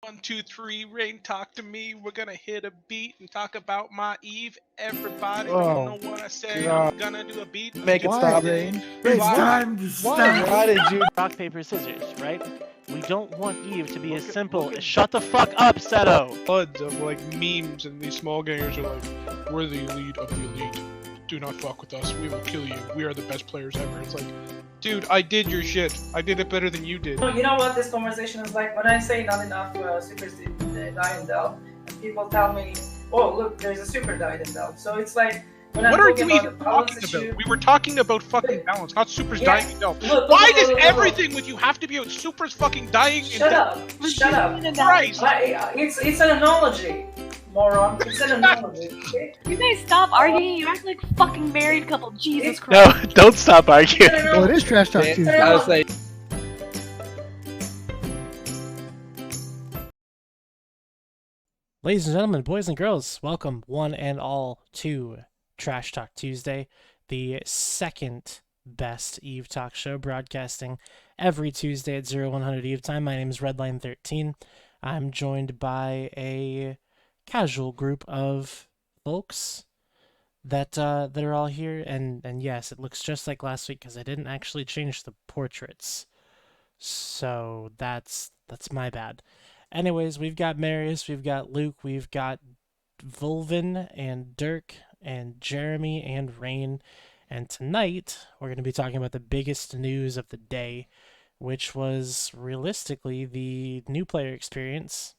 1, 2, 3, Rain, talk to me. We're gonna hit a beat and talk about my Eve. Everybody don't know what I say. God. I'm gonna do a beat. Make it Why, stop. Rain? It's Why? time to Why? stop. Why did you? Rock, paper, scissors, right? We don't want Eve to be as simple as shut the fuck up, Seto! Floods of like memes, and these small gangers are like, we're the elite of the elite. Do not fuck with us. We will kill you. We are the best players ever. It's like, dude, I did your shit. I did it better than you did. You know what this conversation is like? When I say not enough supers die in Dell, and people tell me, oh look, there's a super died in Dell. So it's like, when What I'm are talking you about even the balance talking issue, about? We were talking about fucking balance, not supers Yeah. dying in Delph. Look, Why look, does look, look, everything with you have to be about supers fucking dying in Shut Delph? up! Shut up! Christ! It's an analogy, moron. It's an analogy. Okay? You guys stop arguing. You act like a fucking married couple. Jesus Christ. No, don't stop arguing. It's an Well, it analogy. is trash talk Tuesday. I was like, Ladies and gentlemen, boys and girls, welcome one and all to Trash Talk Tuesday, the second best Eve Talk show, broadcasting every Tuesday at 0100 Eve time. My name is Redline13. I'm joined by a casual group of folks that are all here, and yes, it looks just like last week because I didn't actually change the portraits, so that's my bad. Anyways, we've got Marius, we've got Luke, we've got Vulvin and Dirk and Jeremy and Rain, and tonight we're going to be talking about the biggest news of the day, which was realistically the new player experience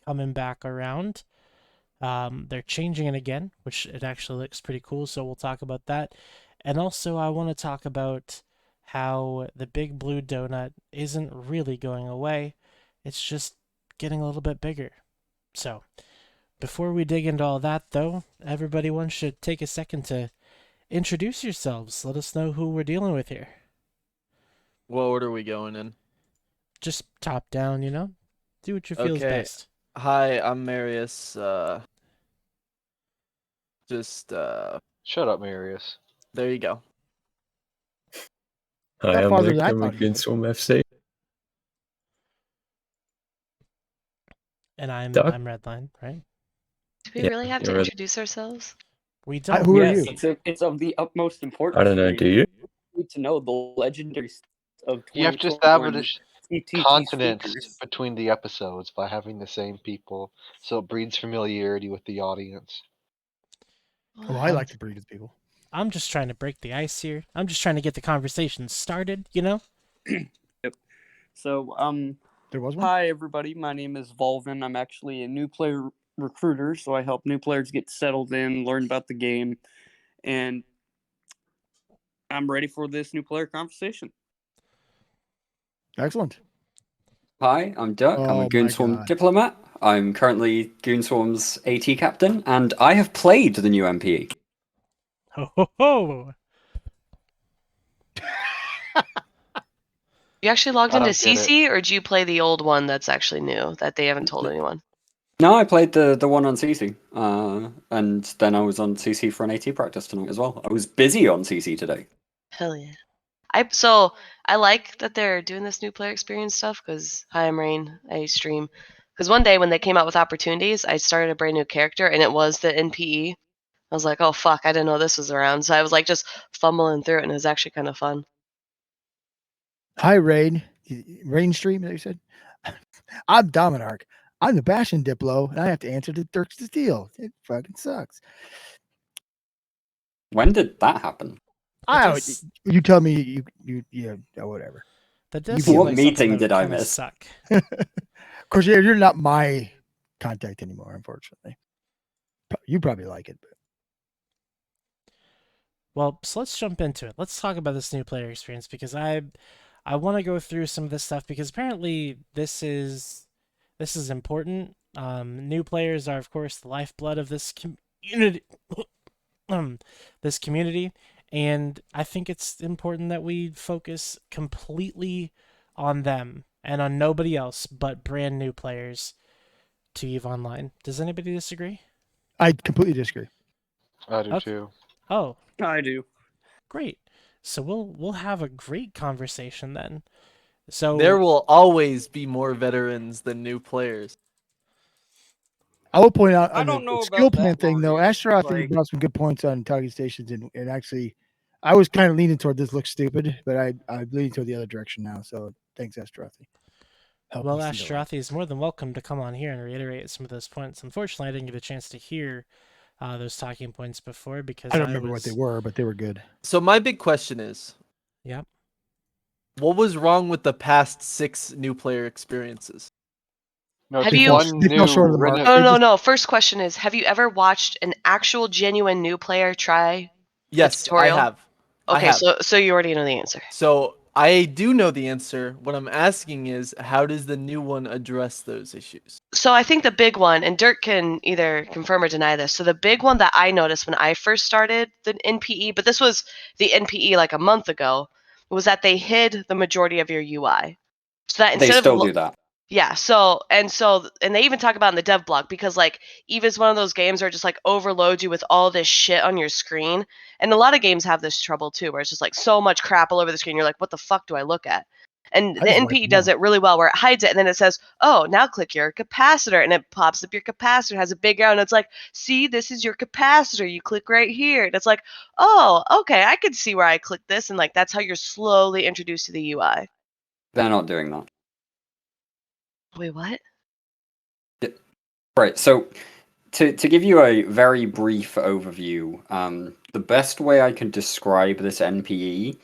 coming back around. They're changing it again, which it actually looks pretty cool, so we'll talk about that. And also I want to talk about how the big blue donut isn't really going away. It's just getting a little bit bigger. So, before we dig into all that, though, everybody should take a second to introduce yourselves. Let us know who we're dealing with here. What order are we going in? Just top down, you know? Do what you feel is Okay. best. Hi, I'm Marius. Shut up, Marius. There you go. That Hi, I'm farther Luke. than I I'm thought you against Swim FC. And I'm Doc? Redline, right? Do we Yeah, really have you're to right. introduce ourselves? We don't. Who are Yes, you? it's of the utmost importance. I don't know, for do you? need to know the legendary of You have to 2021 establish TTT continents speakers. between the episodes by having the same people, so it breeds familiarity with the audience. Oh, I like to breed with people. I'm just trying to break the ice here. I'm just trying to get the conversation started, you know? Yep. So, There was one? hi everybody. My name is Volvin. I'm actually a new player recruiter, so I help new players get settled in, learn about the game, and I'm ready for this new player conversation. Excellent. Hi, I'm Dirk. I'm Oh a my Goonswarm God. diplomat. I'm currently Goonswarm's AT captain, and I have played the new MPE. Ho ho ho! You actually logged I into don't get CC, or do you play the old one that's actually new that they haven't told anyone? No, I played the one on CC, and then I was on CC for an AT practice tonight as well. I was busy on CC today. Hell yeah. I like that they're doing this new player experience stuff because hi, I'm Rain. I stream. Because one day when they came out with opportunities, I started a brand new character and it was the NPE. I was like, oh fuck, I didn't know this was around. So I was like just fumbling through it and it was actually kind of fun. Hi, Rain. Rain stream, that you said? I'm Dominarch. I'm the Bastion Diplo, and I have to answer to Dirk's Steel. It fucking sucks. When did that happen? You tell me yeah, whatever. That does You- seem What like meeting something that did would I kinda miss? Suck. Of course, you're not my contact anymore, unfortunately. You probably like it, but Well, so let's jump into it. Let's talk about this new player experience because I want to go through some of this stuff because apparently this is important. New players are of course the lifeblood of this community. This community, and I think it's important that we focus completely on them and on nobody else but brand new players to EVE Online. Does anybody disagree? I completely disagree. I do Okay. too. I do. Great. So we'll have a great conversation then. So There will always be more veterans than new players. I will point out I on don't the know skill about plan that, thing though. Mario. Astronaut Like, brought some good points on target stations, and actually, I was kind of leaning toward this looks stupid, but I'm leaning toward the other direction now. So thanks, Astronaut. well, Ashtrathi is more than welcome to come on here and reiterate some of those points. Unfortunately, I didn't get a chance to hear those talking points before because I don't remember what they were, but they were good. So my big question is, Yep. what was wrong with the past 6 new player experiences? No, Have it's you- one They fell short of the new mark. reno- They No. just- First question is, have you ever watched an actual genuine new player try Yes, tutorial? I have. I Okay, have. so you already know the answer. So I do know the answer. What I'm asking is, how does the new one address those issues? So I think the big one, and Dirk can either confirm or deny this. So the big one that I noticed when I first started the NPE, but this was the NPE like a month ago, was that they hid the majority of your UI. So that They instead still of do that. yeah, and they even talk about in the dev blog because like Eve is one of those games where it just like overloads you with all this shit on your screen. And a lot of games have this trouble too, where it's just like so much crap all over the screen. You're like, what the fuck do I look at? And I the just wipe NPE them does out. it really well where it hides it and then it says, oh, now click your capacitor. And it pops up your capacitor, has a big arrow, and it's like, see, this is your capacitor. You click right here. And it's like, oh, okay, I could see where I click this. And like that's how you're slowly introduced to the UI. They're not doing that. Wait, what? Right. So, to give you a very brief overview, the best way I can describe this NPE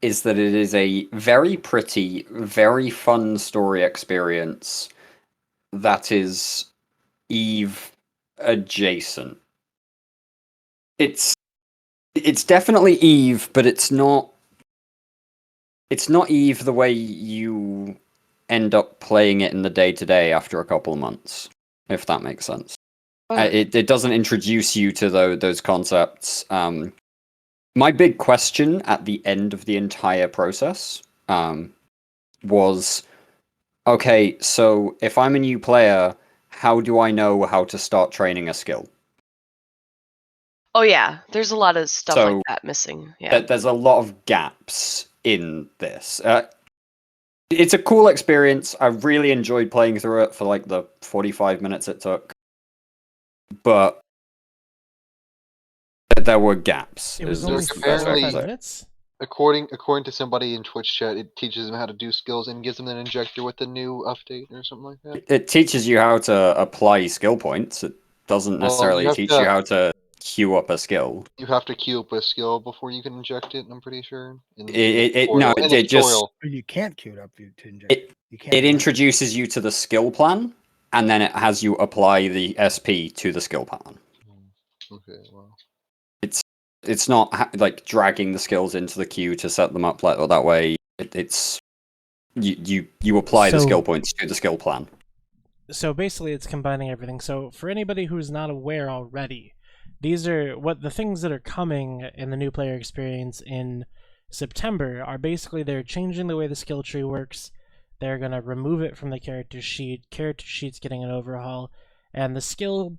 is that it is a very pretty, very fun story experience that is Eve adjacent. It's definitely Eve, but it's not Eve the way you end up playing it in the day-to-day after a couple of months, if that makes sense. It doesn't introduce you to those concepts. My big question at the end of the entire process was, okay, so if I'm a new player, how do I know how to start training a skill? Oh yeah, there's a lot of stuff So, like that missing. Yeah. There's a lot of gaps in this. It's a cool experience. I really enjoyed playing through it for like the 45 minutes it took. But there were gaps. It was is- only is the best I can 45 say. minutes? According to somebody in Twitch chat, it teaches them how to do skills and gives them an injector with the new update or something like that. It teaches you how to apply skill points. It doesn't Well, necessarily you have teach to- you how to queue up a skill. You have to queue up a skill before you can inject it. I'm pretty sure. In the No, tutorial- in it the just tutorial. You can't queue it up to inject. You can't. it do that. introduces you to the skill plan, and then it has you apply the SP to the skill plan. Okay, well. It's not like dragging the skills into the queue to set them up that way. It's you apply the So- skill points to the skill plan. So basically it's combining everything. So for anybody who's not aware already, these are what the things that are coming in the new player experience in September are basically they're changing the way the skill tree works. They're going to remove it from the character sheet. Character sheet's getting an overhaul, and the skill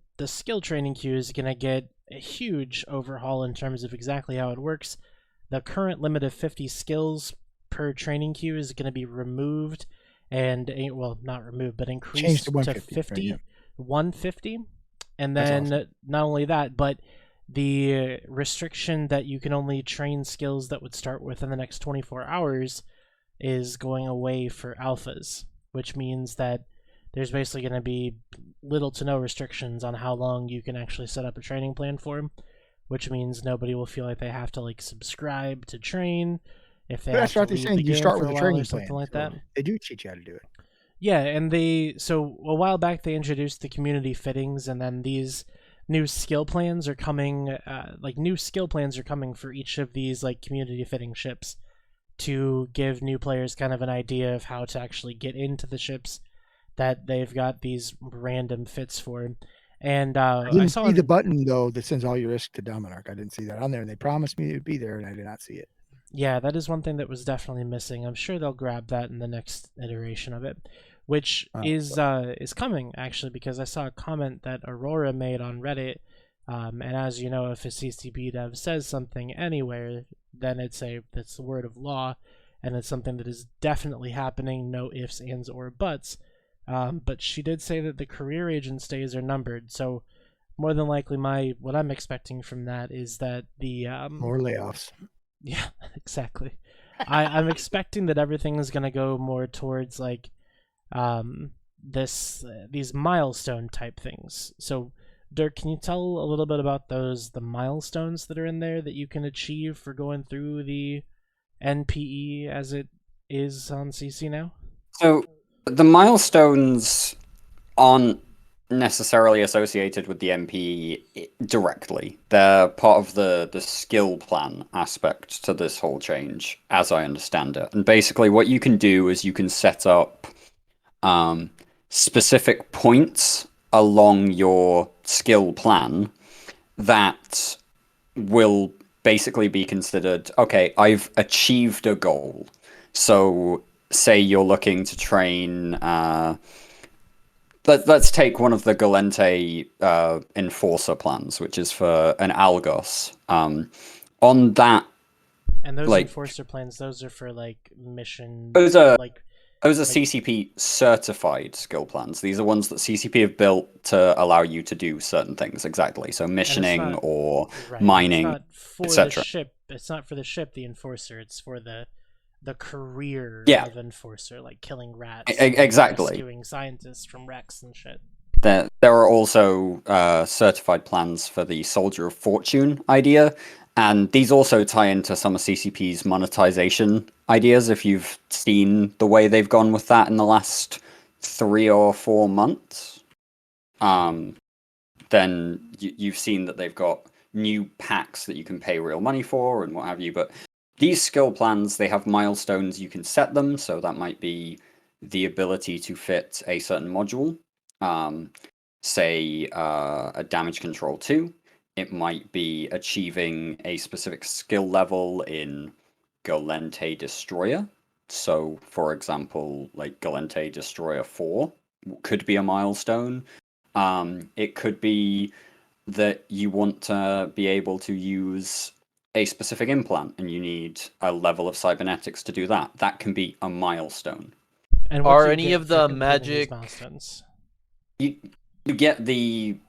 training queue is going to get a huge overhaul in terms of exactly how it works. The current limit of 50 skills per training queue is going to be removed, and well, not removed, but increased to to 150, 50, right, yeah. 150, and That's then awesome. not only that, but the restriction that you can only train skills that would start within the next 24 hours is going away for alphas, which means that there's basically going to be little to no restrictions on how long you can actually set up a training plan for, which means nobody will feel like they have to like subscribe to train if they But have that's to what they're leave saying. the You game start for with a a while training or something plan. like so that. They do teach you how to do it. Yeah, and so a while back they introduced the community fittings, and then these new skill plans are coming. New skill plans are coming for each of these like community fitting ships to give new players kind of an idea of how to actually get into the ships that they've got these random fits for. And I I didn't saw see the button though that sends all your risk to Dominarch. I didn't see that on there, and they promised me it would be there, and I did not see it. Yeah, that is one thing that was definitely missing. I'm sure they'll grab that in the next iteration of it, which is coming actually, because I saw a comment that Aurora made on Reddit. And as you know, if a CCP dev says something anywhere, then it's the word of law. and it's something that is definitely happening, no ifs, ands, or buts. But she did say that the career agent stays are numbered, so more than likely what I'm expecting from that is that the More layoffs. yeah, exactly. I'm expecting that everything is going to go more towards like these milestone type things. So Dirk, can you tell a little bit about the milestones that are in there that you can achieve for going through the NPE as it is on CC now? So the milestones aren't necessarily associated with the MP directly. They're part of the skill plan aspect to this whole change, as I understand it. And basically what you can do is you can set up specific points along your skill plan that will basically be considered, okay, I've achieved a goal. So say you're looking to train let's take one of the Galente enforcer plans, which is for an Algos. On that, And those like, enforcer plans, those are for like mission, those are like CCP certified skill plans. These are ones that CCP have built to allow you to do certain things. Exactly. So missioning or mining, it's not for the etc. ship. It's not for the ship, the enforcer. It's for the career Yeah. of enforcer, like killing rats, Exactly. rescuing scientists from wrecks and shit. There are also certified plans for the Soldier of Fortune idea, and these also tie into some of CCP's monetization ideas. If you've seen the way they've gone with that in the last 3 or 4 months, then you've seen that they've got new packs that you can pay real money for and what have you. But these skill plans, they have milestones you can set them, so that might be the ability to fit a certain module. Say a damage control 2. It might be achieving a specific skill level in Galente Destroyer. So, for example, like Galente Destroyer 4 could be a milestone. It could be that you want to be able to use a specific implant and you need a level of cybernetics to do that. That can be a milestone. And what Are do you any get of for the completing these magic milestones? You get the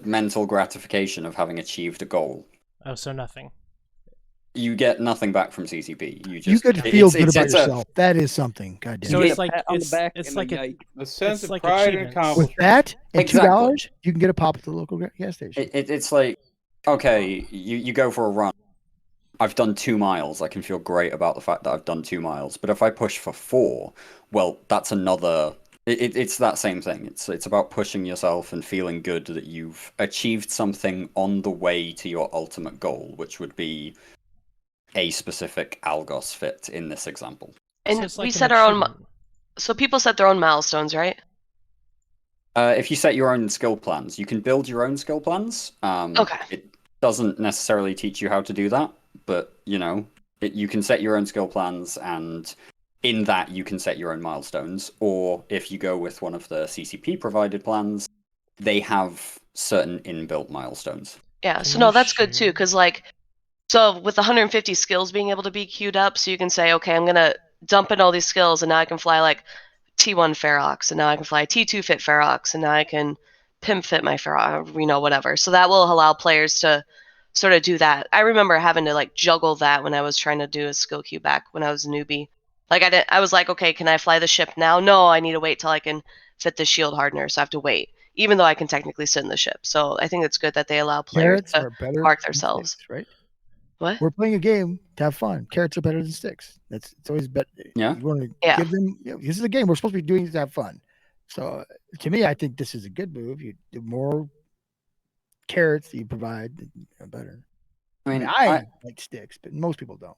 mental gratification of having achieved a goal. Oh, so nothing. You get nothing back from CCP. You could feel good about yourself. That is something. God damn. So You it's get a like pat on the back it's and like a a yike. The sense of like pride and achievements. accomplishment. With that and Exactly. $2, you can get a pop at the local gas station. It's like, okay, you go for a run. I've done 2 miles. I can feel great about the fact that I've done 2 miles. But if I push for 4, well, that's another. It's that same thing. It's about pushing yourself and feeling good that you've achieved something on the way to your ultimate goal, which would be a specific Algos fit in this example. And So it's we like an set our own. achievement. So people set their own milestones, right? If you set your own skill plans, you can build your own skill plans. Okay. It doesn't necessarily teach you how to do that, but you can set your own skill plans, and in that you can set your own milestones. Or if you go with one of the CCP provided plans, they have certain inbuilt milestones. Yeah. Can So you no, that's good too, share- because so with 150 skills being able to be queued up, so you can say, okay, I'm gonna dump in all these skills, and now I can fly like T1 Ferox, and now I can fly T2 Fit Ferox, and now I can pimp fit my Ferox, whatever. So that will allow players to sort of do that. I remember having to like juggle that when I was trying to do a skill queue back when I was a newbie. Like I was like, okay, can I fly the ship now? No, I need to wait till I can fit the shield hardener, so I have to wait, even though I can technically sit in the ship. So I think it's good that they allow players Carrots to are better mark than themselves. sticks, right? What? We're playing a game to have fun. Carrots are better than sticks. It's always better. Yeah. You want to Yeah. give them. This is a game we're supposed to be doing to have fun. So to me, I think this is a good move. The more carrots you provide, the better. I mean, I like sticks, but most people don't.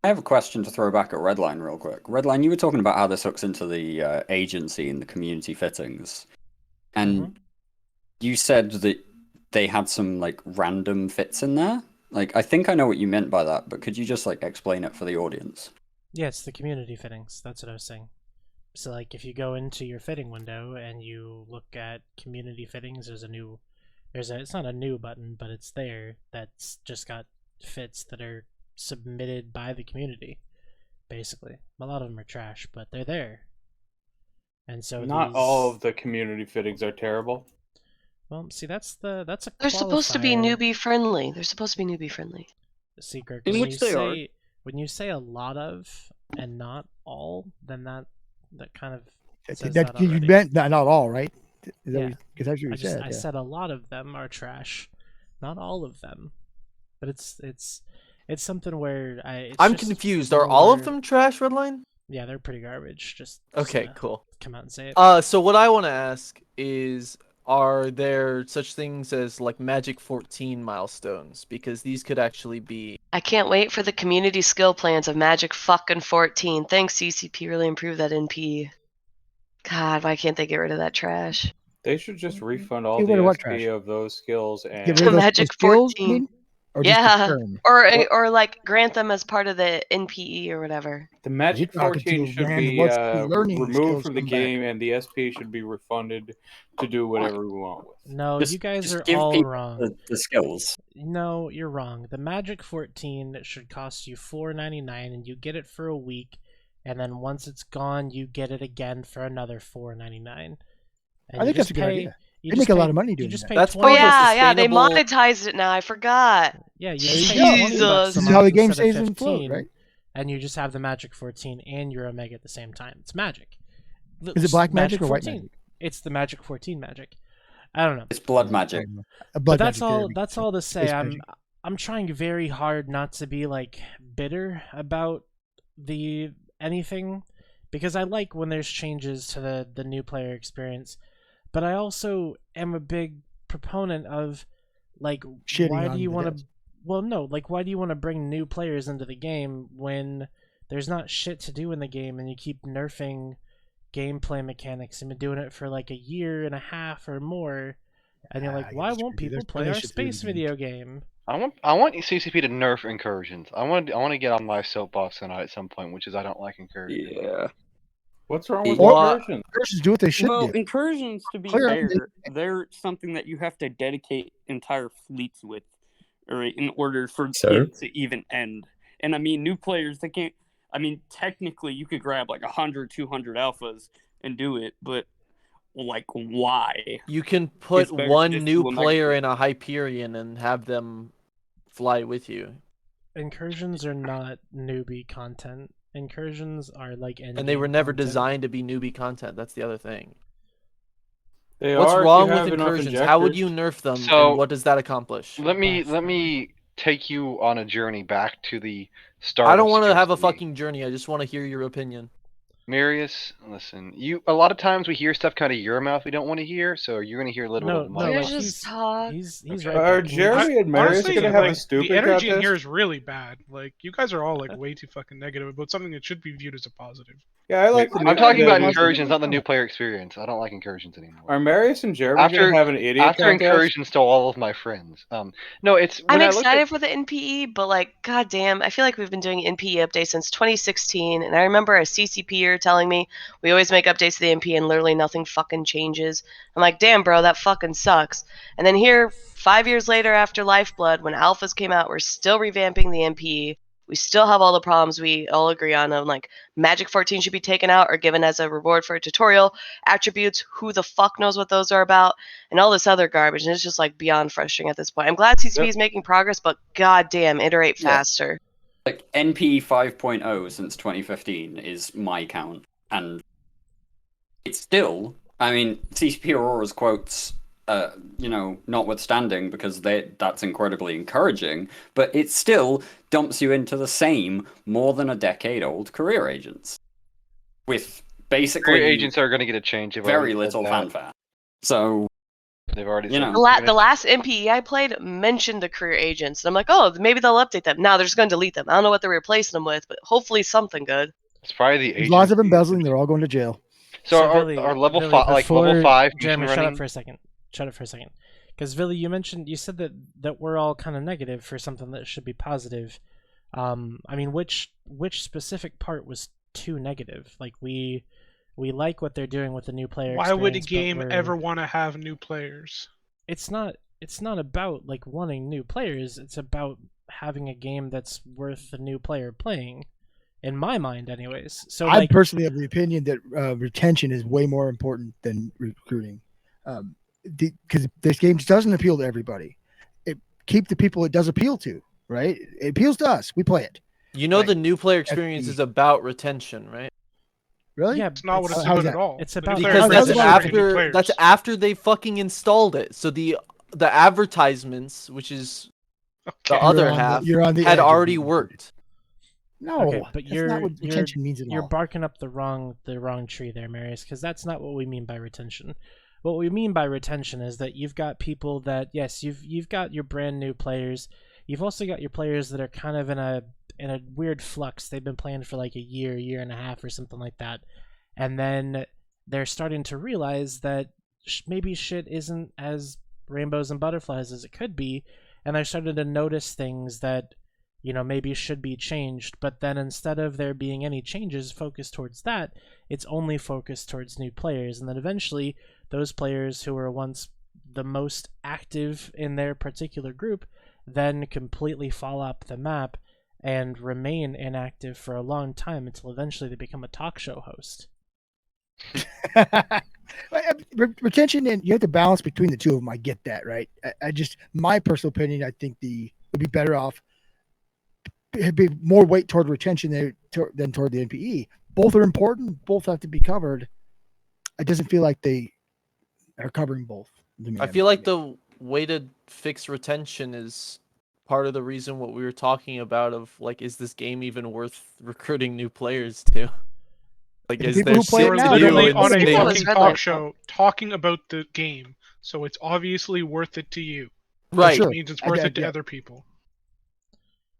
I have a question to throw back at Redline real quick. Redline, you were talking about how this hooks into the agency and the community fittings, and you said that they had some like random fits in there. Like, I think I know what you meant by that, but could you just like explain it for the audience? Yeah, it's the community fittings. That's what I was saying. So like if you go into your fitting window and you look at community fittings, it's not a new button, but it's there that's just got fits that are submitted by the community. basically. A lot of them are trash, but they're there. And so not all of the community fittings are terrible. Well, see, that's a They're supposed to be qualifier. newbie friendly. They're supposed to be newbie friendly. Secret. In When which you they are. say when you say a lot of and not all, then that kind of says that You already. meant not all, right? Yeah. Because that's what you said. I Yeah. said a lot of them are trash, not all of them. But it's something where I'm confused. Are all of them trash, Redline? Yeah, they're pretty garbage. Just Okay, cool. Come out and say it. So what I want to ask is, are there such things as like Magic 14 milestones? Because these could actually be. I can't wait for the community skill plans of Magic fucking 14. Thanks, CCP. Really improved that NP. God, why can't they get rid of that trash? They should just refund all Get rid of what the trash? SP of those skills and Get rid of those Magic skills, 14. you mean? Or just the Yeah, term? or like grant them as part of the NPE or whatever. the Magic You're talking 14 to should random- be what's the learning removed skills from the come back? game, and the SP should be refunded to do whatever we want with. No, Just- you guys just are give all people wrong. the skills. No, you're wrong. The Magic 14 should cost you $4.99, and you get it for a week, and then once it's gone, you get it again for another $4.99. And I think you that's just a good pay- idea. you They just make a pay- lot of money you doing just that. pay That's 20 Oh part of a yeah, they sustainable- monetized it now. I forgot. Yeah, you There just you pay go. 20 bucks a This is how month the game instead of stays in float, 15, right? and you just have the Magic 14 and your Omega at the same time. It's Magic. Is it black magic or white 14. magic? It's the Magic 14 Magic. I don't know. It's blood magic. A But blood that's magic all. theory. That's all to say. Space I'm magic. I'm trying very hard not to be like bitter about the anything, because I like when there's changes to the new player experience, but I also am a big proponent of like Shitting why do on you the want devs. to? Well, no, like why do you want to bring new players into the game when there's not shit to do in the game and you keep nerfing gameplay mechanics and been doing it for like a year and a half or more, and you're I like, get why this won't crazy. people There's play plenty our of shit to do in space the game. video game? I want CCP to nerf incursions. I want to get on my soapbox tonight at some point, which is I don't like incursions. Yeah. What's wrong with Or- incursion? Incursions do what they should Well, do. incursions, to be Clear, fair, they're something that you have to dedicate entire fleets with, or in order for So? it to even end. And I mean, new players, they can't. I mean, technically, you could grab like 100, 200 alphas and do it, but like, why? You can put It's better to one just new do a player mega- in a Hyperion and have them fly with you. Incursions are not newbie content. Incursions are like And they were never content. designed to be newbie content. That's the other thing. They What's are if wrong you with have enough incursions? How would you injectors. nerf them, So, and what does that accomplish? Let me take you on a journey back to the start. I don't want to have a fucking journey. I just want to hear your opinion. Marius, listen. A lot of times we hear stuff kind of your mouth we don't want to hear, so you're gonna hear a little bit of my Can I mouth. just talk? He's Okay. right. Are there. Jeremy and Marius Honestly, gonna have a like, stupid the energy in contest? here is really bad. Like, you guys are all like way too fucking negative about something that should be viewed as a positive. Yeah, I like. I'm talking about incursions, not the new player experience. I don't like incursions anymore. Are Marius and Jeremy gonna have an idiot After contest? incursion stole all of my friends. No, it's. I'm when I look excited at- for the NPE, but like, goddamn, I feel like we've been doing NPE updates since 2016, and I remember a CCPer telling me we always make updates to the NPE and literally nothing fucking changes. I'm like, damn, bro, that fucking sucks. And then here, 5 years later after Lifeblood, when alphas came out, we're still revamping the NPE. We still have all the problems we all agree on. Like, Magic 14 should be taken out or given as a reward for a tutorial. Attributes, who the fuck knows what those are about? And all this other garbage. And it's just like beyond frustrating at this point. I'm glad CCP is making progress, but goddamn, iterate Yeah. faster. Like NP 5.0 since 2015 is my count, and it's still. I mean, CCP Aurora's quotes, notwithstanding, because that's incredibly encouraging, but it still dumps you into the same more than a decade-old career agents, with basically Career agents are going to get a change. They've very already said little that. fanfare. So They've already. You said know. The last NPE I played mentioned the career agents. And I'm like, oh, maybe they'll update them. Now they're just going to delete them. I don't know what they're replacing them with, but hopefully something good. It's probably the There's agent. lots of embezzling. They're all going to jail. So Billy, our level Billy, 5, like level before- 5, Jeremy, shut running. up for a second. Shut up for a second. Because Billy, you said that we're all kind of negative for something that should be positive. I mean, which specific part was too negative? Like we like what they're doing with the new player. Why would a experience, but game ever want to have new players? It's not about like wanting new players. It's about having a game that's worth the new player playing. in my mind, anyways. So I like, personally have the opinion that retention is way more important than recruiting, because this game doesn't appeal to everybody. It keep the people it does appeal to, right? It appeals to us. We play it. You know, Right. the new player experience the- is about retention, right? Really? yeah, It's not what it's how's about that? at all. It's The new about- player Because How's that's that experience is about bringing new after players. they fucking installed it. So the advertisements, which is the Okay. other You're on the- half, you're on the edge had of already being worked. No, okay, but that's not what retention means at you're all. barking up the wrong tree there, Marius, because that's not what we mean by retention. What we mean by retention is that you've got people that, yes, you've got your brand new players. You've also got your players that are kind of in a weird flux. They've been playing for like a year and a half or something like that. And then they're starting to realize that maybe shit isn't as rainbows and butterflies as it could be, and they're starting to notice things that, you know, maybe should be changed. But then instead of there being any changes focused towards that, it's only focused towards new players. And then eventually those players who were once the most active in their particular group then completely fall off the map and remain inactive for a long time until eventually they become a talk show host. Retention, and you have to balance between the two of them. I get that, right? I just, my personal opinion, I think would be better off. It'd be more weight toward retention than toward the NPE. Both are important. Both have to be covered. It doesn't feel like they are covering both. I feel like the way to fix retention is part of the reason what we were talking about of like, is this game even worth recruiting new players to? Like, The is people there who play shit it We're to now, do literally in on a sitting- What was fucking Red talk Light show talking about the game, so it's obviously worth it to you. Right. Sure. Which means it's worth it to Yeah. other people.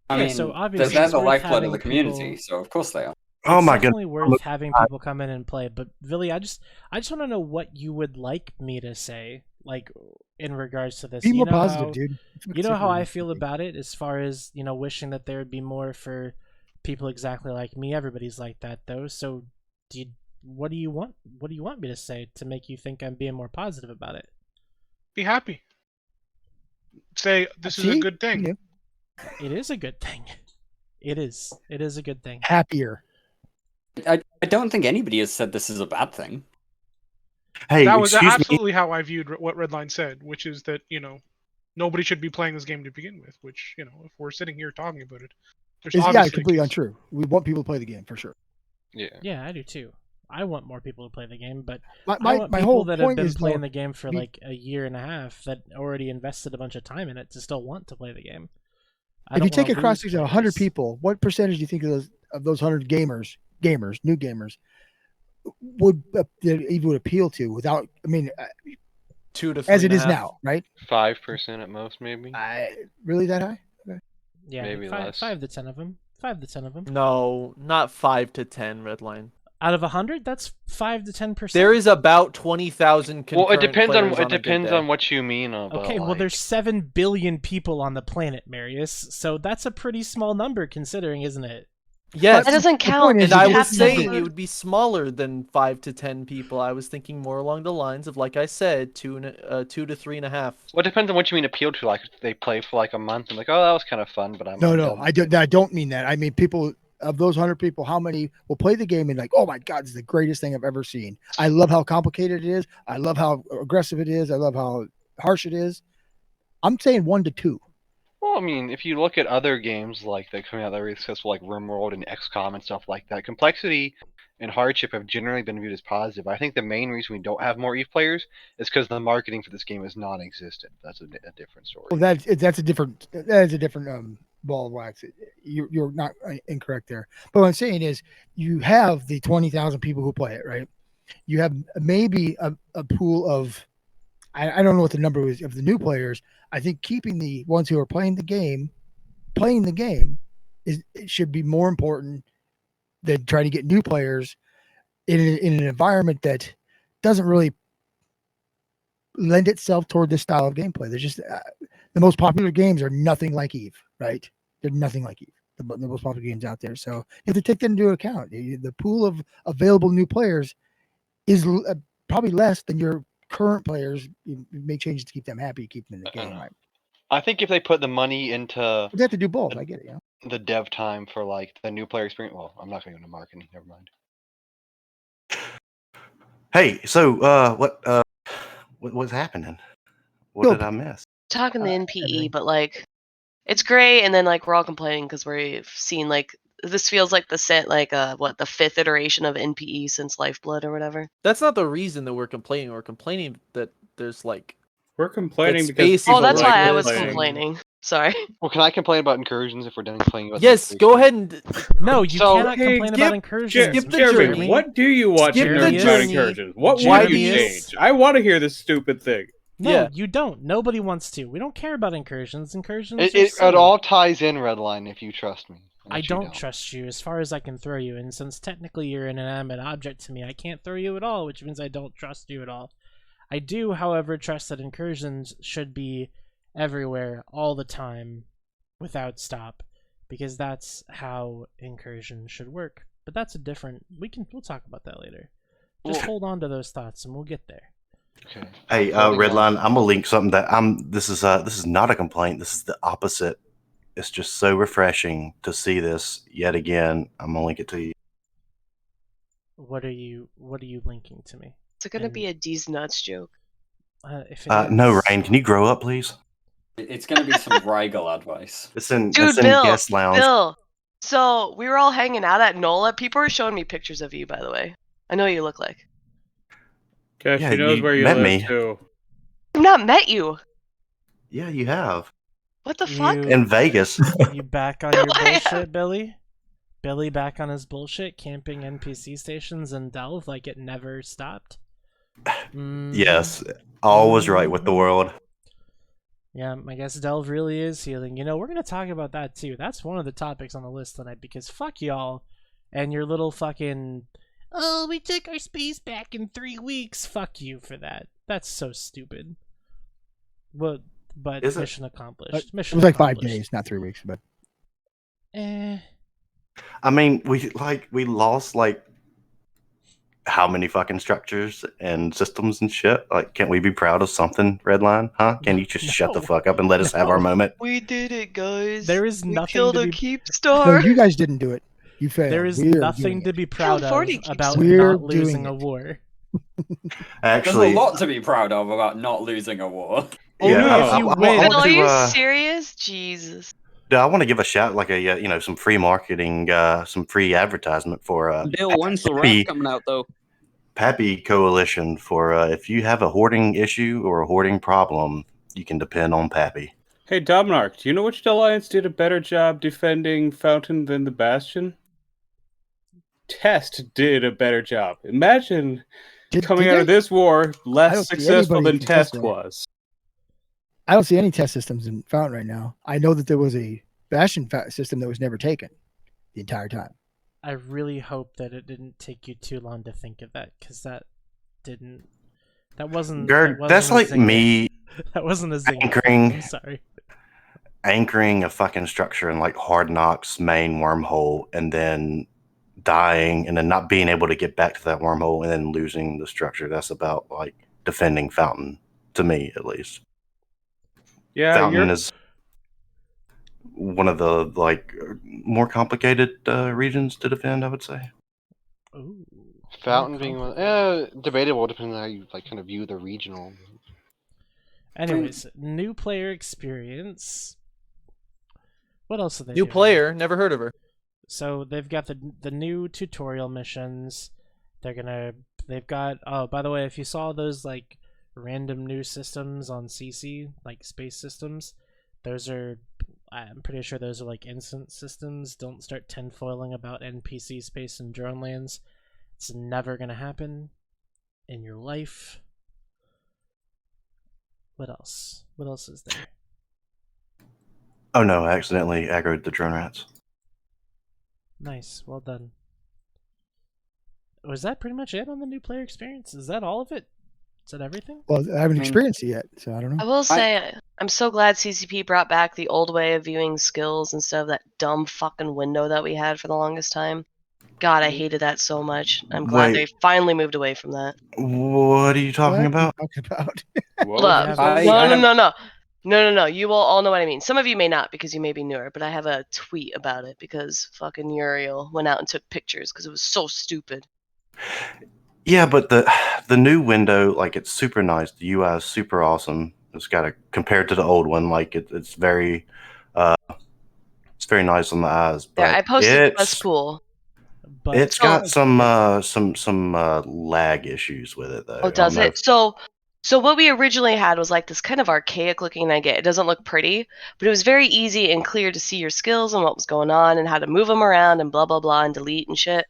I Yeah, mean, so obviously they're it's the worth lifeblood of having the community, people- so of course they are. Oh It's my definitely goodness. worth having people come in and play. But Billy, I just want to know what you would like me to say, like in regards to this. Be You more know positive, how- dude. You know how I feel about it, as far as, you know, wishing that there would be more for people exactly like me. Everybody's like that, though. So, what do you want? What do you want me to say to make you think I'm being more positive about it? Be happy. Say this is a See? good thing. Yeah. It is a good thing. It is. It is a good thing. Happier. I don't think anybody has said this is a bad thing. Hey, That was excuse me. absolutely how I viewed what Redline said, which is that, you know, nobody should be playing this game to begin with. Which, you know, if we're sitting here talking about it, there's It's, yeah, obviously completely a case. untrue. We want people to play the game for sure. Yeah. Yeah, I do too. I want more people to play the game, but My I want my people whole that have point been is playing though, the game for we- like a year and a half that already invested a bunch of time in it to still want to play the game. if you take a a cross section of 100 people, what percentage do you think of those 100 gamers, new gamers, would that even would appeal to without? I mean, 2 to 3 as it and a is half. now, right? 5% at most, maybe. Really that high? Yeah, Maybe five, less. 5 to 10 of them. 5 to 10 of them. No, not 5 to 10. Redline. Out of 100, that's 5 to 10%. There is about 20,000 Well, it concurrent depends on players a good day. what you mean about. Okay, well, like- there's 7 billion people on the planet, Marius. So that's a pretty small number considering, isn't it? Yes, That doesn't The count. point is and you I You have was have to saying include- it would be smaller than 5 to 10 people. I was thinking more along the lines of, like I said, 2 to 3.5. Well, it depends on what you mean appeal to. Like, if they play for like a month and like, oh, that was kind of fun, but I'm No, done. I don't mean that. I mean people. Of those 100 people, how many will play the game and like, oh my god, this is the greatest thing I've ever seen. I love how complicated it is. I love how aggressive it is. I love how harsh it is. I'm saying 1 to 2. Well, I mean, if you look at other games like that coming out that are really successful, like RimWorld and XCOM and stuff like that, complexity and hardship have generally been viewed as positive. I think the main reason we don't have more EVE players is because the marketing for this game is non-existent. That's a different story. Well, that's a different ball of wax. You're not incorrect there. But what I'm saying is, you have the 20,000 people who play it, right? You have maybe a pool of, I don't know what the number is of the new players. I think keeping the ones who are playing the game it should be more important than trying to get new players in an environment that doesn't really lend itself toward this style of gameplay. There's just the most popular games are nothing like EVE, right? They're nothing like EVE, the most popular games out there. So you have to take that into account. The pool of available new players is probably less than your current players. You make changes to keep them happy, keep them in the game, right? I think if they put the money into But they have to do both. I get it. Yeah. the dev time for like the new player experience. Well, I'm not going to go into marketing. Never mind. Hey, so what's happening? What did I miss? Talking the NPE, but like, it's great, and then like we're all complaining because we've seen like this feels like the the fifth iteration of NPE since Lifeblood or whatever. That's not the reason that we're complaining. We're complaining that there's like we're complaining that because space Oh, that's like why I this was and- complaining. Sorry. Well, can I complain about incursions if we're done complaining about? Yes, go ahead and. No, you So- cannot complain about incursions. Skip the Jeremy. Jeremy. What do you watch Skip in the Nerf about journey. incursions? What Why would do you you- change? I want to hear this stupid thing. No, Yeah. you don't. Nobody wants to. We don't care about incursions. Incursions. It are silly. all ties in, Redline, if you trust me. I Which you don't trust you as far as I can throw you, and since technically you're an inanimate object to me, I can't throw you at all, which means I don't trust you at all. I do, however, trust that incursions should be everywhere all the time without stop, because that's how incursion should work. But that's a different. We'll talk about that later. Just hold on to those thoughts, and we'll get there. Okay. Hey, Redline, I'm gonna link something that this is not a complaint. This is the opposite. It's just so refreshing to see this yet again. I'm gonna link it to you. What are you linking to me? Is it gonna be a D's nuts joke? No, Rain, can you grow up, please? It's going to be some Rigel advice. It's in Dude, it's in Bill, guest lounge. Bill. So we were all hanging out at NOLA. People were showing me pictures of you, by the way. I know what you look like. Gosh, Yeah, she knows you where you met live me. too. I've not met you. Yeah, you have. What the fuck? In Vegas. You back on your bullshit, Billy? Billy back on his bullshit, camping NPC stations in Delve like it never stopped? Yes, all was right with the world. Yeah, I guess Delve really is healing. You know, we're going to talk about that too. That's one of the topics on the list tonight, because fuck y'all and your little fucking, oh, we took our space back in 3 weeks. Fuck you for that. That's so stupid. But Is it? mission accomplished. It Mission was like 5 accomplished. days, not 3 weeks, but I mean, we lost like how many fucking structures and systems and shit? Like, can't we be proud of something, Redline? Huh? Can you just shut the fuck up and let us have our moment? We did it, guys. There is we nothing killed to a be- keep no, star. you guys didn't do it. You failed. There is We're nothing doing to it. be proud of 40 keeps about We're not losing doing a it. war. Actually, There's a lot to be proud of about not losing a war. Only yeah, if you I win. want Bill, are to, you serious? Jesus. I want to give a shout, like some free marketing, some free advertisement for Bill, when's the Pappy- rap coming out though? Pappy Coalition for if you have a hoarding issue or a hoarding problem, you can depend on Pappy. Hey, Domnark, do you know which alliance did a better job defending Fountain than the Bastion? Test did a better job. Imagine coming out of this war I don't less see successful anybody than from Test Test war. was. I don't see any test systems in Fountain right now. I know that there was a Bastion system that was never taken the entire time. I really hope that it didn't take you too long to think of that, because that wasn't. Gerd, that wasn't that's a like zinger. me That wasn't a zinger. anchoring- I'm sorry. anchoring a fucking structure in like Hard Knocks main wormhole and then dying and then not being able to get back to that wormhole and then losing the structure. That's about like defending Fountain, to me at least. Yeah, Fountain is one of the like more complicated regions to defend, I would say. Ooh. Fountain being one, debatable depending on how you like kind of view the regional. Anyways, new player experience. What else are they New doing? player, never heard of her. So they've got the new tutorial missions. They've got, oh, by the way, if you saw those like random new systems on CC, like space systems, I'm pretty sure those are like instant systems. Don't start tinfoiling about NPC space and drone lands. It's never gonna happen in your life. What else? What else is there? Oh no, I accidentally aggroed the drone rats. Nice, well done. Was that pretty much it on the new player experience? Is that all of it? Is that everything? Well, I haven't experienced it yet, so I don't know. I will say, I'm so glad CCP brought back the old way of viewing skills instead of that dumb fucking window that we had for the longest time. God, I hated that so much. I'm glad they finally moved away from that. What are you talking about? Talking about? Hold up. No. No. You will all know what I mean. Some of you may not because you may be newer, but I have a tweet about it because fucking Uriel went out and took pictures because it was so stupid. Yeah, but the new window, like, it's super nice. The UI is super awesome. It's got compared to the old one, like it's very nice on the eyes. But There, I posted the best pool. But it's got some lag issues with it though. Oh, does it? So what we originally had was like this kind of archaic looking It doesn't look pretty, but it was very easy and clear to see your skills and what was going on and how to move them around and blah blah blah and delete and shit.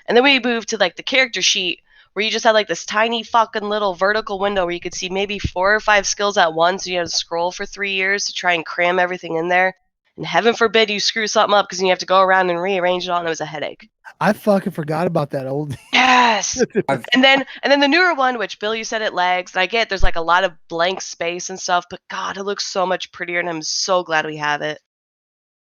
And then we moved to like the character sheet where you just had like this tiny fucking little vertical window where you could see maybe 4 or 5 skills at once. And you had to scroll for 3 years to try and cram everything in there. And heaven forbid you screw something up because you have to go around and rearrange it all, and it was a headache. I fucking forgot about that old. Yes. and then the newer one, which Bill, you said it lags. And I get there's like a lot of blank space and stuff, but God, it looks so much prettier, and I'm so glad we have it.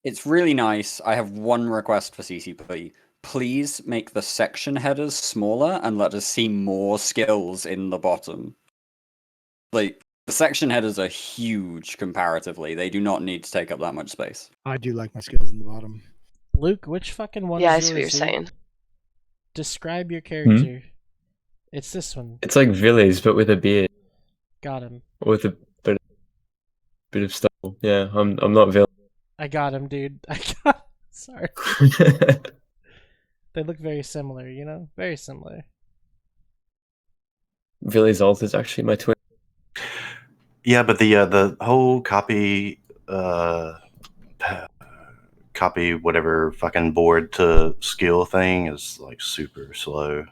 It's really nice. I have one request for CCP. Please make the section headers smaller and let us see more skills in the bottom. Like, the section headers are huge comparatively. They do not need to take up that much space. I do like my skills in the bottom. Luke, which fucking one Yeah, I is see what you're yours? saying. Describe your character. It's this one. It's like Villies, but with a beard. Got him. With a bit of style. Yeah, I'm not Villies. I got him, dude. Sorry. They look very similar, you know? Very similar. Villies alt is actually my twin. Yeah, but the whole copy whatever fucking board to skill thing is like super slow.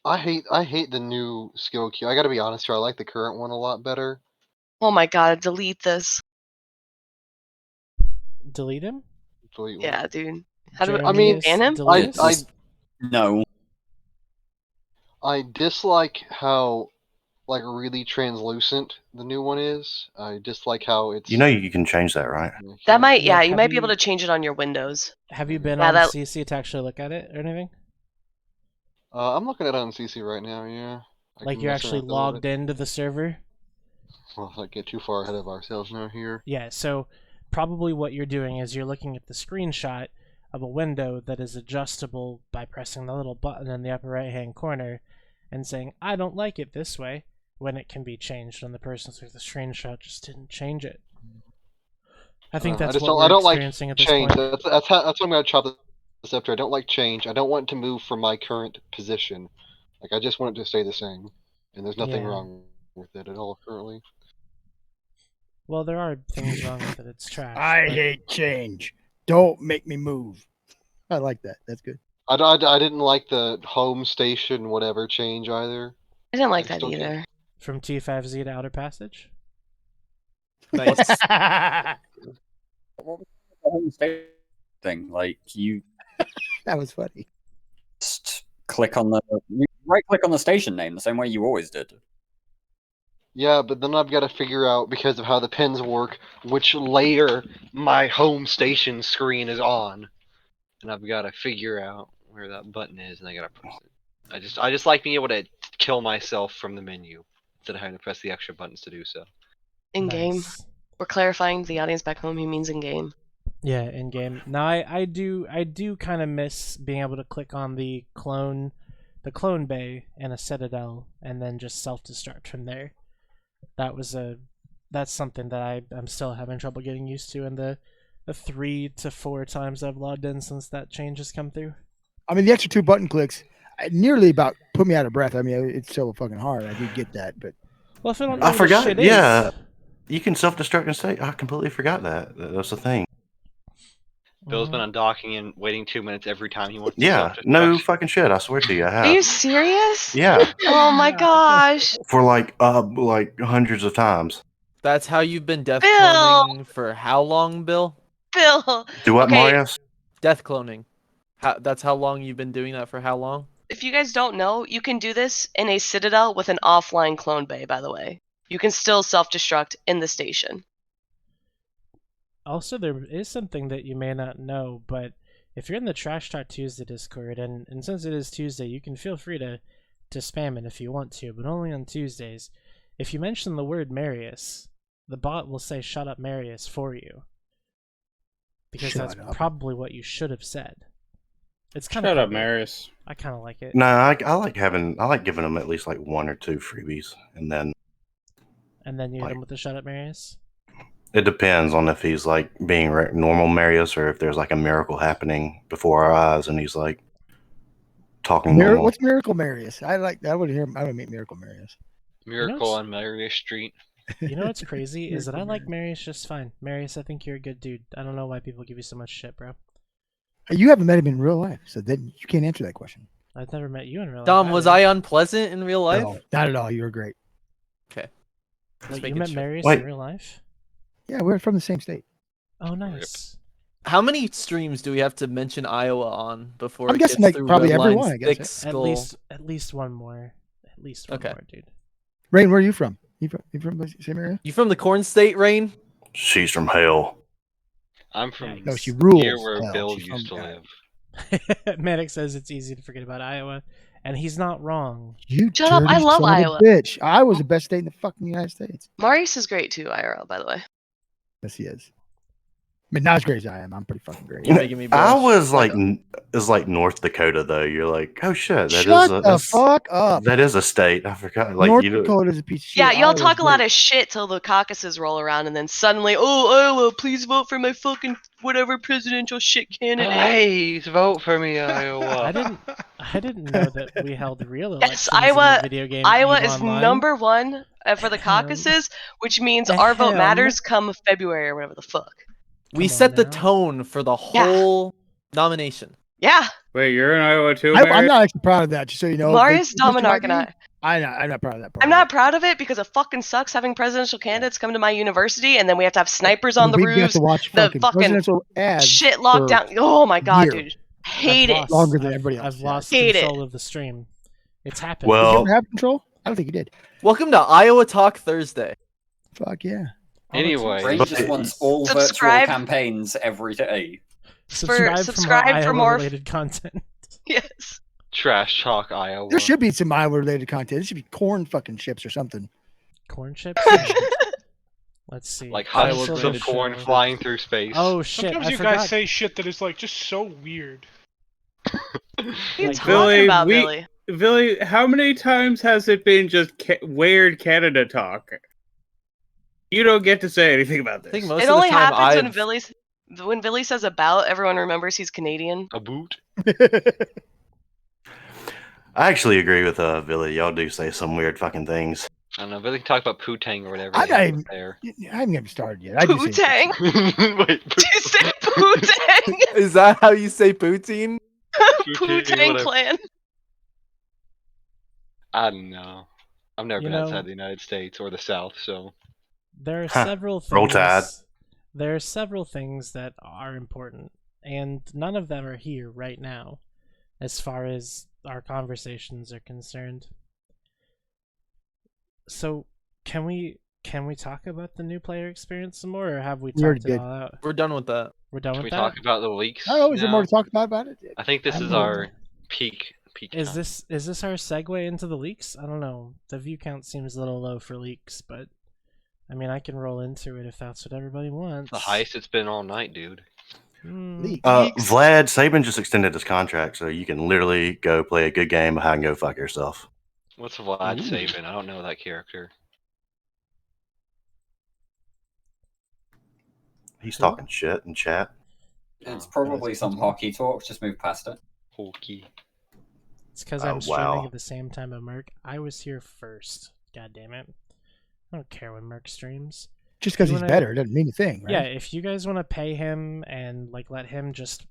I hate the new skill queue. I gotta be honest here, I like the current one a lot better. Oh my God, delete this. Delete him? Delete yeah, dude. How do I mean, ban him? No. I dislike how like really translucent the new one is. I dislike how it's. You know you can change that, right? That might, Yeah, you have might be you- able to change it on your Windows. Have you been Yeah, on that- CC to actually look at it or anything? I'm looking at it on CC right now. Yeah. I Like can you're mess actually around with it a little logged into the server? bit. Well, not get too far ahead of ourselves now here. Yeah, so probably what you're doing is you're looking at the screenshot of a window that is adjustable by pressing the little button in the upper right hand corner and saying, I don't like it this way, when it can be changed, and the person through the screenshot just didn't change it. I think that's what we're experiencing at this change. point. That's how I'm gonna chop this up to. I don't like change. I don't want to move from my current position. Like I just want it to stay the same, and there's nothing Yeah. wrong with it at all currently. Well, there are things wrong with it. It's trash. I but- hate change. Don't make me move. I like that. That's good. I didn't like the home station whatever change either. I didn't like I that still can't- either. From T5Z to Outer Passage? Nice. Thing like you That was funny. just click on the right click on the station name the same way you always did. Yeah, but then I've got to figure out, because of how the pins work, which layer my home station screen is on. And I've got to figure out where that button is, and I got to press it. I just like being able to kill myself from the menu, instead of having to press the extra buttons to do so. In-game. Nice. We're clarifying to the audience back home he means in-game. Yeah, in game. Now I do kind of miss being able to click on the clone bay and a citadel and then just self-destruct from there. That's something that I'm still having trouble getting used to in the 3 to 4 times I've logged in since that change has come through. I mean, the extra 2 button clicks nearly about put me out of breath. I mean, it's so fucking hard. I do get that, but well, if I don't know I what forgot. shit Yeah, is, you can self-destruct and stay. I completely forgot that. That's the thing. Bill's been undocking and waiting 2 minutes every time he wants to Yeah, self-destruct. no fucking shit. I swear to you, I Are have. you serious? Yeah, Oh my gosh. for like hundreds of times. That's how you've been death Bill! cloning for how long, Bill? Bill. Do what, Okay. Marius? Death cloning. That's how long you've been doing that for how long? If you guys don't know, you can do this in a citadel with an offline clone bay, by the way. You can still self-destruct in the station. also there is something that you may not know, but if you're in the Trash Talk Tuesday Discord, and since it is Tuesday, you can feel free to spam it if you want to, but only on Tuesdays. If you mention the word Marius, the bot will say "Shut up, Marius" for you, because Shut that's up. probably what you should have said. It's kind of Shut up, Marius. I kind of like it. No, I like giving them at least like 1 or 2 freebies, and then you hit him with the "Shut up, Marius." it depends on if he's like being normal Marius or if there's like a miracle happening before our eyes and he's like talking normal. What's Miracle Marius? I would hear. I would meet Miracle Marius. Miracle on Marius Street. You know what's crazy is that I like Marius just fine. Marius, I think you're a good dude. I don't know why people give you so much shit, bro. You haven't met him in real life, so then you can't answer that question. I've never met you in real life. Dom, was I unpleasant in real life? No, not at all. You were great. Okay. Wait, you met Marius Wait. in real life? Yeah, we're from the same state. Oh, nice. How many streams do we have to mention Iowa on before I'm it guessing, gets like, through probably Red every Line one, I guess, Six right? Skull? At least one more. At least one more, dude. Rain, where are you from? You from the same area? You from the Corn State, Rain? She's from hell. I'm from No, she rules. here where hell. Bill She's used to from- live. Manic says it's easy to forget about Iowa, and he's not wrong. You Shut up, I dirty love son of a Iowa. Bitch, Iowa's the best state in the fucking United States. Marius is great too, IRL, by the way. Yes, he is. I mean, not as great as I am. I'm pretty fucking great. You're making me I blush. was like, is like North Dakota though. You're like, oh shit, that is Shut a the fuck up. that is a state. I forgot. Like North you know, Dakota's a piece of shit. Yeah, y'all Iowa's talk a lot great. of shit till the caucuses roll around, and then suddenly, oh, Iowa, please vote for my fucking whatever presidential shit candidate. Please vote for me, Iowa. I didn't know that we held real Yes, elections in Iowa. the video game. Iowa EVE is Online. number one for the caucuses, which means our vote matters come February or whatever the fuck. We set the tone for the whole nomination. Yeah. Wait, you're in Iowa too, I'm Marius? not actually proud of that, just so you know. Marius, But- Dominark, and I. I'm not proud of that part. I'm not proud of it because it fucking sucks having presidential candidates come to my university and then we have to have snipers on the We get roofs. to watch The fucking fucking presidential ads shit for lockdown. Oh my god, years. dude. Hate it. Longer than everybody else. I've lost Hate it. control of the stream. It's happened. Did you well, ever have control? I don't think you did. Welcome to Iowa Talk Thursday. Fuck yeah. Anyway, Ray just wants all virtual Subscribe. campaigns every day. Subscribe for more related content. Yes. trash talk Iowa. There should be some Iowa related content. There should be corn fucking chips or something. Corn chips? Let's see. Like Iowa husks of related corn show. flying through space. Oh shit! Sometimes I you forgot. guys say shit that is like just so weird. What are you Like, talking Billy, about, Billy? Billy, how many times has it been just weird Canada talk? You don't get to say anything about this. I think most It of only the time happens when Billy says about, everyone remembers he's Canadian. A boot. I actually agree with Billy. Y'all do say some weird fucking things. I don't know, but they can talk about Pootang or whatever. I'm they not have even. there. I haven't even started yet. I do say Pootang? Wait, Do you say Pootang? Is that how you say poutine? Pootang whatever. clan. I don't know. I've never You been know- outside the United States or the South, so There are Huh. several things. Roll Tide. There are several things that are important, and none of them are here right now, as far as our conversations are concerned. So, can we talk about the new player experience some more, or have we We already talked it did. all out? We're done with that. We're done can with we that. talk about the leaks? I don't know. Is there now? more to talk about it? I think this I is don't know. our peak Is time. this our segue into the leaks? I don't know. The view count seems a little low for leaks, but I mean, I can roll into it if that's what everybody wants. the highest it's been all night, dude? Leaks. Vlad Saban just extended his contract, so you can literally go play a good game of hide and go fuck yourself. What's Vlad Ooh. Saban? I don't know that character. He's talking shit in chat. It's probably some hockey talk. Just move past it. Hokey. It's because Oh, I'm streaming wow. at the same time as Merc. I was here first. God damn it. I don't care when Merc streams. Just because You he's wanna- better doesn't mean a thing, right? Yeah, if you guys want to pay him and like let him just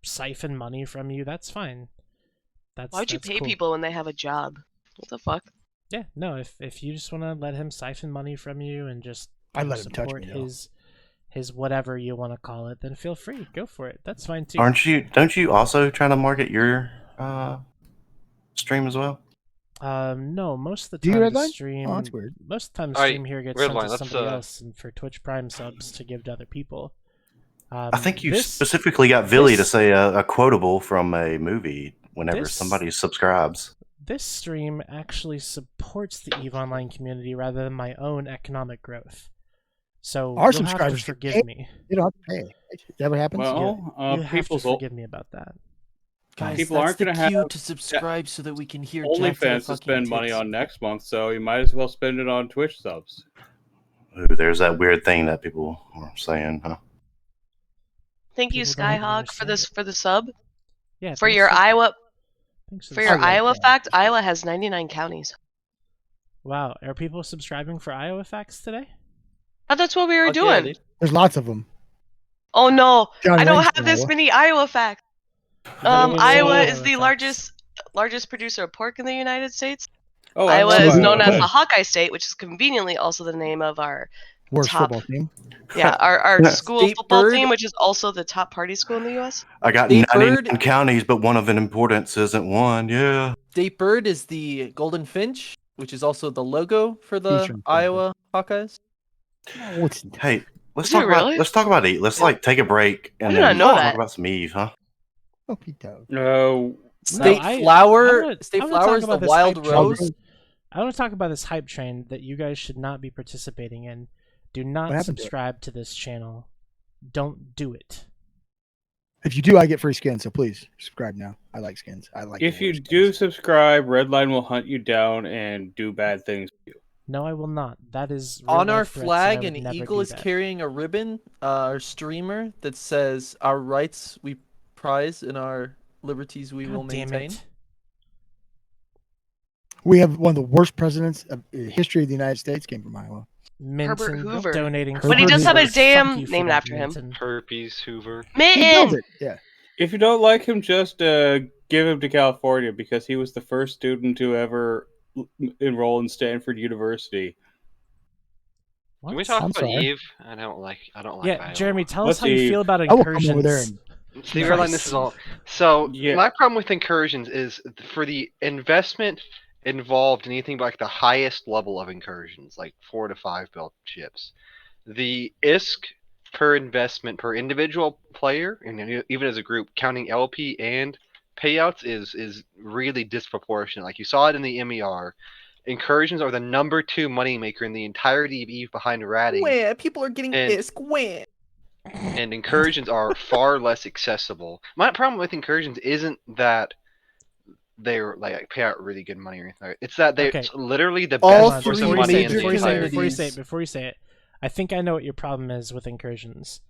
siphon money from you, that's fine. Why would you that's pay cool. people when they have a job? What the fuck? Yeah, no, if you just want to let him siphon money from you and just I'd let him touch support me, though. his whatever you want to call it, then feel free, go for it. That's fine too. Don't you also try to market your stream as well? No, most of the Do you time the Redline? stream. Oh, that's weird. Most of the time the Alright, stream here gets Redline, sent to let's, somebody else, and for Twitch Prime subs to give to other people. I think you this- specifically got Villy to this- say a quotable from a movie whenever This- somebody subscribes. This stream actually supports the EVE Online community rather than my own economic growth. So Our you'll have to subscribers forgive me. You don't have to pay. Is that what happens? Well, You have to people's forgive me about that. Guys, people that's aren't the gonna cue have to subscribe so that we can hear Jeff to the OnlyFans to fucking spend money tits. on next month, so you might as well spend it on Twitch subs. Ooh, there's that weird thing that people are saying, huh? Thank you, People don't Skyhawk, for this understand for the sub. Yeah. For thanks your Iowa, thanks for for the your sub. Iowa fact, Iowa has 99 counties. Wow, are people subscribing for Iowa facts today? Oh, that's what we were Fuck yeah, doing. dude. There's lots of them. Oh no, John I don't Wayne's have from this Iowa. many Iowa facts. What do you mean Iowa Iowa is the facts? largest producer of pork in the United States. Oh, I Iowa love is Iowa known as the facts. Hawkeye State, which is conveniently also the name of our Worst top, football team. yeah, our school State football bird. team, which is also the top party school in the U.S. I got State 99 bird. counties, but one of an importance isn't one. Yeah. State bird is the golden finch, which is also the logo for the Eastern Iowa Hawkeyes. No, it's Hey, let's Is it talk about really? let's talk about Eve. Let's like take a break I and did not then know talk that. about some Eve, huh? No. State I flower. wanna- State I wanna flower talk is the about this wild hype train. rose. I want to talk about this hype train that you guys should not be participating in. Do What not happened to it? subscribe to this channel. Don't do it. If you do, I get free skins. So please subscribe now. I like skins. I like. If to wear you skins. do subscribe, Redline will hunt you down and do bad things to you. No, I will not. That is real On our life threats, and I flag, would an never eagle do is that. carrying a ribbon, our streamer, that says, "Our rights we prize, and our liberties we will God damn maintain." it. We have one of the worst presidents of the history of the United States came from Iowa. Herbert Minton Hoover. donating. But he does have a Hoover. dam Fuck you for named that, after him. Minton. Herpes Hoover. He built Mitten. it. Yeah. If you don't like him, just give him to California because he was the first student to ever enroll in Stanford University. Can we What? talk I'm about sorry. Eve? I don't like Yeah, Iowa. Jeremy, tell us What's how you Eve? feel about I will come over there incursions. and Steve Nice. Airline, this is all. So Yeah. my problem with incursions is for the investment involved in anything like the highest level of incursions, like 4 to 5 built ships. The ISK per investment per individual player, and even as a group, counting LP and payouts is really disproportionate. Like you saw it in the MER. Incursions are the number 2 moneymaker in the entirety of Eve behind ratting. Where people are getting And- ISK, where? And incursions are far less accessible. My problem with incursions isn't that they're like pay out really good money or anything. Like that. It's that they're Okay. literally the All best source three of money in major the entire. Before you say communities. it, before you say it, I think I know what your problem is with incursions.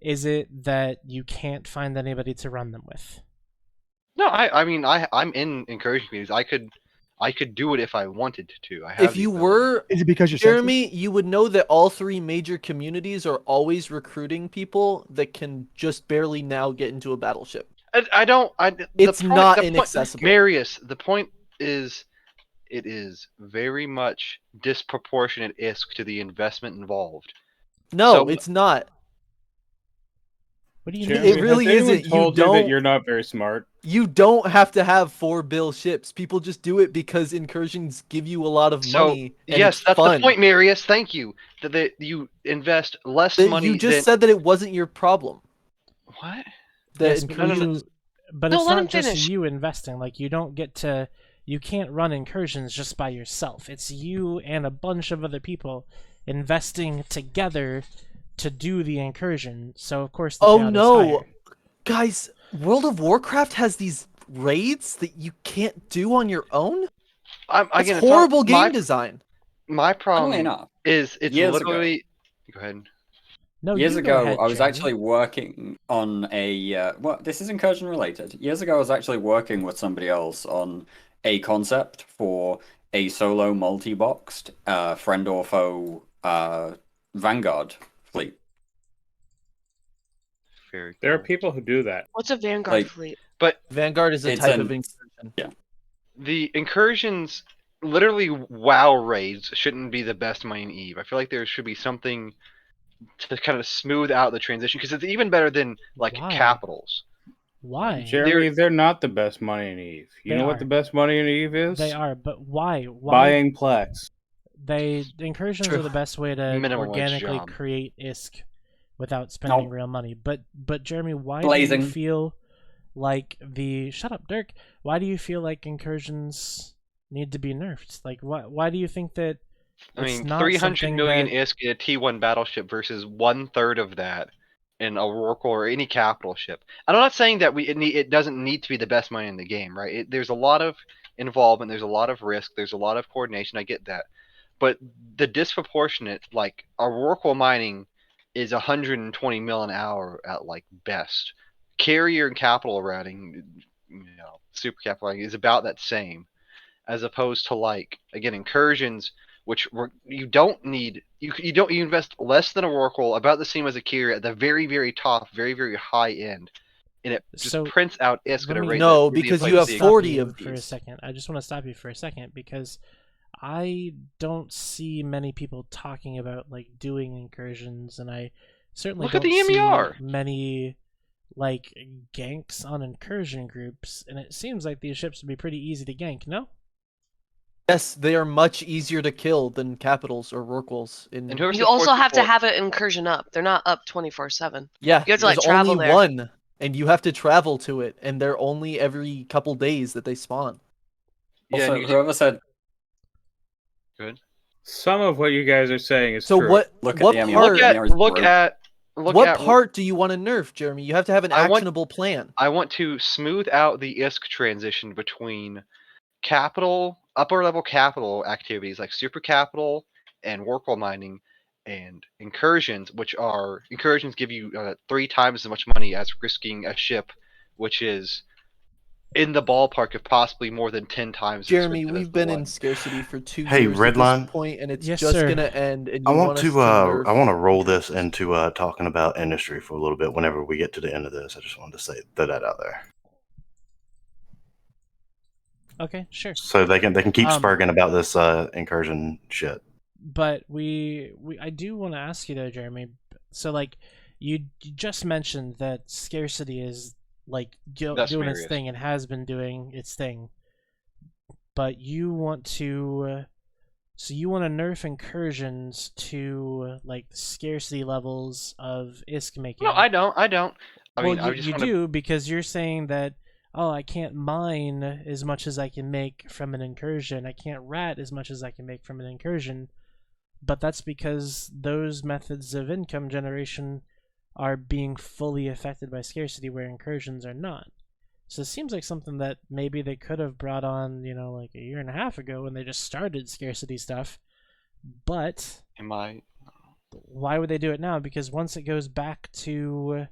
Is it that you can't find anybody to run them with? No, I mean I'm in incursion communities. I could do it if I wanted to. I have If the you ability. were is it because you're Jeremy, you would know that all three major communities are always recruiting people that can just barely now get into a battleship. I don't. It's the point, not the point- inaccessible. Marius, the point is, it is very much disproportionate ISK to the investment involved. No, So- it's not. What do you Jeremy, mean? It really has anyone isn't. You told you don't- that you're not very smart. You don't have to have 4 bill ships. People just do it because incursions give you a lot of So money. And yes, it's that's fun. the point, Marius. Thank you. That you invest less That money. you just than... said that it wasn't your problem. What? That Yes, but incursions. but No, it's let not him just finish. you investing. Like you don't get to, you can't run incursions just by yourself. It's you and a bunch of other people investing together to do the incursion. So of course the Oh payout is no, higher. guys! World of Warcraft has these raids that you can't do on your own. It's Again, horrible my- game design. My problem Funnily enough, is it's years ago- literally. Go ahead. No, Years you go ago, ahead, I was Jeremy. actually working on a. Well, this is incursion related. Years ago, I was actually working with somebody else on a concept for a solo multi-boxed friend or foe Vanguard fleet. Very. There are cool. people who do that. What's a Vanguard Like- fleet? But Vanguard is a It's type an- of incursion. Yeah. the incursions, literally WoW raids, shouldn't be the best money in Eve. I feel like there should be something to kind of smooth out the transition because it's even better than like Why? capitals. Why? Jeremy, they're not the best money in Eve. You They know are. what the best money in Eve is? They are, but why? Why? Buying Plex. Incursions True. are the best way to Minimum wage organically job. create ISK without spending Nope. real money. But Jeremy, why do Blazing. you feel like shut up, Dirk? Why do you feel like incursions need to be nerfed? Like why do you think that I mean, not 300 something million that ISK in a T1 battleship versus 1/3 of that in a Rorqual or any capital ship. And I'm not saying that it doesn't need to be the best money in the game, right? There's a lot of involvement, there's a lot of risk, there's a lot of coordination. I get that, but the disproportionate, like a Rorqual mining is 120 mil an hour at like best. Carrier and capital routing, super capital routing is about that same, as opposed to like again incursions, which you don't need. You invest less than a Rorqual, about the same as a carrier at the very very top, very very high end, and it just prints out ISK at a rate. No, because you have 40 of for a these. second. I just want to stop you for a second because I don't see many people talking about like doing incursions, and I certainly Look at don't the see MER. many like ganks on incursion groups, and it seems like these ships would be pretty easy to gank. No. Yes, they are much easier to kill than capitals or Rorquals. You also have to have an incursion up. They're not up 24/7. Yeah, You have to like there's travel only there. one, and you have to travel to it, and they're only every couple days that they spawn. Also, whoever said good. Some of what you guys are saying is So true. what part do you want to nerf, Jeremy? You have to have an actionable plan. I want to smooth out the ISK transition between capital, upper level capital activities like super capital and Rorqual mining, and incursions, which are incursions give you 3 times as much money as risking a ship, which is in the ballpark of possibly more than 10 times. Jeremy, we've been in scarcity for 2 Hey, years Redline. at this point, and it's Yes, just sir. gonna end. And I you want us to nerf. I want to roll this into talking about industry for a little bit. Whenever we get to the end of this, I just wanted to throw that out there. Okay, sure. So they can keep spurging about this incursion shit. But I do want to ask you though, Jeremy. So like you just mentioned that scarcity is like doing its thing and has been doing its thing. But you want to nerf incursions to like the scarcity levels of ISK making. No, I don't. I mean, you do because you're saying that, oh, I can't mine as much as I can make from an incursion. I can't rat as much as I can make from an incursion. But that's because those methods of income generation are being fully affected by scarcity where incursions are not. So it seems like something that maybe they could have brought on, like a year and a half ago when they just started scarcity stuff. But why would they do it now? Because once it goes back to,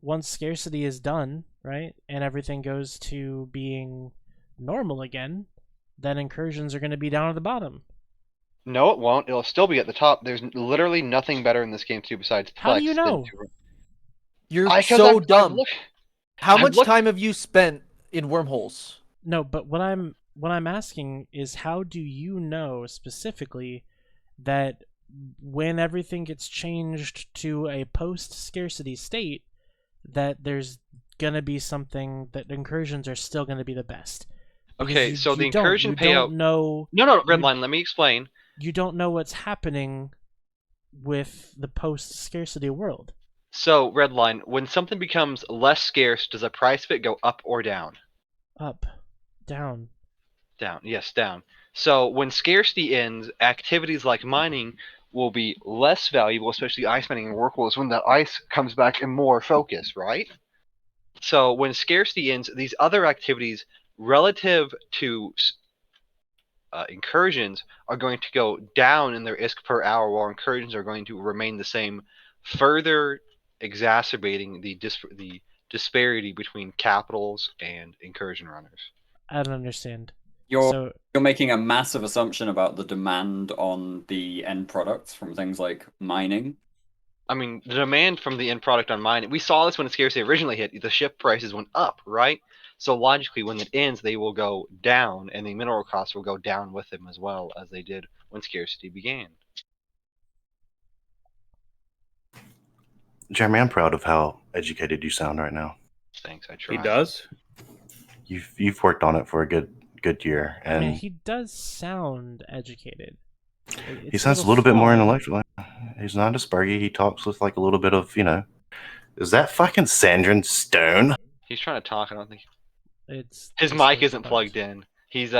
once scarcity is done, right, and everything goes to being normal again, then incursions are going to be down at the bottom. No, it won't. It'll still be at the top. There's literally nothing better in this game to do besides Plex. How do you know? You're so dumb. How much time have you spent in wormholes? No, but what I'm asking is, how do you know specifically that when everything gets changed to a post-scarcity state, that there's gonna be something that incursions are still gonna be the best? Okay, so the incursion payout. No, Redline. Let me explain. You don't know what's happening with the post-scarcity world. So, Redline, when something becomes less scarce, does a price of it go up or down? Up. Down. Down. Yes, down. So, when scarcity ends, activities like mining will be less valuable, especially ice mining and Rorquals, when that ice comes back in more focus, right? So, when scarcity ends, these other activities, relative to incursions, are going to go down in their ISK per hour, while incursions are going to remain the same, further exacerbating the disparity between capitals and incursion runners. I don't understand. You're making a massive assumption about the demand on the end products from things like mining. I mean, the demand from the end product on mining, we saw this when scarcity originally hit. The ship prices went up, right? So logically, when it ends, they will go down, and the mineral costs will go down with them as well, as they did when scarcity began. Jeremy, I'm proud of how educated you sound right now. Thanks, I try. He does. You've worked on it for a good year, and I mean, he does sound educated. He sounds a little bit more intellectual. He's not a Spurgy. He talks with like a little bit of, is that fucking Sandrin Stone? He's trying to talk. I don't think his just mic isn't plugged in. He's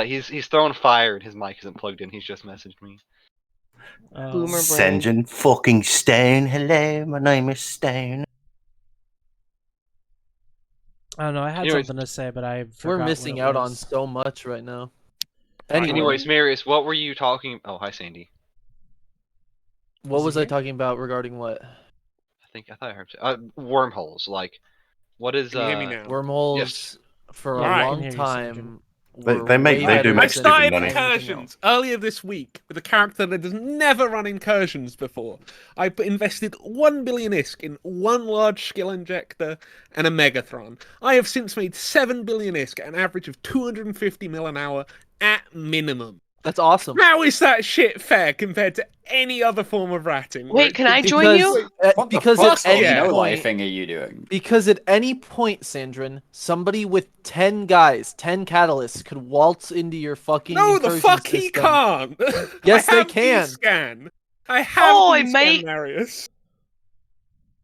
throwing fire and his mic isn't plugged in. He's just messaged me. Boomer brain. Sanjin fucking Stone. Hello, my name is Stone. I don't know. I had Anyways, something to say, but I forgot. We're what missing it out on was. so much right now. Anyways, Marius, what were you talking? Oh, hi, Sandy. What was I talking about regarding what? I thought I heard wormholes. Like, what is Can you hear me now? Wormholes Yes. for Yeah, a we can long hear you, time. They were make- way they better do than make I stupid started money. anything Incursions earlier this week with a character that has never run Incursions before. I invested 1 billion ISK in one large skill injector and a Megathron. I have since made 7 billion ISK at an average of 250 mil an hour at minimum. That's awesome. How is that shit fair compared to any other form of ratting? Wait, can I join you? Because fuck at any no point, lifing are you doing? because at any point, Sandrin, somebody with 10 guys, 10 catalysts could waltz into your fucking No, the Incursion fuck he system. can't. Yes, I they have can. D-scan. I have Oi, D-scan, mate. Marius.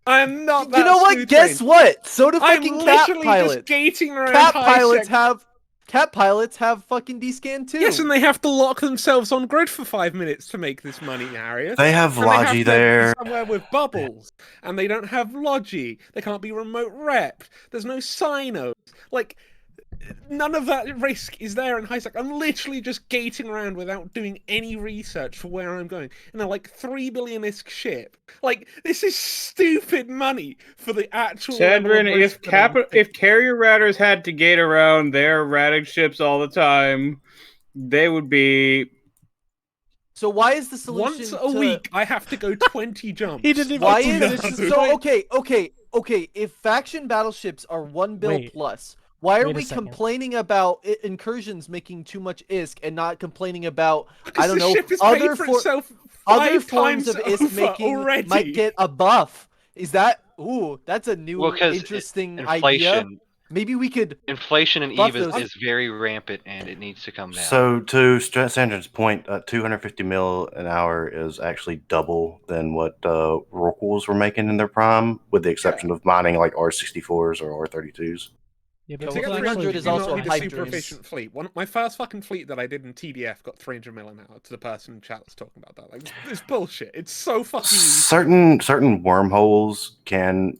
I am not that You know what? smooth Guess trained. what? So do I'm fucking cat literally just pilots. gating around Cat high pilots sec- have fucking D-scan too. Yes, and they have to lock themselves on grid for 5 minutes to make this money, Marius. They have And they have Logi to there. be somewhere with bubbles, and they don't have Logi. They can't be remote repped. There's no Sinos. Like, none of that risk is there in high sec. I'm literally just gating around without doing any research for where I'm going. And they're like 3 billion ISK ship. Like, this is stupid money for the actual level of Sandrin, risk that I'm if carrier ratters had to gate around their ratting ships all the time, they would be. So why is the solution Once a week, I have to go 20 jumps. He didn't even Why do is that. so? Okay. If faction battleships are 1 bill Wait. plus, why are Wait a we second. complaining about Incursions making too much ISK and not complaining about Because I don't the know ship is other paid for itself other 5 forms times of ISK over making already. might get a buff? Is that that's a new Well, 'cause interesting inflation. idea? Maybe we could Inflation and buff EVE those. is very rampant, and it needs to come down. So to Sandrin's point, 250 mil an hour is actually double than what Rorquals were making in their prime, with the exception of mining like R64s or R32s. Yeah, To but get people 300 actually is you also don't a need a pipe super dream. efficient fleet. My first fucking fleet that I did in TDF got 300 mil an hour. To the person in chat that's talking about that, like, it's bullshit. It's so fucking easy. Certain wormholes can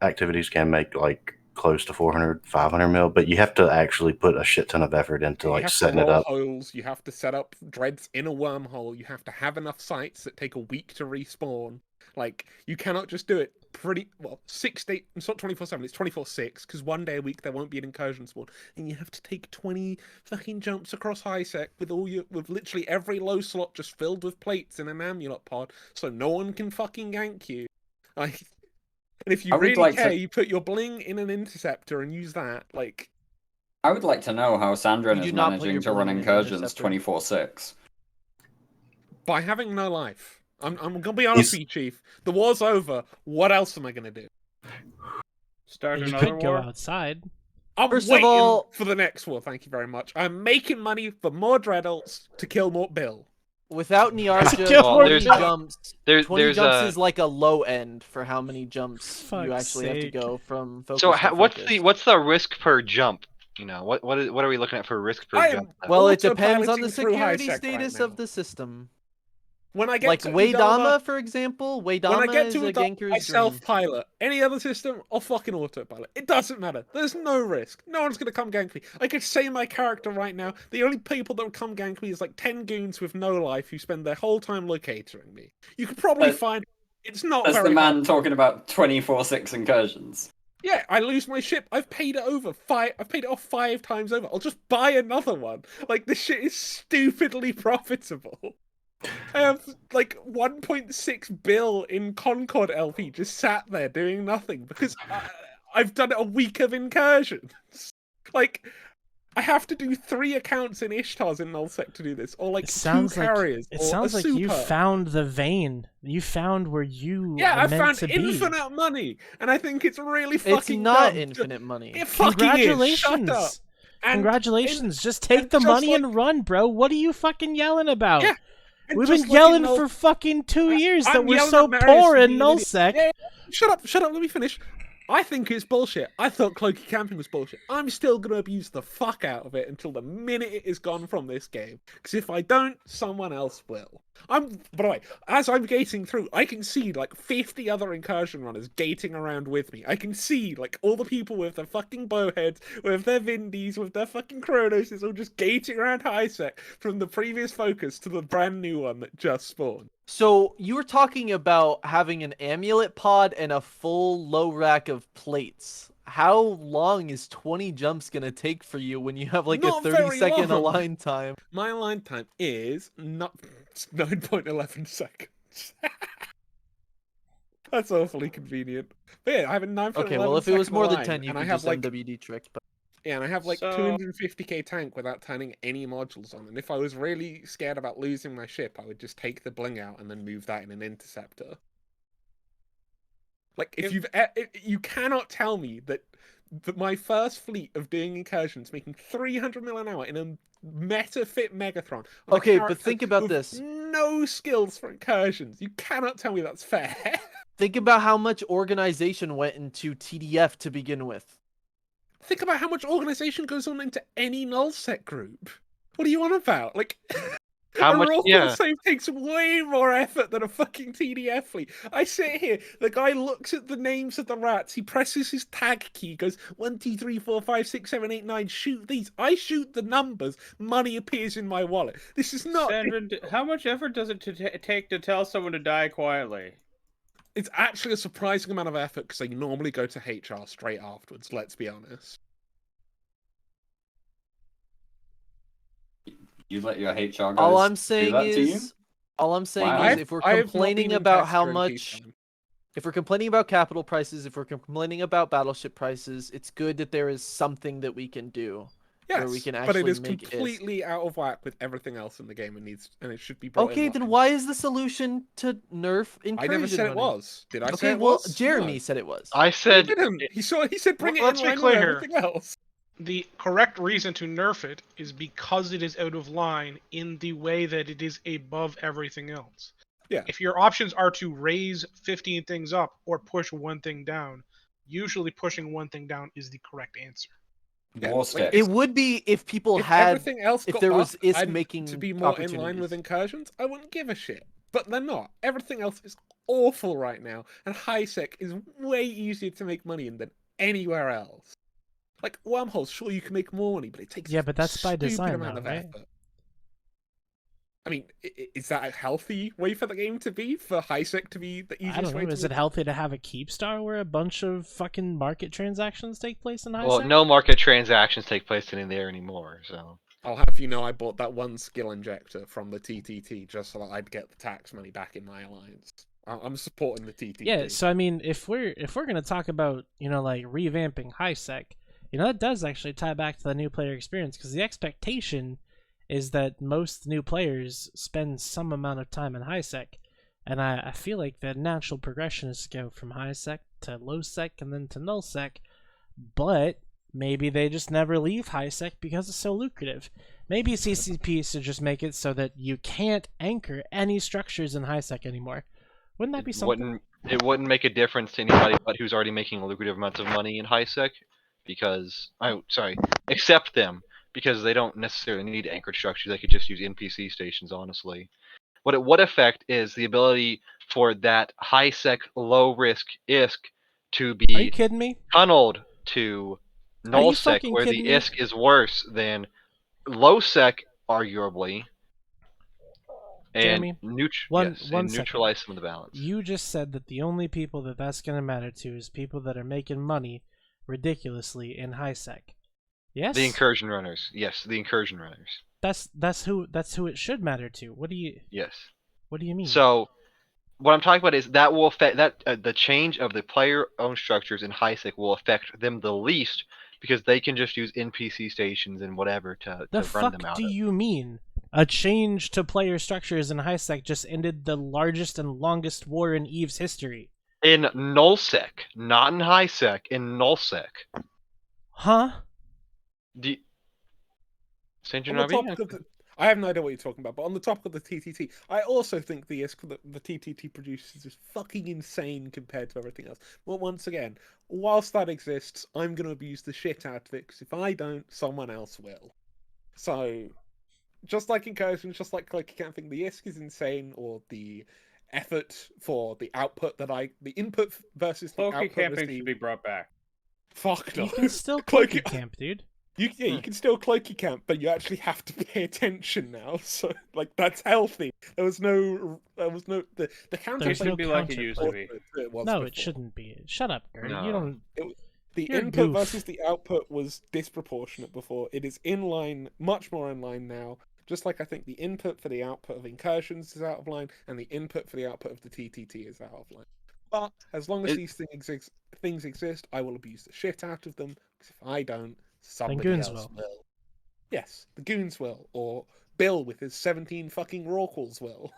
activities can make like close to 400, 500 mil, but you have to actually put a shit ton of effort into You like have to setting it roll up. holes. You have to set up dreads in a wormhole. You have to have enough sites that take a week to respawn. Like, you cannot just do it pretty well. 6 days. It's not 24/7. It's 24/6 because one day a week there won't be an incursion spawn, and you have to take 20 fucking jumps across high sec with literally every low slot just filled with plates in an amulet pod, so no one can fucking gank you. Like, and if you I would really like care, to- you put your bling in an interceptor and use that. Like, I would like to know how Sandrin You is do not put managing your to run bling in an incursions interceptor. 24/6. by having no life. I'm gonna be honest with you, Chief. The war's over. What else am I gonna do? Start You another could go war? outside. I'm First of waiting all- for the next war. Thank you very much. I'm making money for more dreadults to kill more Bill. Without Niarja, Well, 20 there's- jumps. there's 20 jumps a- is like a low end for how many jumps you Fuck's actually have to sake. go from focus So to what's focus. what's the risk per jump? You know, what are we looking at for risk per I jump? am Well, it depends on autopiloting the through high security sec right status now. of the system. When I get Like to Waydama, for example, when I Waydama get is to a Udama, I ganker's dream. self-pilot. Any other system, I'll fucking autopilot. It doesn't matter. There's no risk. No one's gonna come gank me. I could say my character right now. The only people that would come gank me is like 10 goons with no life who spend their whole time locatoring me. You could probably That's- find it's not That's very the hard. man talking about 24/6 incursions. Yeah, I lose my ship. I've paid it I've paid it off 5 times over. I'll just buy another one. Like, this shit is stupidly profitable. I have like 1.6 bill in Concord LP just sat there doing nothing because I've done a week of incursions. Like, I have to do 3 accounts in Ishtar's in Nullsec to do this, or like It 2 sounds like carriers. it or sounds a like super. you found the vein. You found where you Yeah, are I meant found to be. infinite money, and I think it's really It's fucking not dumb. infinite money. It fucking is. Shut up. Congratulations. And Congratulations. Just take and the just money like- and run, bro. What are you fucking yelling about? Yeah. And We've just been like yelling in Null- for fucking 2 years that I'm we're yelling so at Marius poor for in being an idiot. Nullsec. Yeah, shut up, let me finish. I think it's bullshit. I thought Cloaky camping was bullshit. I'm still going to abuse the fuck out of it until the minute it is gone from this game. Because if I don't, someone else will. By the way, as I'm gating through, I can see like 50 other Incursion runners gating around with me. I can see like all the people with their fucking bowheads, with their Vindies, with their fucking Chronoses, all just gating around Highsec from the previous focus to the brand new one that just spawned. So you were talking about having an amulet pod and a full low rack of plates. How long is 20 jumps gonna take for you when you have like Not a 30-second align time? My align time is not 9.11 seconds. That's awfully convenient. But yeah, I have a 9.11 Okay, well if it was more than align, 10, you and could I have just like MWD trick. But... Yeah, and I have like So- 250k tank without turning any modules on. And if I was really scared about losing my ship, I would just take the bling out and then move that in an interceptor. Like, you cannot tell me that my first fleet of doing incursions making 300 mil an hour in a meta fit Megatron. on a Okay, but character think about with this. No skills for incursions. You cannot tell me that's fair. Think about how much organization went into TDF to begin with. Think about how much organization goes on into any Nullsec group. What are you on about? Like, How a much- raw yeah. save takes way more effort than a fucking TDF fleet. I sit here, the guy looks at the names of the rats, he presses his tag key, goes 1, 2, 3, 4, 5, 6, 7, 8, 9, shoot these. I shoot the numbers, money appears in my wallet. This is not. Sandra, how much effort does it take to tell someone to die quietly? It's actually a surprising amount of effort because they normally go to HR straight afterwards, let's be honest. You let your HR guys All I'm do saying that to you? is, Wow. if we're complaining about how much, if we're complaining about capital prices, if we're complaining about battleship prices, it's good that there is something that we can do. Yes, where we can but it actually is make completely out of whack with everything else in the game, and it should be brought Okay, in then line. why is the solution to nerf Incursion? I never said it running? was. Did I Okay, say it well, was? Jeremy No. said it was. I said He didn't. He said bring it Let's in be line clear with here. everything else. The correct reason to nerf it is because it is out of line in the way that it is above everything else. Yeah. If your options are to raise 15 things up or push one thing down, usually pushing one thing down is the correct answer. Yeah, War like, sticks. It would be if people If had, everything else if got there was buffed ISK and making to be more in line with opportunities. incursions, I wouldn't give a shit. But they're not. Everything else is awful right now, and Highsec is way easier to make money in than anywhere else. Like wormholes, sure you can make more money, but it takes But that's by stupid design, amount though, of right? effort. I mean, is that a healthy way for the game to be? For Highsec to be the easiest I don't way know. to Is it make... healthy to have a keep star where a bunch of fucking market transactions take place in high Well, sec? no market transactions take place in there anymore, so. I'll have you know I bought that one skill injector from the TTT just so that I'd get the tax money back in my alliance. I'm supporting the TTT. Yeah, so I mean, if we're gonna talk about like revamping high sec, that does actually tie back to the new player experience because the expectation is that most new players spend some amount of time in high sec, and I feel like the natural progression is to go from high sec to low sec and then to null sec, but maybe they just never leave high sec because it's so lucrative. Maybe CCP should just make it so that you can't anchor any structures in high sec anymore. Wouldn't that be something? It wouldn't make a difference to anybody but who's already making lucrative amounts of money in Highsec, because except them, because they don't necessarily need anchored structures. They could just use NPC stations, honestly. What it would affect is the ability for that Highsec low risk ISK to be Are you kidding me? tunneled to Nullsec, fucking where the kidding me? ISK is worse than low sec, arguably. And Jeremy, one one neutralize second. some of the balance. You just said that the only people that's going to matter to is people that are making money ridiculously in high sec. Yes. The incursion runners. Yes, the incursion runners. That's who it should matter to. What do you? Yes. What do you mean? So, what I'm talking about is that will affect the change of the player-owned structures in Highsec will affect them the least because they can just use NPC stations and whatever to run them out. Do you mean? A change to player structures in Highsec just ended the largest and longest war in EVE's history. In Nullsec, not in Highsec, in Nullsec. Huh? On the topic of I have no idea what you're talking about. But on the topic of the TTT, I also think the ISK that the TTT produces is fucking insane compared to everything else. But once again, whilst that exists, I'm going to abuse the shit out of it, because if I don't, someone else will. So, just like Incursion, just like Cloaky can't think the ISK is insane, or the effort for the output the input versus the Cloaky output camping should be brought back. Fuck no. You can still Cloaky camp, dude. You can still Cloaky camp, but you actually have to pay attention now. So like that's healthy. There was no the counter There's no be like it counter used play. to be. No, it shouldn't be. Shut up, Gary. You don't. The You're a input goof. versus the output was disproportionate before. It is in line, much more in line now. Just like I think the input for the output of Incursions is out of line, and the input for the output of the TTT is out of line. But as long as these things exist, I will abuse the shit out of them. Because if I don't, somebody goons else will. Yes, the goons will, or Bill with his 17 fucking Rorquals will.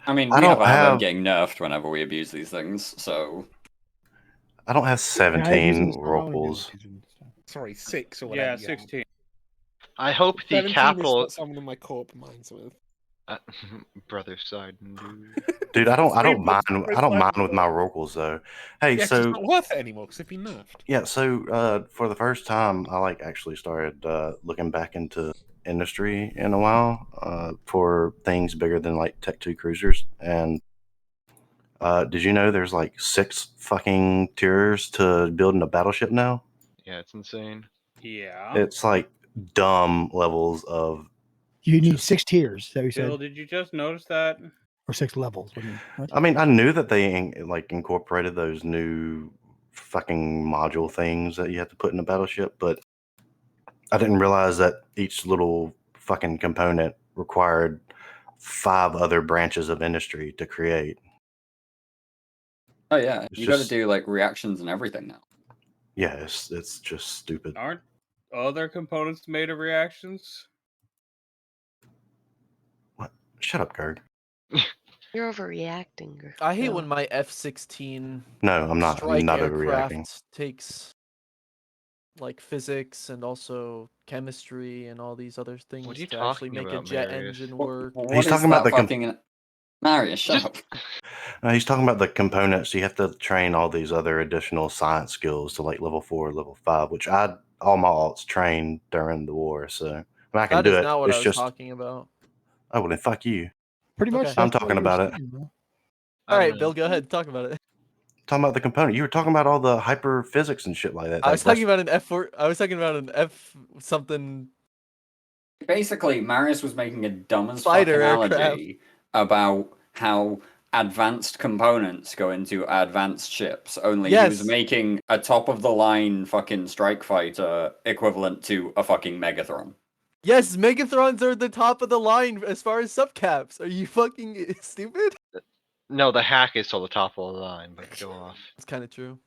I mean, I we have don't a habit of have- getting nerfed whenever we abuse these things, so... I don't have Yeah, I use 17 this for all of Rorquals. Sorry, 6 or whatever. Yeah, you have. 16. I hope the 17 capital. is what someone in my corp minds with. Brother side, dude. Dude, I don't Three mind plus with my Rorquals though. Hey, Yeah, 'cause so it's not worth it anymore because they've been nerfed. yeah, so for the first time, I actually started looking back into industry in a while for things bigger than like Tech 2 cruisers. And did you know there's like 6 fucking tiers to building a battleship now? Yeah, it's insane. Yeah. It's like dumb levels of. You need 6 tiers. Is that what you Bill, said? did you just notice that? Or 6 levels? What do you mean? What? I mean, I knew that they incorporated those new fucking module things that you have to put in a battleship, but I didn't realize that each little fucking component required 5 other branches of industry to create. Oh yeah, It's you got to just- do like reactions and everything now. Yeah, it's just stupid. Aren't other components made of reactions? What? Shut up, Gerd. You're overreacting. I hate Bill. when my F-16 No, I'm not. strike I'm not aircraft overreacting. takes like physics and also chemistry and all these other things What are you to actually talking make a about, jet Marius? engine work. What He's is talking about that the fucking... Marius, shut up. He's talking about the components. You have to train all these other additional science skills to like level 4, level 5, which all my alts trained during the war. So I mean, I can That do is it. not what It's I was just talking about. oh well, then fuck you. Pretty much. Okay. I'm that's what talking you were about it. saying, bro. All right, Bill, go ahead. Talk about it. Talking about the component. You were talking about all the hyper physics and shit like that. I was talking about an F4. I was talking about an F something. Basically, Marius was making a dumb as Fighter fucking aircraft. analogy about how advanced components go into advanced ships. Only he was Yes. making a top of the line fucking strike fighter equivalent to a fucking Megatron. Yes, Megathrons are the top of the line as far as subcaps. Are you fucking stupid? No, the hack is till the top of the line, but go off. It's kind of true.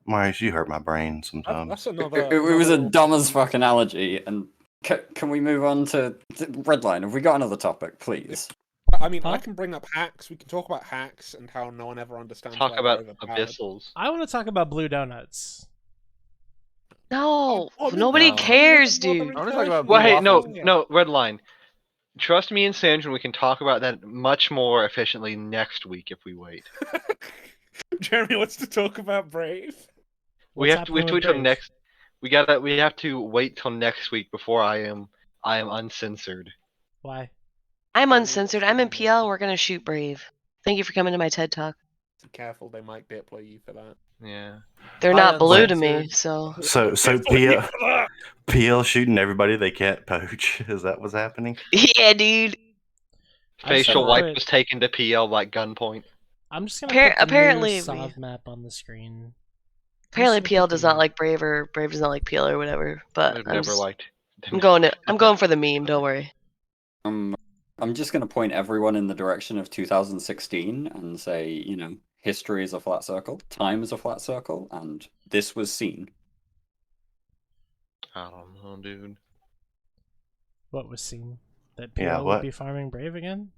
Marius, you hurt my brain sometimes. That's another. It was a another- dumb as fuck analogy. And can we move on to Redline? Have we got another topic, please? I mean, I Huh? can bring up hacks. We can talk about hacks and how no one ever understands. Talk why they're about overpowered. abyssals. I want to talk about blue donuts. No, Oh, no, nobody no. cares, Well, dude. I wanna talk about Well, hey, no, waffles. no, red line. Trust me and Sandra, we can talk about that much more efficiently next week if we wait. Jeremy wants to talk about Brave. We have to wait till next. We have to wait till next week before I am uncensored. Why? I'm uncensored. I'm in PL. We're gonna shoot Brave. Thank you for coming to my TED Talk. Be careful, they might deploy you for that. Yeah. They're I not blue to me, uncensored. so So PL shooting everybody they can't poach. Is that what's happening? yeah, dude. Facial saw wipe it. was taken to PL like gunpoint. I'm just gonna Appar- put the apparently new we- Sov map on the screen. Apparently, Just PL look at does the- not like Brave, or Brave does not like PL, or whatever. But I've I'm, never just- liked. I'm going for the meme. Don't worry. I'm just going to point everyone in the direction of 2016 and say, you know, history is a flat circle, time is a flat circle, and this was seen. I don't know, dude. What was seen? That PL Yeah, would what? be farming Brave again?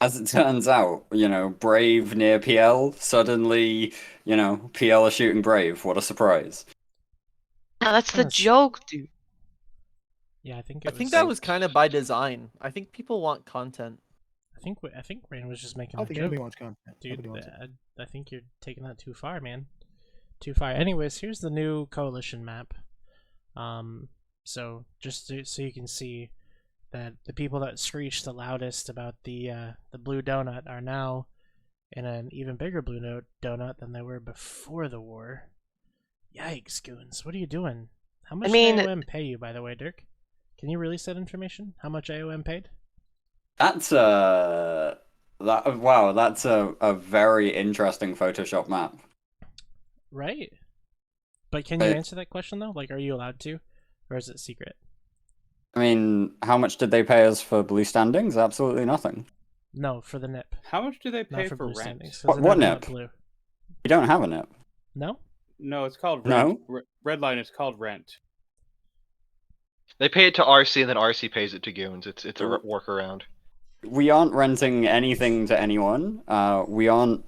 As it turns out, you know, Brave near PL, suddenly, you know, PL are shooting Brave. What a surprise. Yeah, that's the Yes. joke, dude. Yeah, I think I think that was kind of by design. I think people want content. I think Rain was just making I a think joke. everybody wants content. Dude, Nobody wants it. I think you're taking that too far, man. Too far. Anyways, here's the new coalition map. So just so you can see that the people that screeched the loudest about the blue donut are now in an even bigger blue donut than they were before the war. Yikes, goons! What are you doing? How much did AOM pay you, by the way, Dirk? Can you release that information? How much AOM paid? That's that's a very interesting Photoshop map. Right. But can you answer that question though? Like, are you allowed to, or is it secret? I mean, how much did they pay us for blue standings? Absolutely nothing. No, for the NIP. How much do they pay Not for blue rent? standings, 'cause What, they're what not NIP? blue. We don't have a NIP. No? No, it's called No? rent. Redline is called rent. They pay it to RC and then RC pays it to goons. It's a workaround. We aren't renting anything to anyone. We aren't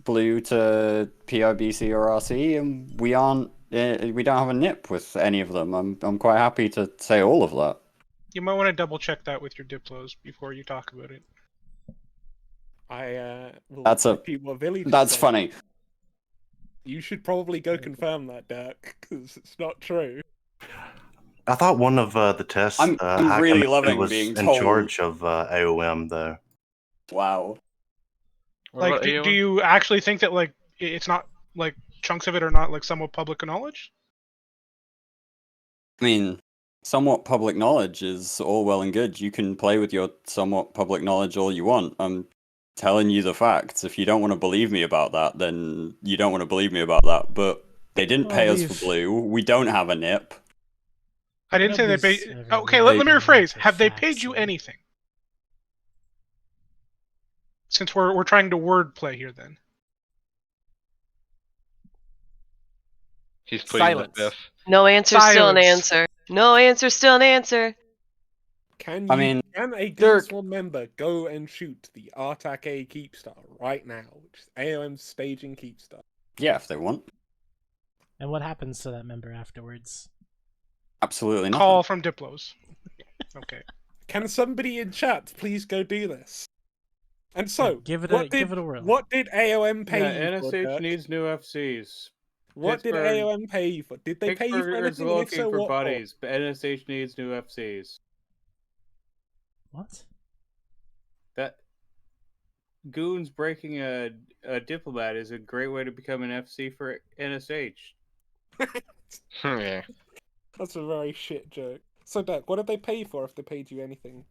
blue to PIBC or RC, and we aren't. We don't have a NIP with any of them. I'm quite happy to say all of that. You might want to double check that with your Diplos before you talk about it. I will That's repeat what Billy just That's said. funny. You should probably go confirm that, Dirk, because it's not true. I thought one of the tests I'm High really Command loving was being in told. charge of AOM though. Wow. Like, do you actually think that like it's not like chunks of it are not like somewhat public knowledge? I mean, somewhat public knowledge is all well and good. You can play with your somewhat public knowledge all you want. I'm telling you the facts. If you don't want to believe me about that, then you don't want to believe me about that. But they didn't pay us for blue. We don't have a NIP. I didn't say they paid. Okay, let me rephrase. Have they paid you anything? Since we're trying to wordplay here, then. He's putting Silence. the biff. No answer, still an answer. No answer, still an answer. Can a Dirk. Swan member go and shoot the Artak A Keepstar right now, which is AOM's staging Keepstar? Yeah, if they want. And what happens to that member afterwards? Absolutely nothing. Call from Diplos. Okay. Can somebody in chat please go do this? And so, give it a whirl. What did AOM pay you for, NSH Dirk? needs new FCs. What did AOM pay you for? Did they pay you for Pittsburgh is anything? And if looking so, for what for? buddies, but NSH needs new FCs. What? That goons breaking a diplomat is a great way to become an FC for NSH. Yeah. That's a very shit joke. So, Dirk, what did they pay you for if they paid you anything?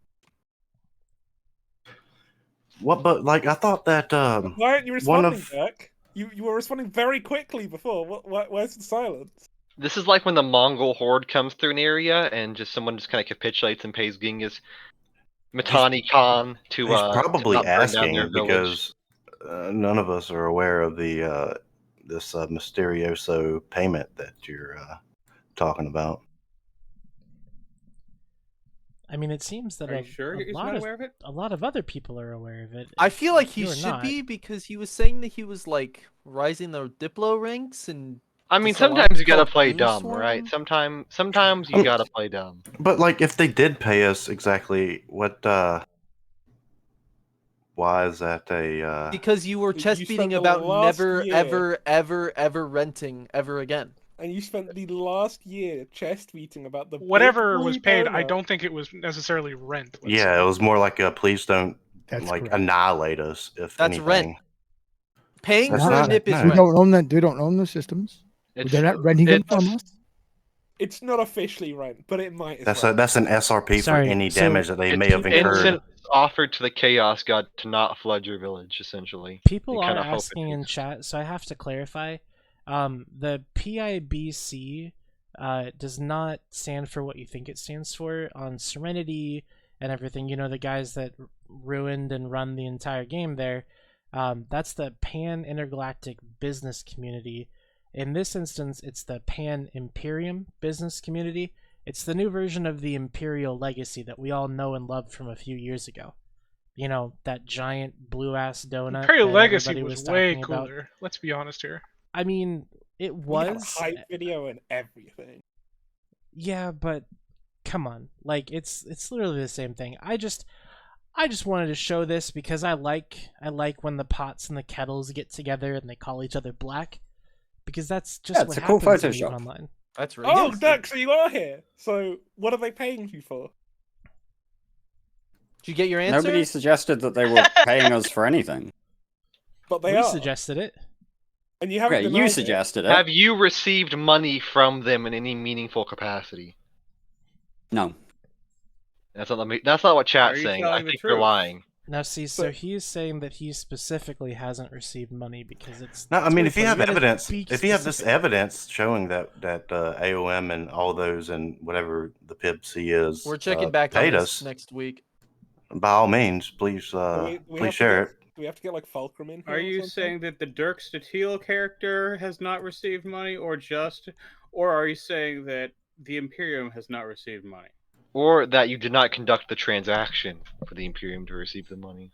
What? But like, I thought that Why aren't you one responding, of Dirk? You were responding very quickly before. Where's the silence? This is like when the Mongol horde comes through an area and someone just kind of capitulates and pays Genghis Matani Khan to he's probably to not burn down their asking village. because none of us are aware of the this mysterioso payment that you're talking about. I mean, it seems that Are you sure he's not aware of it? a lot of other people are aware of it. I feel like he You're should not. be because he was saying that he was like rising the Diplo ranks and. I mean, there's a lot sometimes you gotta called play Goon dumb, Swarm. right? Sometimes you gotta play dumb. But like, if they did pay us exactly what, why is that a? Because you were You chest spent beating the about last never, year- ever renting ever again. And you spent the last year chest tweeting about the Whatever big was blue paid, I donut. don't think it was necessarily rent. let's Yeah, say. it was more like a please don't That's like correct. annihilate us. If That's anything. rent. Paying That's for a not- nip is no. We rent. don't own that. We don't own the systems. They're not renting them from us. It's not officially rent, but it might. That's an SRP Sorry, for any so damage that they It's may have incurred. instant offered to the Chaos God to not flood your village, essentially. People You are kinda hope it asking in is. chat, so I have to clarify. The PIBC does not stand for what you think it stands for on Serenity and everything. You know, the guys that ruined and run the entire game there. That's the Pan Intergalactic Business Community. In this instance, it's the Pan Imperium Business Community. It's the new version of the Imperial Legacy that we all know and loved from a few years ago. You know, that giant blue-ass donut. Imperial that Legacy everybody was way talking about. cooler. Let's be honest here. I mean, it We had a was. hype video and everything. Yeah, but come on, like it's literally the same thing. I just wanted to show this because I like when the pots and the kettles get together and they call each other black, because that's just it's what a cool happens when you Photoshop. get online. That's really Oh, good. Duck, so you are here. So what are they paying you for? Did you get your answer? Nobody suggested that they were paying us for anything. But they We are. suggested it. And you haven't Okay, denied you it. suggested it. Have you received money from them in any meaningful capacity? No. That's not what chat's Are you saying. I telling the think you're truth? lying. Now, see, so he's saying that he specifically hasn't received money because it's. No, I it's mean, really if you funny. have gotta evidence, be if you have this specific. evidence showing that AOM and all those and whatever the PIBC is, We're checking back on paid this us, next week. by all means, please, We please have to share it. Do we have to get like Fulcrum in here? Are or you something? saying that the Dirk Statiel character has not received money, or are you saying that the Imperium has not received money? Or that you did not conduct the transaction for the Imperium to receive the money.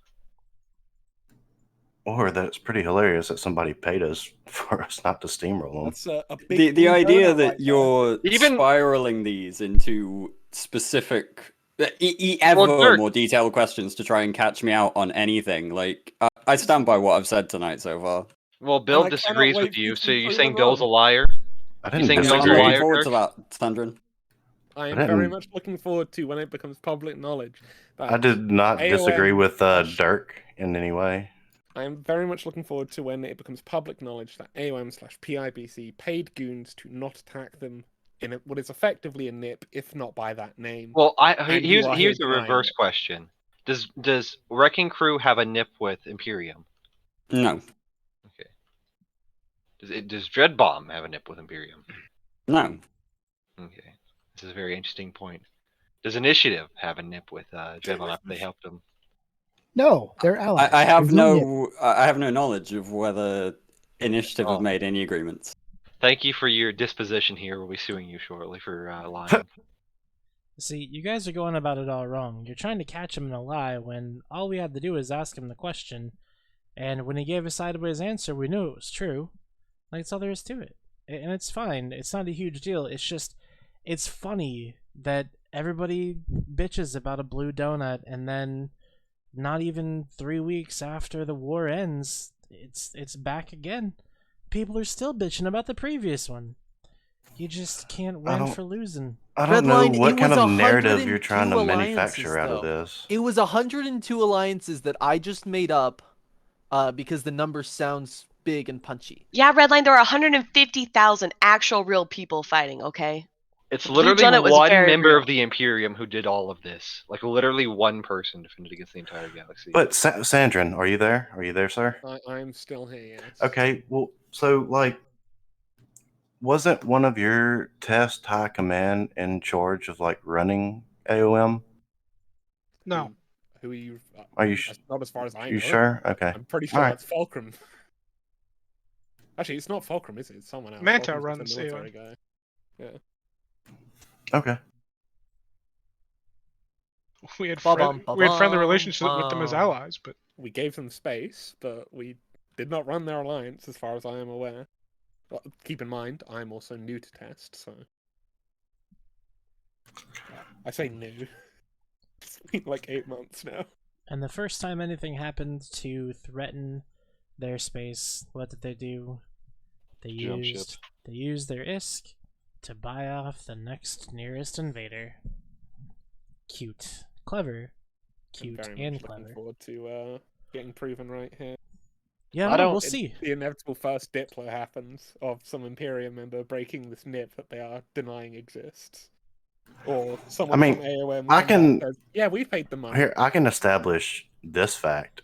Or that it's pretty hilarious that somebody paid us for us not to steamroll them. That's a big The idea donut that right there. you're Even- spiraling these into specific, ever Dirk- more detailed questions to try and catch me out on anything, like, I stand by what I've said tonight so far. Well, Bill And I cannot disagrees wait with for you, you to so be you proven saying Bill's a wrong. liar? I You didn't saying So Bill's I'm a looking disagree. liar, forward to Dirk? that, Sandrin. I am I very didn't- much looking forward to when it becomes public knowledge. That I did not AOM disagree with Dirk in any way. I am very much looking forward to when it becomes public knowledge that AOM/PIBC paid goons to not attack them in what is effectively a NIP, if not by that name. Well, And you are here's here a denying reverse it. question. Does Wrecking Crew have a nip with Imperium? No. Does Dreadbomb have a nip with Imperium? No. Okay. This is a very interesting point. Does Initiative have a nip with Dreadbomb after they helped them? No, they're allies. I have There's nip. I have no knowledge of whether Initiative have made any agreements. Thank you for your disposition here. We'll be suing you shortly for lying. See, you guys are going about it all wrong. You're trying to catch him in a lie when all we had to do is ask him the question, and when he gave a sideways answer, we knew it was true. Like, that's all there is to it. And it's fine. It's not a huge deal. It's just, it's funny that everybody bitches about a blue donut, and then not even 3 weeks after the war ends, it's back again. People are still bitching about the previous one. You just can't win for losing. I don't know Redline, what it kind was of narrative you're 102 trying to manufacture alliances, out of though. this. It was 102 alliances that I just made up because the number sounds big and punchy. Yeah, Redline, there are 150,000 actual real people fighting, okay? It's The Blue literally Donut was one very member real. of the Imperium who did all of this. Like, literally one person defended against the entire galaxy. But Sandrin, are you there? Are you there, sir? I'm still here, yes. Okay, well, so, like, wasn't one of your test high command in charge of, like, running AOM? No. Who are you? Are you Not as far as I know. You sure? Okay. I'm pretty sure All right. that's Fulcrum. Actually, it's not Fulcrum, is it? It's someone else. Manta Fulcrum's runs the military AOM. guy. Yeah. Okay. We had friendly relationship with them as allies, but We gave them space, but we did not run their alliance, as far as I am aware. Well, keep in mind, I'm also new to test, so I say new. It's been like 8 months now. And the first time anything happened to threaten their space, what did they do? They Jump ship. used their ISK to buy off the next nearest invader. Cute. Clever. Cute I'm very and much clever. looking forward to getting proven right here. Yeah, no, we'll see. The inevitable first Diplo happens of some Imperium member breaking this nip that they are denying exists. Or someone I mean, from AOM I comes out can- and says, yeah, we've paid the money. Here, I can establish this fact,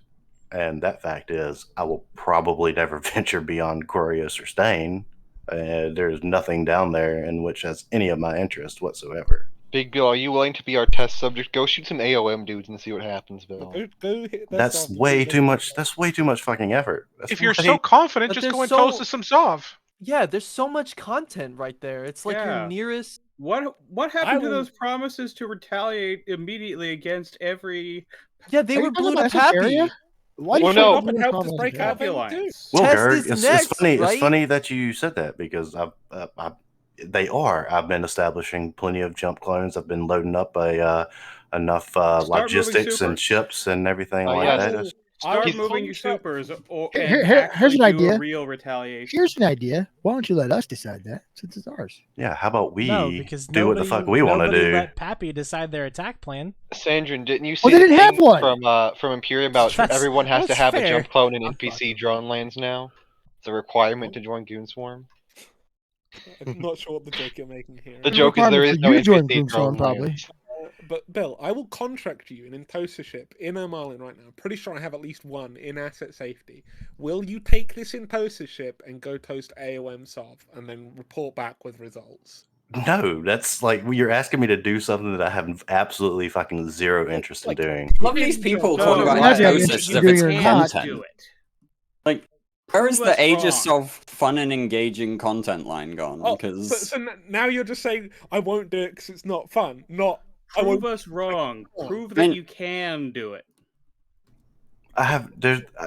and that fact is I will probably never venture beyond Quarius or Stain. There's nothing down there in which has any of my interest whatsoever. Big Bill, are you willing to be our test subject? Go shoot some AOM dudes and see what happens, Bill. Go hit their That's soft way and too much. That's way too much fucking effort. That's if you're way- so confident, But just there's go and so- toast to some Sov. Yeah, there's so much content right there. It's like your Yeah. nearest. What I happened to will- those promises to retaliate immediately against every? Yeah, they Are were you talking blown about up happy. Esoteria? Why Well, do you no, showed up and helped us break out Happy them too. Alliance. Well, Test Gerg, is it's next, funny. right? It's funny that you said that because They are. I've been establishing plenty of jump clones. I've been loading up enough moving logistics and supers. ships and everything Oh, like yeah, that. so- Just- Start He's- moving your supers, or Here- and here- actually here's an do a idea. real retaliation. Here's an idea. Why don't you let us decide that since it's ours? Yeah, how about we No, because do what the fuck we want to nobody do? let Pappy decide their attack plan. Sandrin, didn't you see Well, they the didn't have thing one. from Imperium about That's- everyone has to that's have a fair. jump clone in NPC drone lands now? It's a requirement to join Goon Swarm. I'm not sure what the joke you're making here. The joke is there is no You join NPC Goon Swarm, drone probably. lands. But Bill, I will contract you an Intosa ship in Ermalin right now. I'm pretty sure I have at least one in asset safety. Will you take this Intosa ship and go toast AOM Sov and then report back with results? No, that's like you're asking me to do something that I have absolutely fucking zero interest in doing. A lot of these people No, talk about you have to have Intosa interest as in if doing it's it or not. content. Like, where is Prove the us Aegis wrong. of fun and engaging content line gone? Oh, Because so now you're just saying I won't do it because it's not fun. Not I Prove won't. us wrong. Prove I that mean- you can do it.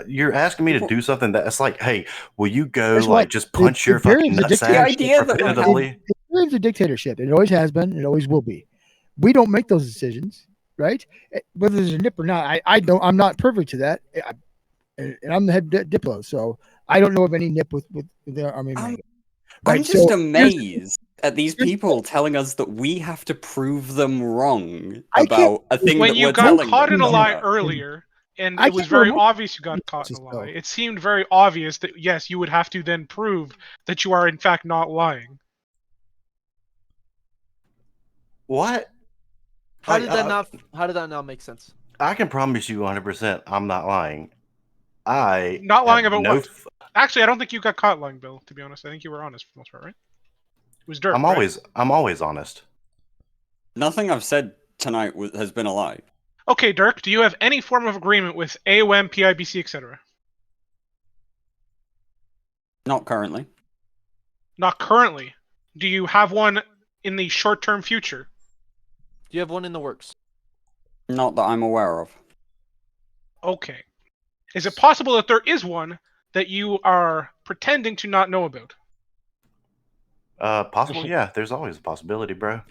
You're asking me to do something that's like, hey, will you go Guess like what? just punch your Imperium's fucking a dictatorship. nutsack repetitively? Imperium's a dictatorship. It always has been. It always will be. We don't make those decisions, right? Whether there's a nip or not, I don't. I'm not privy to that, and I'm the head diplo, so I don't know of any nip with the army. I'm Right, just so amazed at these people telling us that we have to prove them wrong I can't- about a thing When that you we're got telling caught them in a lie about. earlier, and I it was can't very remember- obvious you got caught in a lie, it seemed very obvious that yes, you would have to then prove that you are in fact not lying. What? How did that not make sense? I can promise you 100% I'm not lying. I Not lying have about no what? Actually, I don't think you got caught lying, Bill. To be honest, I think you were honest for the most part, right? It was Dirk. I'm always honest. Nothing I've said tonight has been a lie. Okay, Dirk. Do you have any form of agreement with AOM, PIBC, etc.? Not currently. Not currently. Do you have one in the short-term future? Do you have one in the works? Not that I'm aware of. Okay. Is it possible that there is one that you are pretending to not know about? Possible, yeah. There's always a possibility, bro.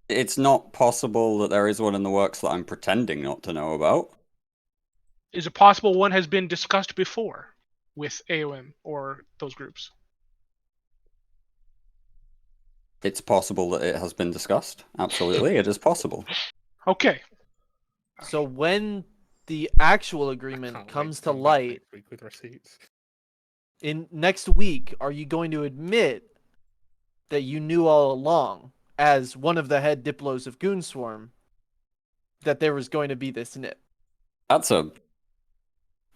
It's not possible that there is one in the works that I'm pretending not to know about. Is it possible one has been discussed before with AOM or those groups? It's possible that it has been discussed. Absolutely, it is possible. Okay. So when the actual agreement comes to light With receipts. in next week, are you going to admit that you knew all along, as one of the head diplos of Goon Swarm, that there was going to be this nip? That's a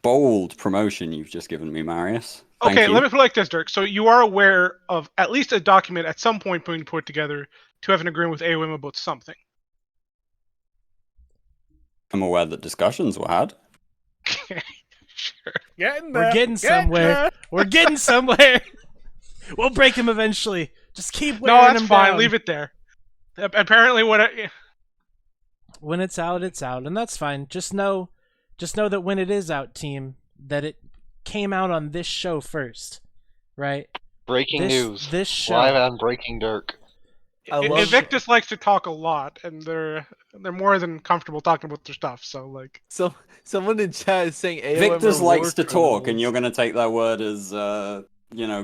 bold promotion you've just given me, Marius. Thank Okay, you. let me put it like this, Dirk. So you are aware of at least a document at some point being put together to have an agreement with AOM about something. I'm aware that discussions were had. Getting We're getting somewhere. We're getting somewhere. We'll break him eventually. Just keep wearing No, that's him fine. down. Leave it there. Apparently, When it's out, it's out, and that's fine. Just know that when it is out, team, that it came out on this show first, right? Breaking news. This show. Live on Breaking Dirk. Invictus likes to talk a lot, and they're more than comfortable talking about their stuff. So like, So someone in chat is saying AOM Victus are likes war to talk, criminals. and you're going to take their word as,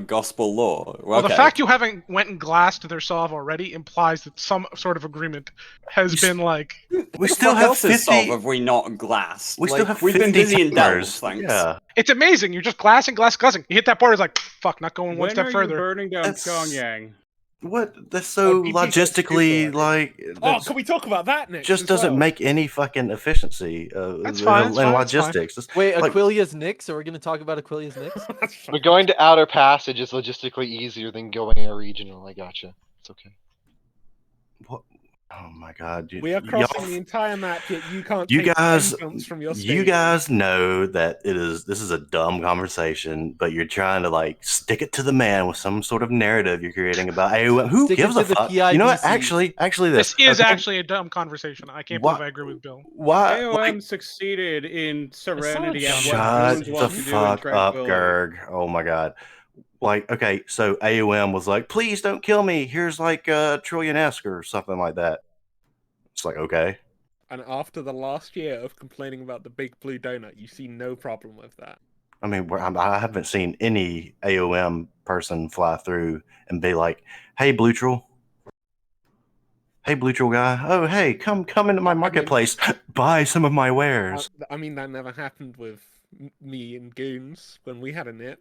gospel law. well, the Okay. fact you haven't went and glassed their solve already implies that some sort of agreement has been like. We still What have else is 50 solved have we not glassed? We still have we've been 50 busy in Delve, timers. thanks. Yeah. It's amazing. You're just glassing. You hit that border, it's like fuck, not going one When step are further. you burning down That's- Pyongyang? What? That's so DP logistically like. Oh, that's- can we talk about that next? just as doesn't well? make any fucking efficiency That's fine, in that's fine, logistics. It's Wait, like- Aquilia's Nyx? Are we going to talk about Aquilia's Nyx? But going to Outer Passage is logistically easier than going a regional. I gotcha. It's okay. What? Oh my god! We are crossing the entire map, yet you can't. You take guys, time jumps from your you station. guys know that this is a dumb conversation, but you're trying to like stick it to the man with some sort of narrative you're creating about. Hey, who Stick it gives a to the fuck? You know what? PIBC. Actually, This is okay? actually a dumb conversation. I can't Why- believe I agree with Bill. Why? AOM Like, succeeded in serenity at what shut Goons the want to do in fuck up, tranquility. Gerg. Oh my god. like, okay, so AOM was like, please don't kill me. Here's like a Trillion-esque or something like that. It's like, okay. And after the last year of complaining about the big blue donut, you see no problem with that. I mean, I haven't seen any AOM person fly through and be like, hey, Blue Troll. Hey, Blue Troll guy. Oh, hey, come into my marketplace. Buy some of my wares. I mean, that never happened with me and Goons when we had a nip.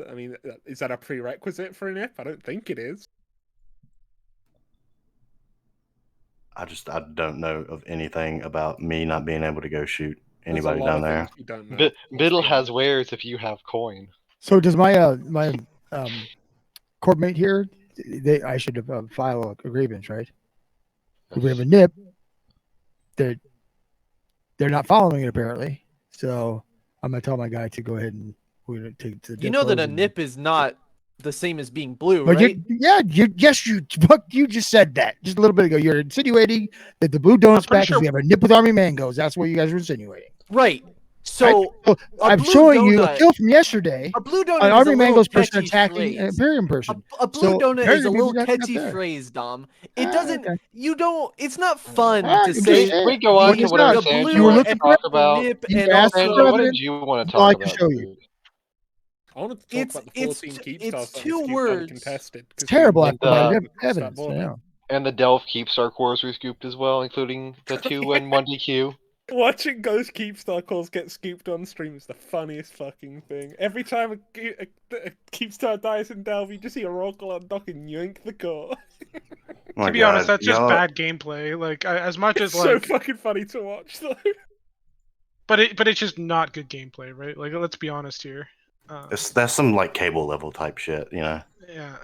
I mean, is that a prerequisite for a nip? I don't think it is. I don't know of anything about me not being able to go shoot anybody down there. Biddle has wares if you have coin. So does my corp mate here? I should file a grievance, right? If we have a nip, they're not following it apparently. So I'm gonna tell my guy to go ahead and we're gonna take it to the. You know that a nip is not the same as being blue, but right? You just said that just a little bit ago. You're insinuating that the blue donut's back because we have a nip with army mangoes. That's what you guys were insinuating. Right. So I'm showing you a kill from yesterday. A blue donut an is army a mangoes little person catchy attacking an phrase. Imperium person. A blue donut is a little catchy there. phrase, Dom. It doesn't. You don't. It's not fun Ah, to just say. say it. We go on to whatever the Sandra blue wants to and talk the about. nip You and asked also. for What did you want to All I talk can about? show you. I want to talk about the 14 keep stars. It's 2 words. Uncontested, It's terrible. I And, evidence. Yeah. and the Delph Keepstar cores we scooped as well, including the 2 and 1 DQ. Watching Ghost Keepstar calls get scooped on stream is the funniest fucking thing. Every time a Keepstar dies in Delph, you just see a Oracle undock and yoink the core. To be honest, that's just bad gameplay. Like as much as It's like, so fucking funny to watch though. but it's just not good gameplay, right? Like let's be honest here. That's some like cable level type shit, you know. Yeah.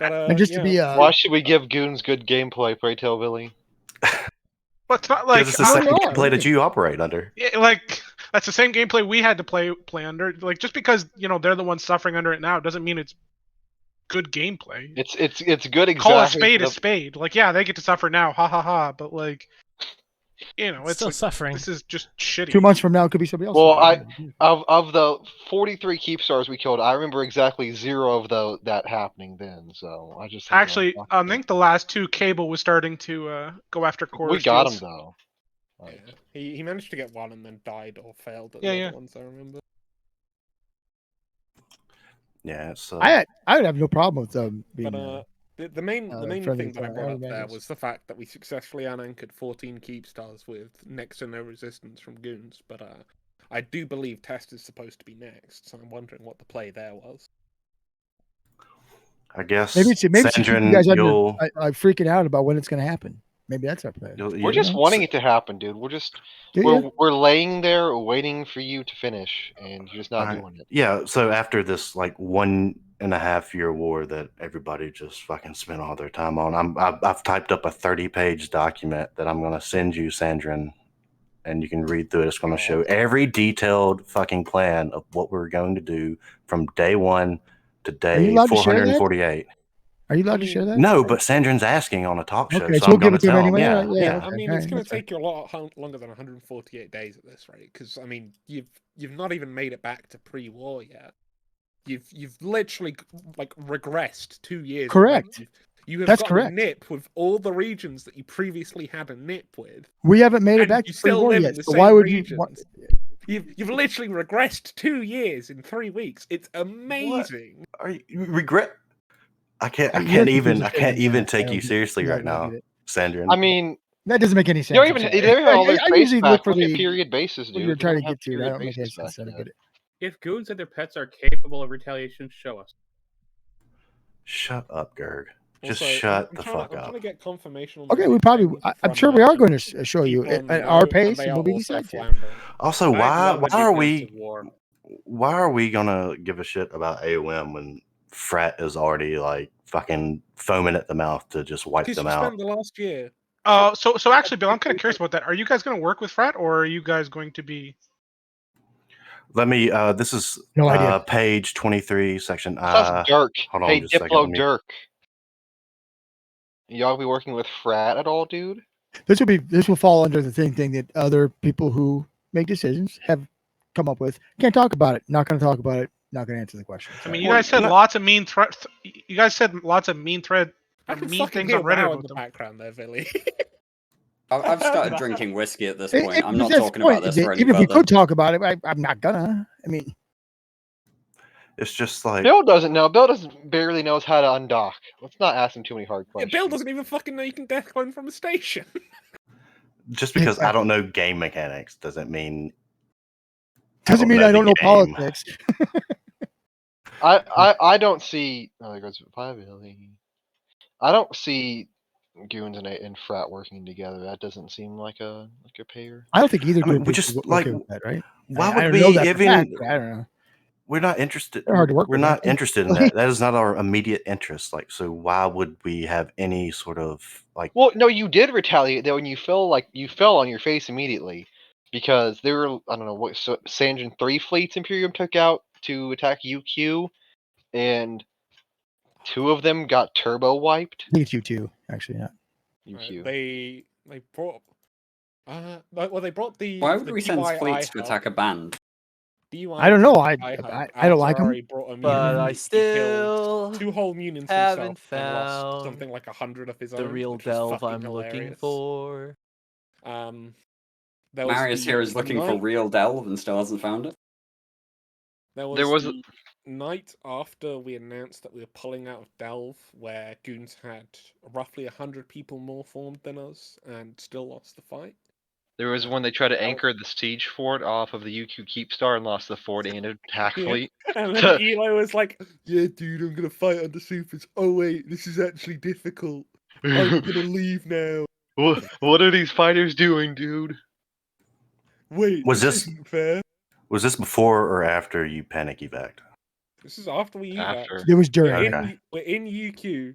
And just to be why should we give Goons good gameplay, pray tell Billy? Well, it's not like Because it's the same gameplay that you operate under. Yeah, like that's the same gameplay we had to play under. Like just because they're the ones suffering under it now doesn't mean it's good gameplay. It's good. Exactly. Call a spade a spade. Like yeah, they get to suffer now, ha ha ha. But like, it's still like, suffering. This is just shitty. 2 months from now, it could be somebody else. Well, of the 43 Keepstars we killed, I remember exactly 0 of that happening then. So I just actually, I think the last 2 Cable was starting to go after core. We got him though. Yeah. He managed to get 1 and then died or failed at Yeah, the other ones. I remember. Yeah, it's. I would have no problem with being. But the main friendly thing that I to brought up army there mangoes. was the fact that we successfully unanchored 14 Keepstars with next to no resistance from Goons. But I do believe Test is supposed to be next, so I'm wondering what the play there was. I guess maybe it's Sandrin, you guys you'll... I'm freaking out about when it's going to happen. Maybe that's our plan. We're just wanting it to happen, dude. We're laying there waiting for you to finish, and you're just not doing it. Yeah. So after this like 1.5 year war that everybody just fucking spent all their time on, I've typed up a 30-page document that I'm gonna send you, Sandrin, and you can read through it. It's gonna show every detailed fucking plan of what we're going to do from day 1 to day 448. Are you allowed to share that? No, but Sandrin's asking on a talk show, Okay, so we'll I'm give going it to to him tell him. anyway. Yeah. I mean, it's going to take you a lot longer than 148 days at this rate, because I mean, you've not even made it back to pre-war yet. You've literally like regressed 2 years. Correct. You have That's got correct. a nip with all the regions that you previously had a nip with. We haven't made it back You to still pre-war live yet. in the So same why would regions. You've literally regressed 2 years in 3 weeks. It's amazing. Are you regret? I can't even take you seriously right now, Sandrin. I mean, that doesn't make any sense. You don't even have all their I space usually back. look for Look at the period basis, dude. what you're They trying don't to have get to. I period don't make any basis sense. back I don't yet. get it. If Goons and their pets are capable of retaliation, show us. Shut up, Gerg. Just Also, shut the fuck I'm up. trying to get confirmation on Okay, we probably. I'm sure we are going to show you Keep on at low, our and pace, they and are we'll be also decided to. floundering. Also, I'd love to be Ghosts of War. why are we gonna give a shit about AOM when Frat is already like fucking foaming at the mouth to just wipe Because them you out? spent the last year. So actually, Bill, I'm kind of curious about that. Are you guys going to work with Frat, or are you guys going to be? Let me. This is No idea. page 23, section. That's Dirk. Hold on, Hey, just a second. Diplo Let me- Dirk. Y'all be working with Frat at all, dude? This will fall under the thing that other people who make decisions have come up with. Can't talk about it. Not going to talk about it. not gonna answer the question. I mean, Sorry. you guys said lots of mean threats. You guys said lots of mean I can mean fucking things hear on Reddit WoW in about the them. background there, Billy. I've started drinking whiskey at this point. I'm That's not the talking about point. this for any Even if we further. could talk about it, I'm not gonna. I mean, It's just like Bill doesn't know. Bill doesn't barely knows how to undock. Let's not ask him too many hard Yeah, questions. Bill doesn't even fucking know you can death clone from a station. just because I don't know game mechanics doesn't mean I don't know game. politics. I don't see. Oh, there goes profitability. I don't see goons and frat working together. That doesn't seem like a pair. I don't think either I mean, group we is just okay like with that, right? why I would don't we know that for even? fact, but I don't know. We're not interested. They're hard to work We're with, not aren't they? interested in that. That is not our immediate interest. Like, so why would we have any sort of like? Well, no, you did retaliate though, and you fell on your face immediately because there were I don't know what Sandrin 3 fleets Imperium took out to attack UQ, and 2 of them got turbo wiped. I think it's you too, actually. Yeah. UQ. They brought. Well, they brought the. Why would the we send DYI fleets to hub. attack a band? I don't know. I don't like them. Terrari brought a But mutant. I He still killed 2 whole mutants haven't himself and lost found something like 100 of his the own. real which was delve fucking I'm looking hilarious. for. There was Marius the here is looking for night- real delve and still hasn't found it. There was the night after we announced that we were pulling out of Delve, where goons had roughly 100 people more formed than us and still lost the fight. There was when they tried to anchor the siege fort off of the UQ Keepstar and lost the fort and attack Yeah. fleet. And then Elo was like, "Yeah, dude, I'm gonna fight under supers. Oh wait, this is actually difficult. I'm gonna leave now. What are these fighters doing, dude? Wait, Was this this isn't fair." was this before or after you panic evac? This is after we evac. After. It was during. We're in UQ.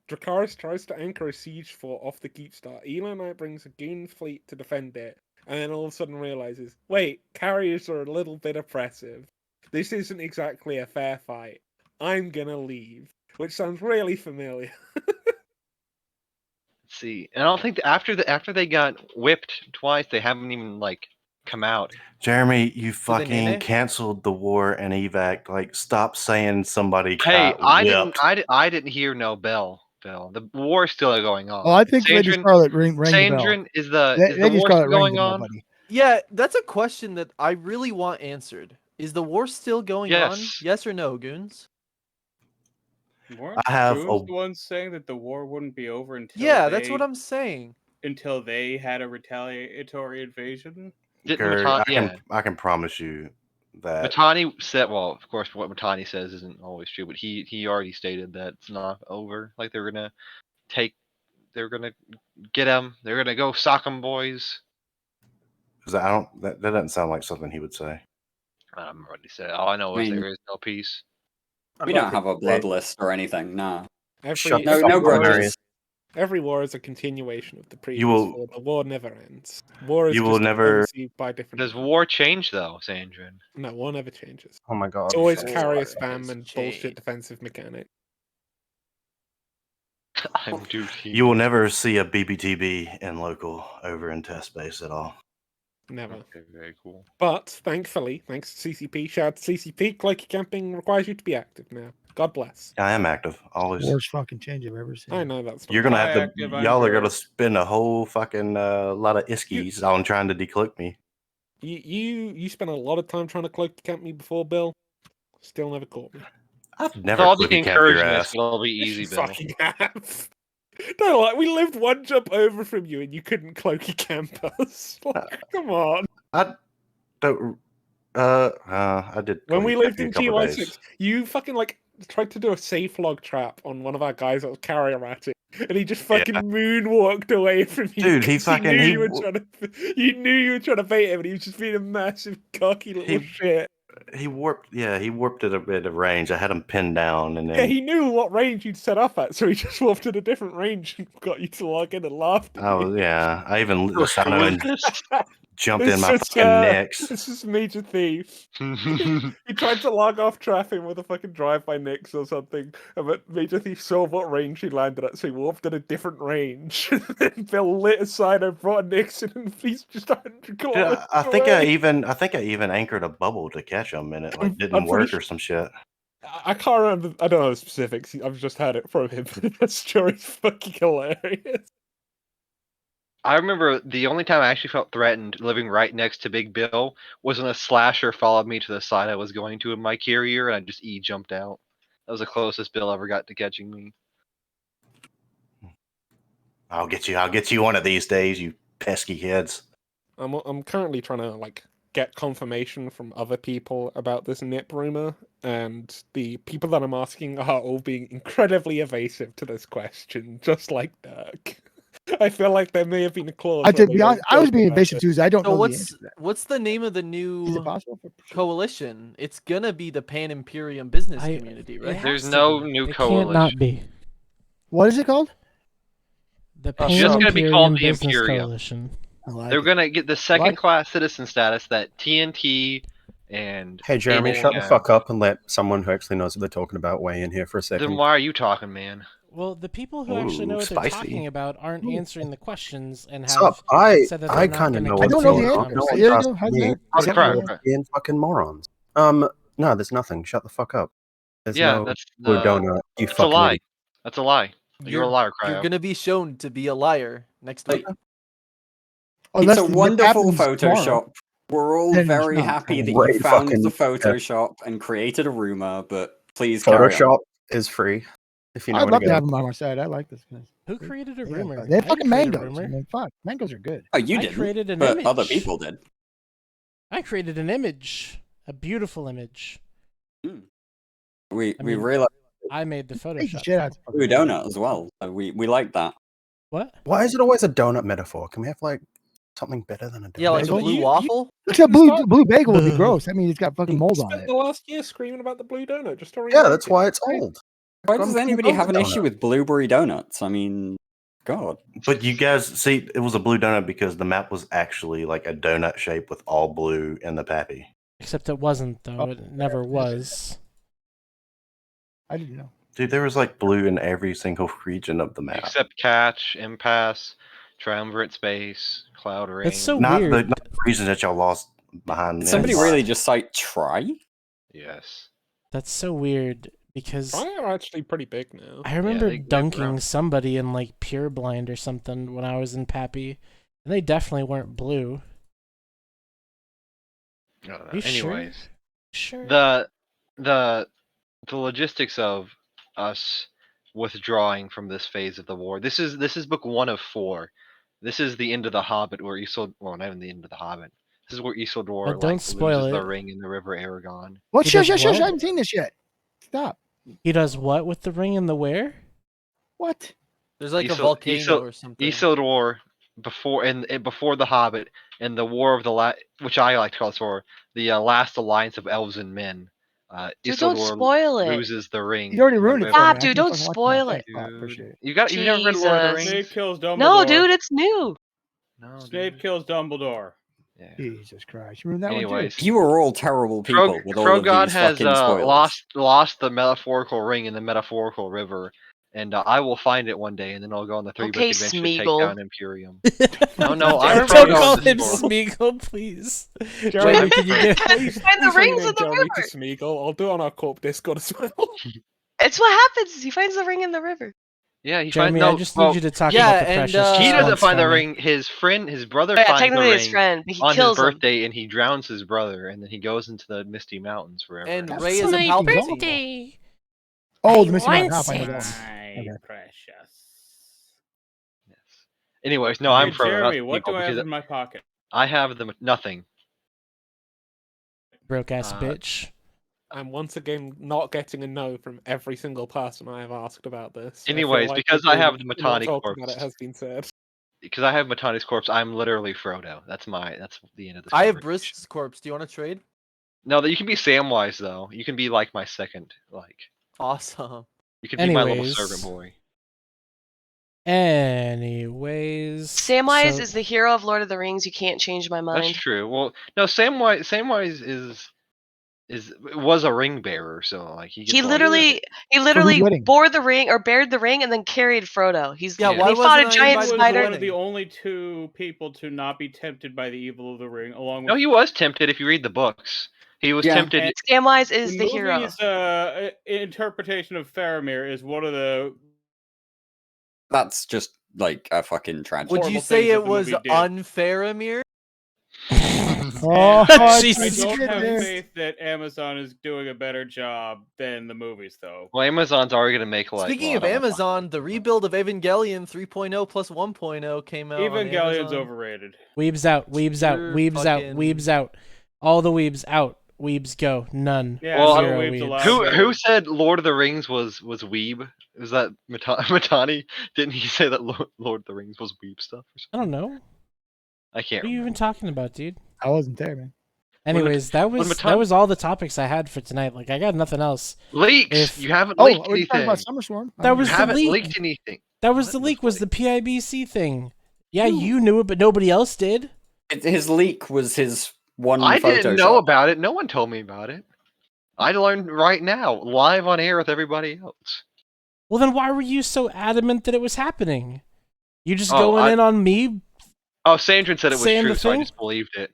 Dracarys tries to anchor a siege fort off the Keepstar. Elo Knight brings a goon fleet to defend it, and then all of a sudden realizes, wait, carriers are a little bit oppressive. This isn't exactly a fair fight. I'm gonna leave. Which sounds really familiar. See, and I don't think after they got whipped twice, they haven't even come out. Jeremy, you they fucking nene? canceled the war and evac. Like, stop saying somebody Hey, got I whipped. didn't hear no bell. The war is still going on. Oh, I think Lady Scarlet rang the bell. Sandrin, is the Lady war Scarlet still rang going the bell, on? buddy. Yeah, that's a question that I really want answered. Is the war still going on? Yes. Yes or no, goons? Weren't I have Goons a- the ones saying that the war wouldn't be over until Yeah, that's what I'm saying. until they had a retaliatory invasion? Didn't Gerd, Matani, I can promise you that Matani said, well, of course, what Matani says isn't always true, but he already stated that it's not over. Like they're gonna get them. They're gonna go sock them, boys. 'cause I don't. That doesn't sound like something he would say. I'm already said. All I know is I mean- there is no peace. We don't have a blood list or anything, no. No grudges. Every war is a continuation of the previous will- war. The war never ends. War is you will just never- diplomacy by different. Does war change though, Sandrin? No, war never changes. Oh my god! It's always War carrier has spam and bullshit changed. defensive mechanic. I'm Dookie. You will never see a BBTB in local over in test base at all. Never. Okay, very cool. But thankfully, thanks to CCP, shout out to CCP, Cloaky camping requires you to be active now. God bless. I am active always. Worst fucking change I've ever seen. I know that's not You're gonna Why have to. active Y'all are under- gonna spend a whole fucking lot of iskies on trying to decloak me. You spent a lot of time trying to Cloaky camp me before, Bill. Still never caught me. I've never I'll be cloaky camped your Incursionist, ass. but it'll be easy, You Bill. fucking have. No, like we lived one jump over from you, and you couldn't Cloaky camp us. Like, come on. I don't. I did. When we cloaky lived camp you in a couple TY6, days. you fucking tried to do a safe log trap on one of our guys that was carrier ratting, and he just fucking moonwalked away from you. Dude, he 'cause fucking- knew he you were w- trying to. You knew you were trying to bait him, and he was just being a massive cocky little shit. He warped. Yeah, he warped at a bit of range. I had him pinned down, and then Yeah, he knew what range you'd set up at, so he just warped at a different range and got you to log in and laughed at you. oh yeah, I even jumped in my fucking Nyx. This is Major Thief. He tried to log off traffic with a fucking drive-by Nyx or something, but Major Thief saw what range he landed at, so he warped at a different range. And Bill lit a sign and brought a Nyx in, and he's just 100 kilometers I think I away. even anchored a bubble to catch him, and it like didn't work or some shit. I can't remember. I don't know the specifics. I've just heard it from him. That story's fucking hilarious. I remember the only time I actually felt threatened living right next to Big Bill was when a slasher followed me to the side I was going to in my carrier, and I just jumped out. That was the closest Bill ever got to catching me. I'll get you one of these days, you pesky kids. I'm currently trying to like get confirmation from other people about this nip rumor, and the people that I'm asking are all being incredibly evasive to this question, just like Dirk. I feel like there may have been a clause. To be honest, I was being evasive too. I don't know. What's the name of the new Is it possible coalition? It's gonna be the Pan Imperium Business Community, right? There's no new It coalition. can't not be. What is it called? The It's just gonna be called the Business Imperium. Coalition. They're gonna get the second-class citizen status that TNT and. Hey Jeremy, Able shut the have. fuck up and let someone who actually knows what they're talking about weigh in here for a second. Then why are you talking, man? Well, the people who actually know what they're spicy. talking about aren't answering the questions and have Sup? I said that they're I not kind of gonna know keep what's the going on. conversation. No one Yeah, trusts how's me. that? Fucking Right. being fucking morons. No, there's nothing. Shut the fuck up. There's Yeah, no that's blue donut. You That's a fucking lie. idiot. That's a lie. You're a liar, You're Cryo. gonna be shown to be a liar next week. It's a wonderful Photoshop. We're all then it's very not. happy that Great you found fucking- the Photoshop and created a rumor, but please carry on. Photoshop is free. If you know I'd where love to to go. have them on my side. I like this guys. Who created a Yeah, rumor? they have I fucking didn't create a mangoes. I rumor. mean, fuck, mangoes are good. Oh, you I didn't, created an but image. other people did. I created an image, a beautiful image. We I mean, realized I made the Photoshop. Shit out of blue donut as well. So we like that. What? Why is it always a donut metaphor? Can we have like something better than a donut? Yeah, like a Bagel? blue waffle. Looks like blue bagel would be gross. I mean, it's got fucking mold on Spent it. the last year screaming about the blue donut just to Yeah, remake that's it. why it's old. Why does anybody have an donut. issue with blueberry donuts? I mean, God. But you guys see, it was a blue donut because the map was actually like a donut shape with all blue in the pappy. Except it wasn't, though. It never was. I didn't know. Dude, there was like blue in every single region of the map. Except Catch, Impasse, Triumvirate Space, Cloud Rain. That's so not weird. the reason that y'all lost behind. Somebody Empire. really just like try? Yes. That's so weird because They are actually pretty big now. I remember they're dunking brown. somebody in like Pure Blind or something when I was in Pappy, and they definitely weren't blue. I don't know. You sure? Anyways, Sure. the logistics of us withdrawing from this phase of the war. This is book 1 of 4. This is the end of the Hobbit, where Isildur. Well, not even the end of the Hobbit. This is where Isildur But don't like, spoil loses the it. ring in the River Aragon. What? He Shush, does shush, shush! what? I haven't seen this yet. Stop. He does what with the ring and the where? What? There's like a Isil- volcano Isil- or something. Isildur before the Hobbit and the War of the which I like to call this war, the last alliance of elves and men. Dude, don't Isildur spoil it. loses the ring. You already in the ruined it. river. for me. Stop, I dude, can't don't fucking watch spoil that. it. Thanks, Bob. Appreciate it. You've never read Lord of the Jesus. Rings? Snape kills Dumbledore. No, dude, it's new. No. Snape kills Dumbledore. Yeah. Jesus Christ! You ruined that one Anyways, too. You are all terrible people with all of Krogod these has fucking spoilers. lost the metaphorical ring in the metaphorical river, and I will find it one day, and then I'll go on the 3-book Okay, adventure to take Smeagol. down Imperium. No, I'm Don't Frodo call in this him world. Smeagol, please. Jeremy, Wait, can you get? please, Find the please rings rename in the Jeremy river. to Smeagol. I'll do it on our Corp Discord as well. It's what happens. He finds the ring in the river. Yeah, he Jeremy, finds I just need you to talk about the precious. he doesn't response find the for me. ring. His brother Yeah, finds the technically his ring friend, but he on his kills him. birthday, and he drowns his brother, and then he goes into the Misty Mountains forever. And That's Ray is a my Palpatine. birthday. Oh, I the Missy Mountain. want I'll find it. it. My Okay. precious. Anyways, no, I'm Okay, Frodo. not Jeremy, what Smeagol, do I have because in my pocket? I have nothing. Broke ass Uh, bitch. I'm once again not getting a no from every single person I have asked about this. I feel Anyways, like because I have the not Matani talking about corpse. it has been said. Because I have Matani's corpse, I'm literally Frodo. That's the end of this. I have conversation. Brisk's corpse. Do you want to trade? No, that you can be Samwise though. You can be like my second, like Awesome. you can be my little Anyways. servant boy. Anyways, Samwise so- is the hero of Lord of the Rings. You can't change my mind. That's true. Well, no, Samwise was a ring bearer, so like he. He gets a lot of literally bore the ring or bared the ring and then carried Frodo. He's Yeah, they why fought a wasn't I giant invited to spider. One of the only two people to not be tempted by the evil of the ring, along with. No, he was tempted if you read the books. He was tempted. Samwise is the hero. Movie's interpretation of Faramir is one of the. That's just like a fucking tragedy. Would you say it was unfair, Amir? Oh, I Jesus don't have goodness. faith that Amazon is doing a better job than the movies, though. Well, Amazon's already gonna make like. Speaking of Amazon, the rebuild of Evangelion 3.0 plus 1.0 came out. Evangelion's on Amazon. overrated. Weebs out, weebs out, You're weebs out, fucking- weebs out. All the weebs out. Weebs go. None. Yeah, Well, Zero weebs. who said Lord of the Rings was weeb? Was that Matani? Didn't he say that Lord of the Rings was weeb stuff? Or I don't know. I can't. What are you even talking about, dude? I wasn't there, man. Anyways, that was all the topics I had for tonight. Like I got nothing else. Leaks. You haven't Oh, leaked we're talking anything. about Summer Swarm. That was you the haven't leak. leaked anything. That was the leak. Was the PIBC thing? Yeah, you knew it, but nobody else did. His leak was his one. I didn't know Photoshop. about it. No one told me about it. I learned right now, live on air with everybody else. Well, then why were you so adamant that it was happening? You just Oh, going in on me? Oh, Sandrin said it was Saying true, the so I thing? just believed it.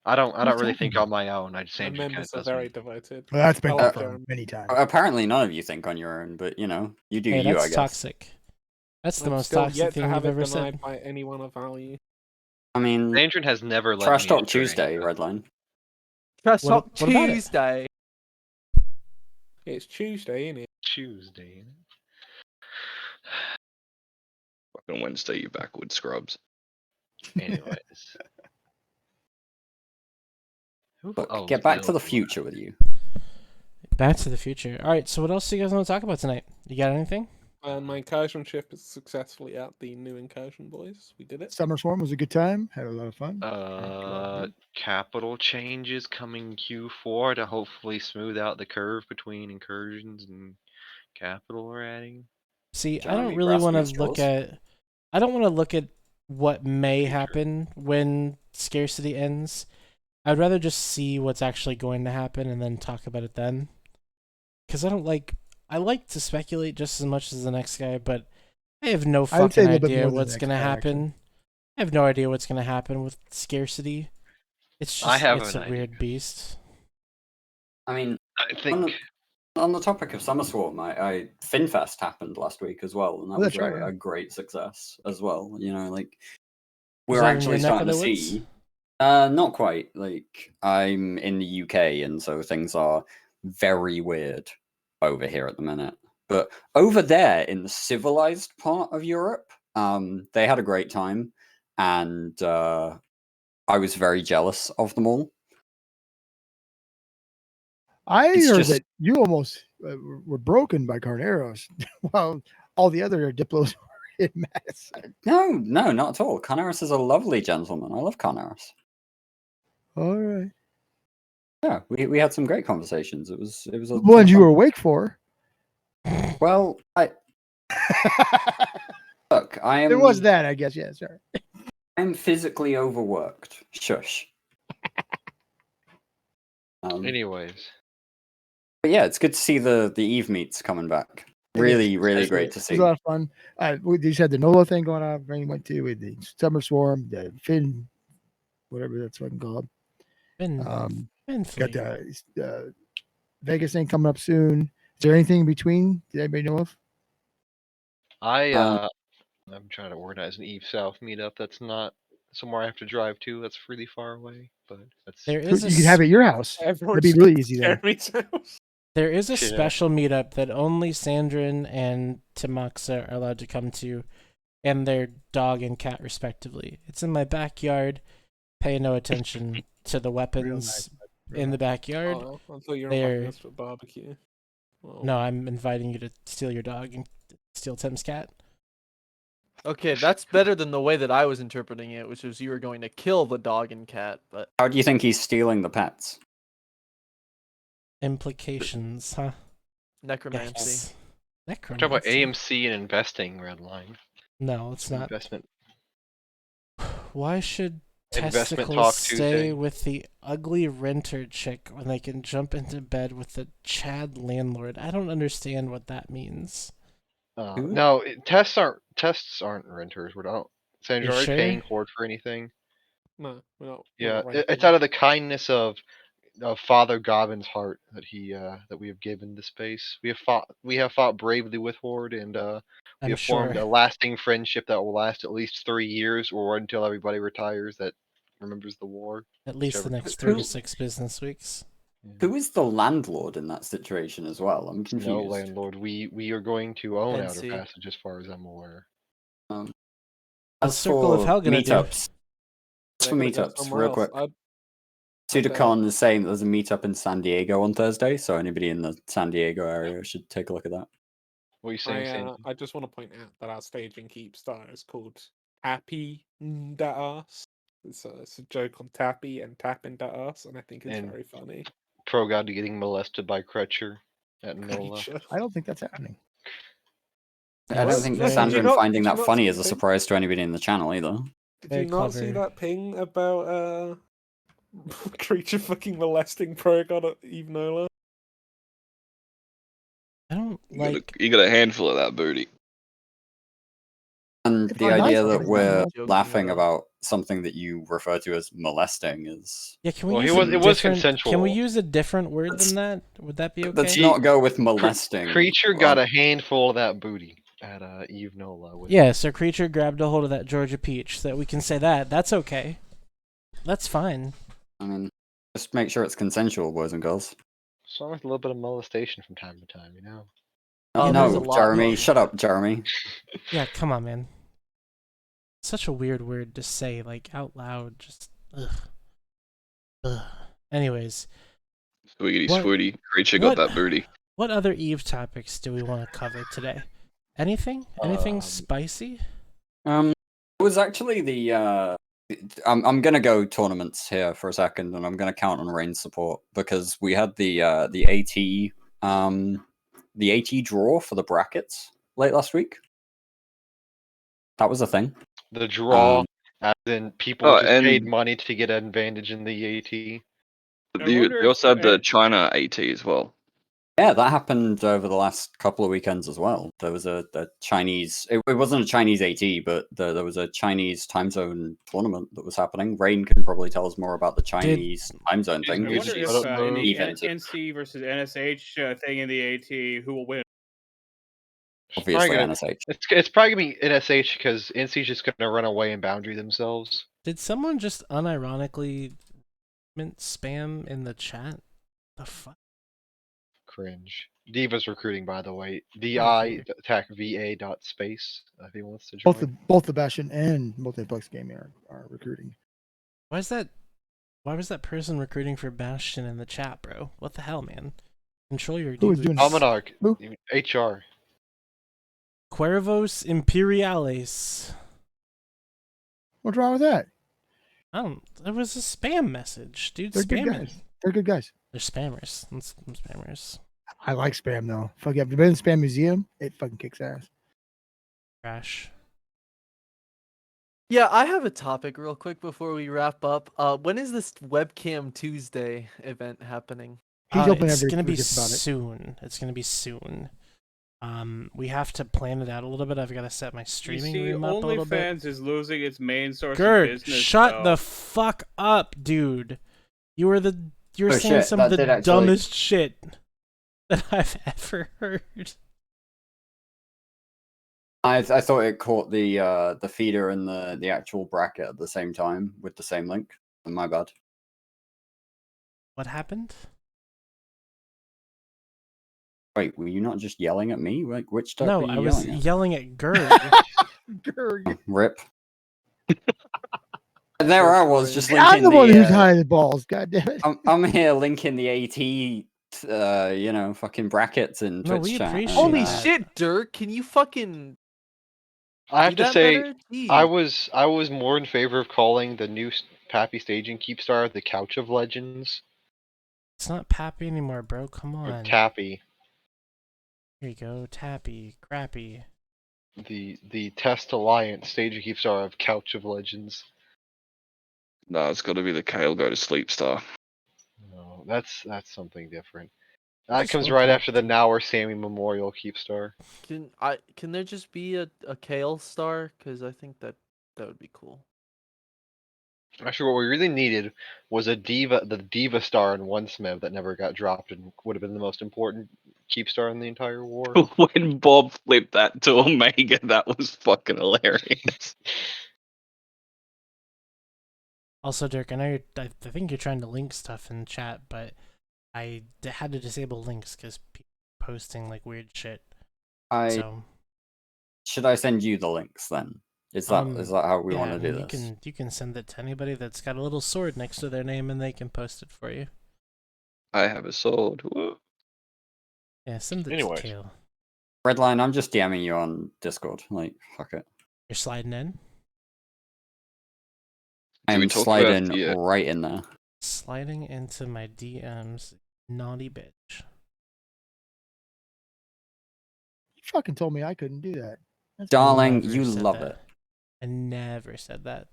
I don't really think on my own. I just The Sandrin kind members of are does very me. devoted. Well, that's been I like confirmed many times. Apparently, none of you think on your own, but you know, you do Hey, you. that's I guess. toxic. That's the I'm most still toxic yet thing to you've have it ever denied said. by anyone of value. I mean, Sandrin has never let Trash me Talk astray. Tuesday, Redline. Trash Talk what about it? Tuesday. It's Tuesday, isn't it? Tuesday. Fucking Wednesday, you backwoods scrubs. Anyways. Look, get back to the future with you. Back to the future. All right. So what else do you guys want to talk about tonight? You got anything? My incursion ship is successfully out. The new incursion, boys. We did it. Summer Swarm was a good time. Had a lot of fun. Capital changes coming Q4 to hopefully smooth out the curve between incursions and capital we're adding. See, I Jeremy don't really want Rasmussen's to look Jaws. at. I don't want to look at what may happen when scarcity ends. I'd rather just see what's actually going to happen and then talk about it then. Because I don't like. I like to speculate just as much as the next guy, but I have no I would say a fucking little bit idea more than the what's next going to guy, happen. I have no idea what's going to happen with scarcity. It's just I have it's an a idea. weird beast. I mean, I think on the topic of Summer Swarm, FinFest happened last week as well, and that Oh, was that's right, yeah. a great success as well. You know, like Was we're that in actually your neck of starting to the woods? see. Not quite. Like I'm in the UK, and so things are very weird over here at the minute. But over there in the civilized part of Europe, they had a great time, and I was very jealous of them all. I It's heard just- that you almost were broken by Carneros, while all the other Diplos were in Madison. No, not at all. Carneros is a lovely gentleman. I love Carneros. All right. Yeah, we had some great conversations. It was a The ones you were awake for. Well, look, I am. There was that, I guess. Yeah, sorry. I'm physically overworked. Shush. anyways. But yeah, it's good to see the Eve meets coming back. Really great to It see. was a lot of fun. We just had the NOLA thing going on. Brain went to with the Summer Swarm, the Finn, whatever that's fucking called. Finn Got the Vegas thing coming up soon. Is there anything in between? Did anybody know of? I'm trying to organize an Eve South meetup that's not somewhere I have to drive to. That's really far away, but that's There is You can have it at your house. It'd be really easy there. There is a Yeah. special meetup that only Sandrin and Timoxa are allowed to come to, and their dog and cat respectively. It's in my backyard. Pay no attention to the weapons in the backyard. Oh, I thought you were They're- inviting us to a barbecue. Well, No, I'm inviting you to steal your dog and steal Tim's cat. Okay, that's better than the way that I was interpreting it, which was you were going to kill the dog and cat. But How do you think he's stealing the pets? Implications, huh? necromancy. Yes. Talk about Necromancy. AMC and investing, Redline. No, it's not. Investment. Why should Investment testicles talk stay Tuesday. with the ugly renter chick when they can jump into bed with the Chad landlord? I don't understand what that means. No, tests aren't renters. We're not. Sandra, You are we sure? paying Horde for anything? No, we're not. Yeah, we're not it's out of the kindness of Father Gobin's heart that we have given the space. We have fought bravely with Horde, and we I'm have formed sure. a lasting friendship that will last at least 3 years, or until everybody retires that remembers the war. At least the whichever next comes 3 to first. 6 business weeks. Who is the landlord in that situation as well? I'm confused. No landlord. We are going to own Outer NC. Passage, as far as I'm aware. What's As Circle of for Hell gonna do? meetups, as for They're gonna go meetups, somewhere real else. quick. I'd- Sudacon is saying that there's a meetup in San Diego on Thursday, so anybody in the San Diego area should take a look at that. What are you saying, Sandy? I just want to point out that our staging keep star is called Happy that ass. It's a joke on Tappy and tapping that ass, and I think it's And very funny. Pro God getting molested by Crutcher at NOLA. I don't think that's happening. I don't think Sandra finding that funny is a surprise to anybody in the channel either. Did you not see that ping about creature fucking molesting Pro God at Eve Nola? I don't You got a handful of that booty. And If the I'm idea nice, that I'm we're joking, laughing though. about something that you refer to as molesting is... Yeah, can we Well, use it was different? consensual. Can we use a different word than that? Would that be okay? Let's not go with molesting. Creature got a handful of that booty at Eve Nola. Yeah, so Creature grabbed a hold of that Georgia peach, so that we can say that. That's okay. That's fine. I mean, just make sure it's consensual, boys and girls. So with a little bit of molestation from time to time, you know. Oh, Yeah, there's a no, lot Jeremy, more. shut up, Jeremy. Yeah, come on, man. Such a weird word to say, like, out loud. Just, ugh. Ugh. Anyways. Sweetie, What- sweetie. Creature got that booty. What other Eve topics do we want to cover today? Anything? Anything spicy? It was actually the I'm gonna go tournaments here for a second, and I'm gonna count on Rain's support because we had the AT draw for the brackets late last week. That was a thing. The draw, as in people Oh, just paid and- money to get an advantage in the AT. They also had the China AT as well. Yeah, that happened over the last couple of weekends as well. There was a Chinese... It wasn't a Chinese AT, but there was a Chinese time zone tournament that was happening. Rain can probably tell us more about the Chinese time zone thing. I wonder because if she's in the even to- NC versus NSH thing in the AT, who will win? Obviously, Probably NSH. It's probably gonna be NSH because NC's just gonna run away and boundary themselves. Did someone just unironically spam in the chat? The fuck? Cringe. Diva's recruiting, by the way. Okay. DI attack VA dot space if he wants to join. Both the Bastion and Multiplex Gaming are recruiting. Why was that person recruiting for Bastion in the chat, bro? What the hell, man? Control your Who was debuts. doing Almanac. HR. Cuervos Imperiales. What's wrong with that? It was a spam message, dude. They're good Spamming. guys. They're good guys. They're spammers. Some spammers. I like spam though. Fuck yeah. If you've been in Spam Museum, it fucking kicks ass. Trash. Yeah, I have a topic real quick before we wrap up. When is this Webcam Tuesday event happening? It's gonna be soon. It's gonna be soon. We have to plan it out a little bit. I've got to set my You streaming see, room up a little bit. OnlyFans is losing its main source Gert, of business. shut though. the fuck up, dude. You're Oh, saying shit, some of that the did actually- dumbest shit that I've ever heard. I thought it caught the feeder and the actual bracket at the same time with the same link. My bad. What happened? Wait, were you not just yelling at me? Like, which stuff No, were you I was yelling at? yelling at Gerd. Rip. There I was just linking I'm the one who's high the balls. God damn it. I'm here linking the AT, fucking brackets in No, Twitch we chat. appreciate and, Holy shit, Dirk! Can you fucking? I have do to that say, better? Jeez. I was more in favor of calling the new Pappy staging Keepstar the Couch of Legends. It's not Pappy anymore, bro. Come Or on. Tappy. Here you go. Tappy. Crappy. the Test Alliance stage of Keepstar of Couch of Legends. No, it's got to be the Kale Go to Sleep star. No, that's something different. That Just comes one right thing. after the Now or Sammy Memorial Keepstar. Can there just be a Kale star? Because I think that would be cool. Actually, what we really needed was the Diva star in One Smith that never got dropped and would have been the most important Keepstar in the entire war. When Bob flipped that to Omega, that was fucking hilarious. Also, Dirk, I know I think you're trying to link stuff in chat, but I had to disable links because people are posting like weird shit. Should I send you the links then? Is that how we want to do this? You can send it to anybody that's got a little sword next to their name, and they can post it for you. I have a sword. Whoa. Yeah, send it to Kale. Redline, I'm just DMing you on Discord. Like, fuck it. You're sliding in? I'm sliding right in there. Sliding into my DMs, naughty bitch. You fucking told me I couldn't do that. Darling, Never you said love that. it. I never said that.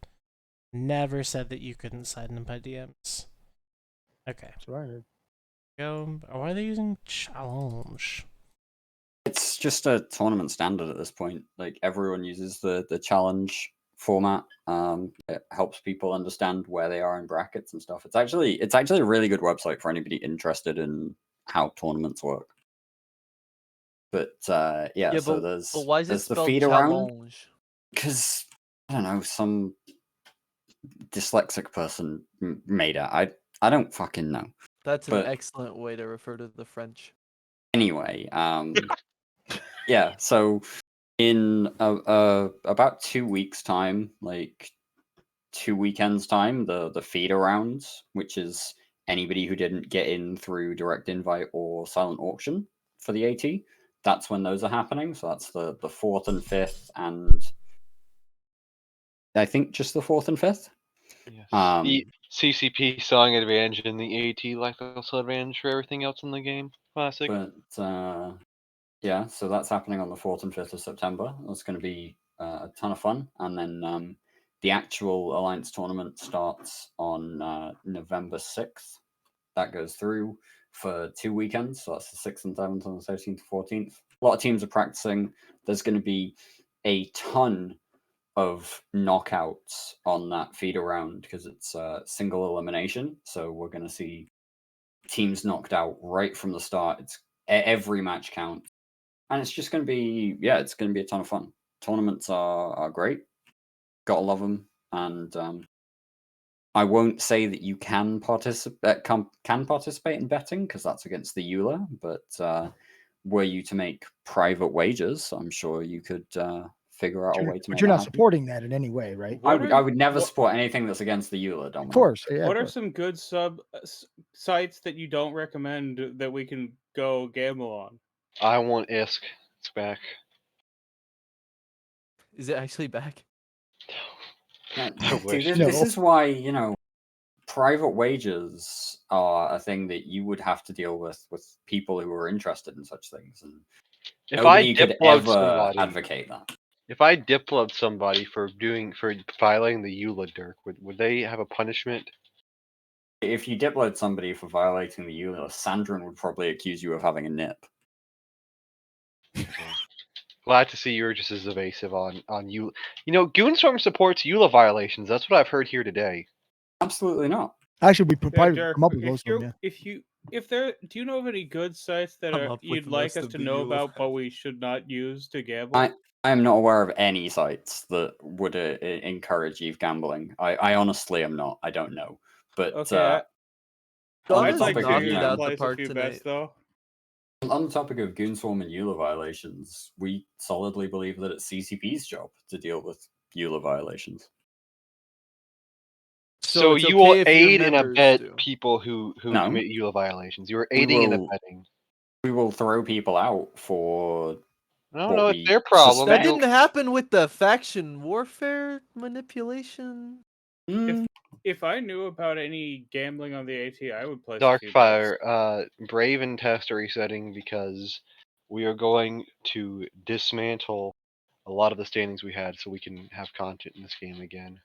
Never said that you couldn't slide into my DMs. Okay. That's what I heard. Go. Why are they using challenge? It's just a tournament standard at this point. Like, everyone uses the challenge format. It helps people understand where they are in brackets and stuff. It's actually a really good website for anybody interested in how tournaments work. But yeah, so there's why is it the spelled feed around. challenge? Because I don't know, some dyslexic person made it. I don't fucking know. That's an excellent way to refer to the French. Anyway, yeah. So in about 2 weeks' time, like 2 weekends' time, the feeder rounds, which is anybody who didn't get in through direct invite or silent auction for the AT, that's when those are happening. So that's the 4th and 5th, and I think just the 4th and 5th. Yes. The CCP selling advantage and the AT like they'll sell advantage for everything else in the game. Classic. But yeah, so that's happening on the 4th and 5th of September. That's going to be a ton of fun. And then the actual Alliance tournament starts on November 6th. That goes through for 2 weekends. So that's the 6th and 7th and the 13th and 14th. A lot of teams are practicing. There's going to be a ton of knockouts on that feeder round because it's single elimination. So we're going to see teams knocked out right from the start. It's every match count. And it's just going to be, it's going to be a ton of fun. Tournaments are great. Gotta love them. And I won't say that you can participate in betting because that's against the EULA. But were you to make private wagers, I'm sure you could figure out a way to make But you're that not happen. supporting that in any way, right? I would never support anything that's against the EULA. Of course. Yeah, What are some good sites that you don't recommend that we can go gamble on? I want ISK. It's back. Is it actually back? This is why, private wagers are a thing that you would have to deal with people who are interested in such things. And If nobody I could ever advocate that. If I diploed somebody for violating the EULA, Dirk, would they have a punishment? If you diploed somebody for violating the EULA, Sandrin would probably accuse you of having a nip. Glad to see you're just as evasive on EULA. Goonstorm supports EULA violations. That's what I've heard here today. Absolutely not. Actually, we probably Dirk, come up with most of them. do you know of any good sites that you'd like us to know about, but we should not use to gamble? I am not aware of any sites that would encourage EVE gambling. I honestly am not. I don't know. But okay, on I'd the like topic to of, place a few bets, though. On the topic of Goonswarm and EULA violations, we solidly believe that it's CCP's job to deal with EULA violations. So you will aid and abet people who commit EULA violations. You are aiding and abetting. We will throw people out for. No, it's their problem. That didn't happen with the faction warfare manipulation. If I knew about any gambling on the AT, I would place a few bets. Darkfire, Brave and Test are resetting because we are going to dismantle a lot of the standings we had, so we can have content in this game again.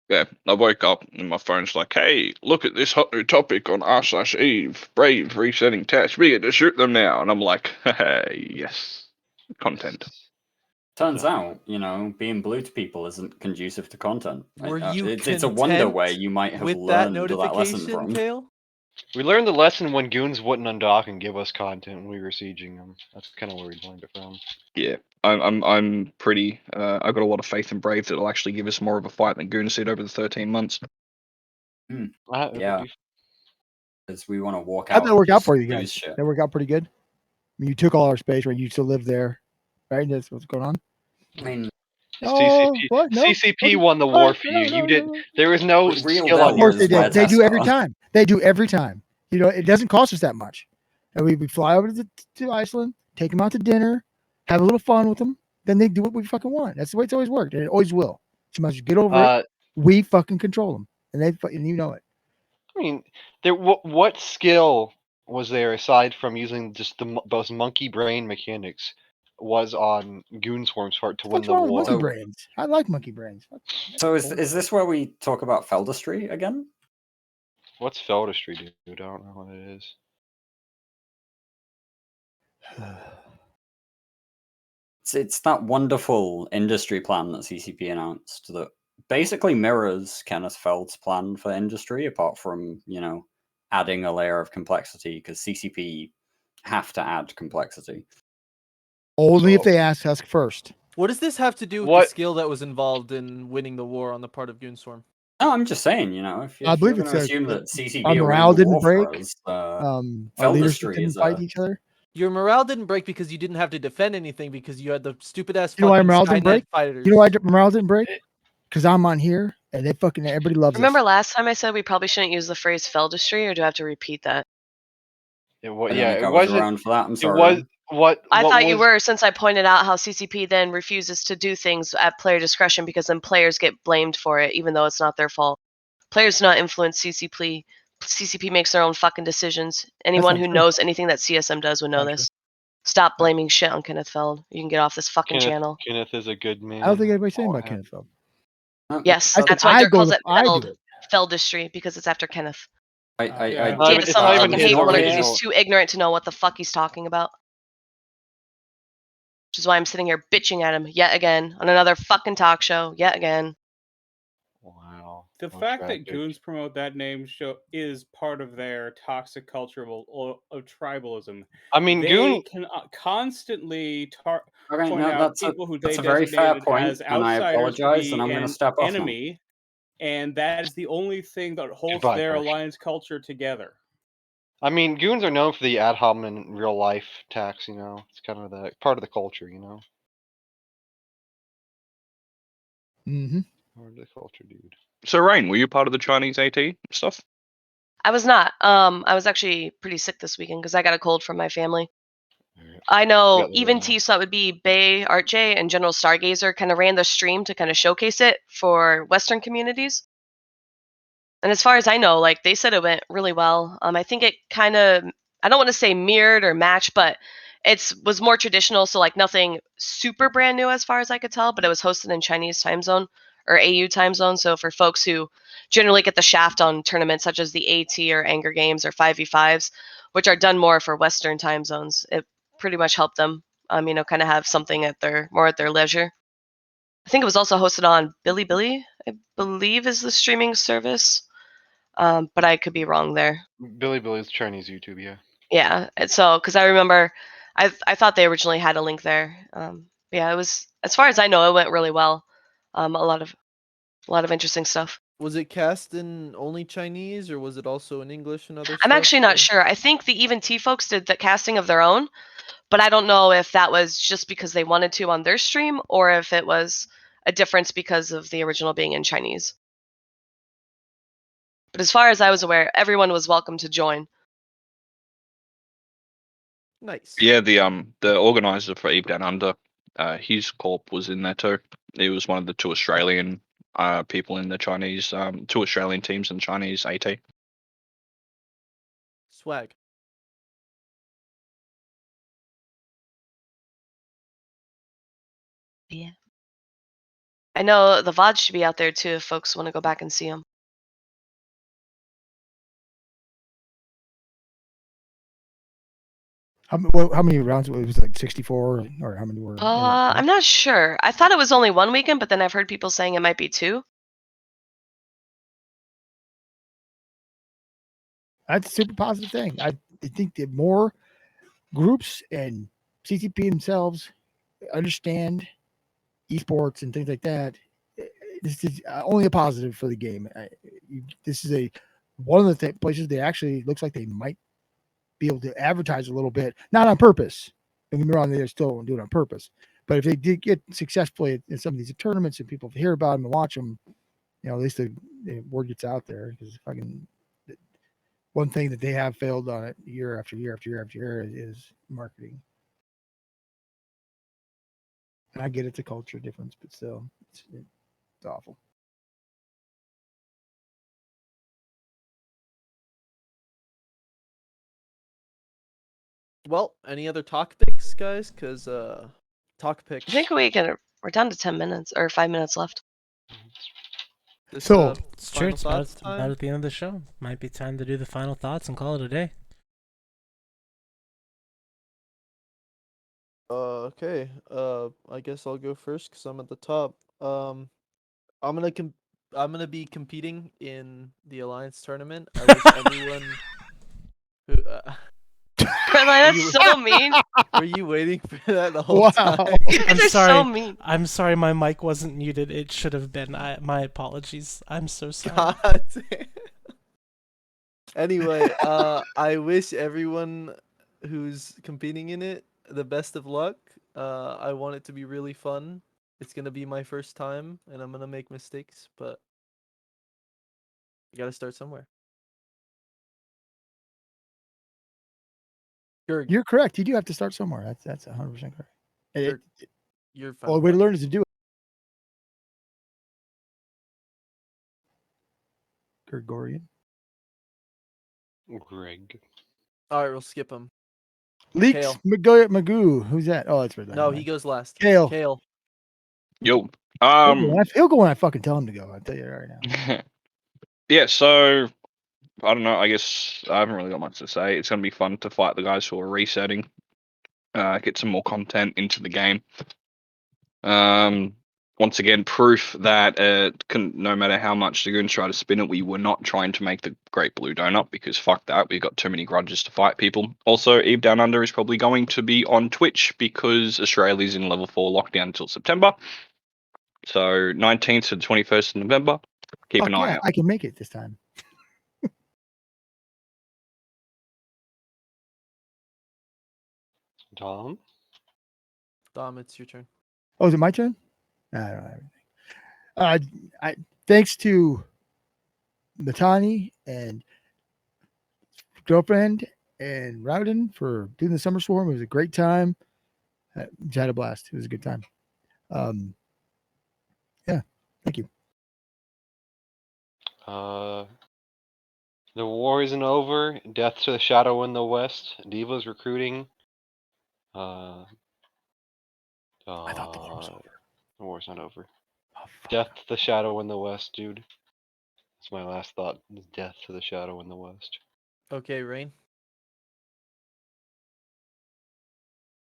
Yeah, I woke up and my phone's like, hey, look at this hot new topic on r/Eve, Brave resetting tests. We get to shoot them now. And I'm like, hey, yes, content. Turns out, being blue to people isn't conducive to content. Were you it's a wonder content where you might have with that learned that lesson notification, from. Kale? We learned the lesson when goons wouldn't undock and give us content when we were sieging them. That's kind of where we learned it from. Yeah, I'm pretty. I've got a lot of faith in Brave that'll actually give us more of a fight than Goonseed over the 13 months. Yeah, because we want to walk How'd out. that work out for you lose guys? shit. That worked out pretty good. I mean, you took all our space, right? You still live there, right? That's what's going on. I mean, CCP won the war for you. You did. There was no skill Of on course your they part. did. They do every time. They do every time. It doesn't cost us that much. And we fly over to Iceland, take them out to dinner, have a little fun with them. Then they do what we fucking want. That's the way it's always worked, and it always will. So much get over it. We fucking control them, and you know it. I mean, what skill was there aside from using just those monkey brain mechanics was on Goonswarm's part to win What's the wrong with war? monkey brains? I like monkey brains. So is this where we talk about Feldestry again? What's Feldestry, dude? I don't know what it is. It's that wonderful industry plan that CCP announced that basically mirrors Kenneth Feld's plan for industry, apart from, adding a layer of complexity, because CCP have to add complexity. Only if they ask us first. What does this have to do with the skill that was involved in winning the war on the part of Goonswarm? No, I'm just saying, if I you're believe going it's to assume that CCP our are morale winning the didn't war break. for us, Our leadership Feldestry didn't is fight each other. Your morale didn't break because you didn't have to defend anything because you had the stupid ass You know why fucking morale didn't Skynet break? fighters. You know why morale didn't break? Because I'm on here, and everybody loves Remember us. last time I said we probably shouldn't use the phrase Feldestry, or do I have to repeat that? It wasn't around for that. I'm sorry. It was what I thought you was- were, since I pointed out how CCP then refuses to do things at player discretion because then players get blamed for it, even though it's not their fault. Players do not influence CCP. CCP makes their own fucking decisions. Anyone not who true. knows anything that CSM does would know Not this. Stop blaming shit on Kenneth Feld. You can get off this fucking channel. Kenneth is a good man. I don't think anybody's saying about Kenneth Feld. Yes, I said that's why I Dirk go calls to- it I do Feldestry, it. Feldestry, because it's after Kenneth. I Gave it some not fucking even hate his for it because original. he's too ignorant to know what the fuck he's talking about. Which is why I'm sitting here bitching at him yet again on another fucking talk show yet again. Wow. The fact that goons promote that name show is part of their toxic culture of tribalism. I mean, they goon can constantly Okay, point no, out that's people who that's they a very fair designated point, as and I outsiders to apologize, be and I'm going to an step off now. enemy, and that is the only thing that holds Goodbye, their Bush. alliance culture together. I mean, goons are known for the ad hominem in real life attacks. It's kind of the part of the culture. Mm-hmm. Part of the culture, dude. So, Rain, were you part of the Chinese AT stuff? I was not. I was actually pretty sick this weekend because I got a cold from my family. I know even T, so that would be Bay, ArtJ, and General Stargazer kind of ran the stream to kind of showcase it for Western communities. And as far as I know, they said it went really well. I think it kind of, I don't want to say mirrored or matched, but it was more traditional. So nothing super brand new as far as I could tell, but it was hosted in Chinese time zone or AU time zone. So for folks who generally get the shaft on tournaments such as the AT or Anger Games or 5v5s, which are done more for Western time zones, it pretty much helped them, kind of have something at their leisure. I think it was also hosted on Bilibili, I believe is the streaming service. But I could be wrong there. Billy's Chinese YouTube, yeah. Yeah, and so because I remember, I thought they originally had a link there. Yeah, it was, as far as I know, it went really well. A lot of interesting stuff. Was it cast in only Chinese, or was it also in English and other stuff? I'm actually not sure. I think the Even T folks did the casting of their own, but I don't know if that was just because they wanted to on their stream or if it was a difference because of the original being in Chinese. But as far as I was aware, everyone was welcome to join. Nice. Yeah, the organizer for Eve Down Under, his corp was in there too. He was one of the two Australian people in the Chinese, two Australian teams in the Chinese AT. Swag. Yeah. I know the VOD should be out there too if folks want to go back and see them. How many rounds? It was like 64, or how many were? I'm not sure. I thought it was only one weekend, but then I've heard people saying it might be 2. That's a super positive thing. I think that more groups and CCP themselves understand esports and things like that. This is only a positive for the game. This is one of the places they actually looks like they might be able to advertise a little bit, not on purpose. Don't get me wrong, they still won't do it on purpose. But if they did get successfully in some of these tournaments and people hear about them and watch them, at least the word gets out there. Because fucking one thing that they have failed on it year after year after year after year is marketing. And I get it's a culture difference, but still, it's awful. Well, any other talk picks, guys? Because talk picks. I think we're down to 10 minutes or 5 minutes left. This, So it's true. final It's thoughts about time? at the end of the show. Might be time to do the final thoughts and call it a day. Okay. I guess I'll go first because I'm at the top. I'm gonna be competing in the Alliance tournament. I wish everyone who. That's so mean. Were you waiting for that the whole time? I'm They're sorry. so mean. I'm sorry. My mic wasn't muted. It should have been. My apologies. I'm so sorry. God damn. Anyway, I wish everyone who's competing in it the best of luck. I want it to be really fun. It's gonna be my first time, and I'm gonna make mistakes, but you gotta start somewhere. You're correct. You do have to start somewhere. That's 100% correct. You're fine. Well, the way to learn is to do it. Gregorian. Greg. All right, we'll skip him. Leaks Kale. Magoo. Who's that? Oh, that's right. No, he goes last. Kale. Kale. Yo. He'll go when I fucking tell him to go. I'll tell you that right now. Yeah, so I don't know. I guess I haven't really got much to say. It's going to be fun to fight the guys who are resetting, get some more content into the game. Once again, proof that no matter how much the goons try to spin it, we were not trying to make the Great Blue Donut, because fuck that. We've got too many grudges to fight people. Also, Eve Down Under is probably going to be on Twitch because Australia's in level 4 lockdown until September. So 19th to the 21st of November. Keep an eye out. I can make it this time. Dom, it's your turn. Oh, is it my turn? I don't have anything. Thanks to Matani and girlfriend and Rowden for doing the Summer Swarm. It was a great time. Just had a blast. It was a good time. Yeah, thank you. the war isn't over. Death to the Shadow in the West. Diva's recruiting. I thought the war was over. The war's not over. Death to the Shadow in the West, dude. That's my last thought. Death to the Shadow in the West. Okay, Rain.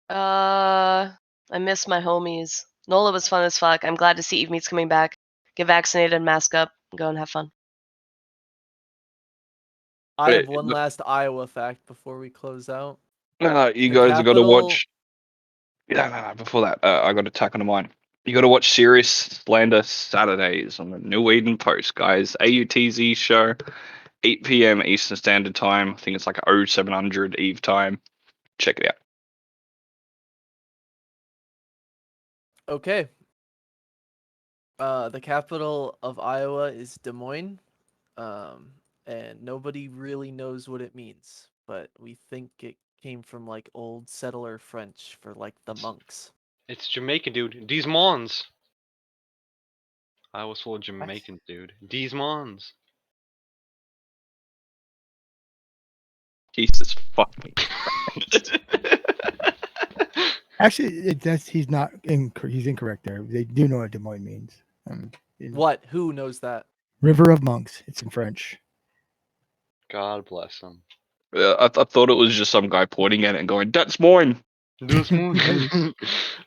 I miss my homies. NOLA was fun as fuck. I'm glad to see Eve Meets coming back. Get vaccinated, mask up, go and have fun. I have one last Iowa fact before we close out. You guys have got to watch. No. Before that, I got to tack onto mine. You got to watch Serious Slander Saturdays on the New Eden Post, guys. AUTZ show, 8 p.m. Eastern Standard Time. I think it's like 0700 Eve time. Check it out. Okay. The capital of Iowa is Des Moines. And nobody really knows what it means, but we think it came from like old settler French for like the monks. It's Jamaican, dude. Des Moines. I was full of Jamaicans, dude. Des Moines. Jesus fucking. Actually, he's not. He's incorrect there. They do know what Des Moines means. What? Who knows that? River of Monks. It's in French. God bless them. Yeah, I thought it was just some guy pointing at it and going, "That's mine." That's mine.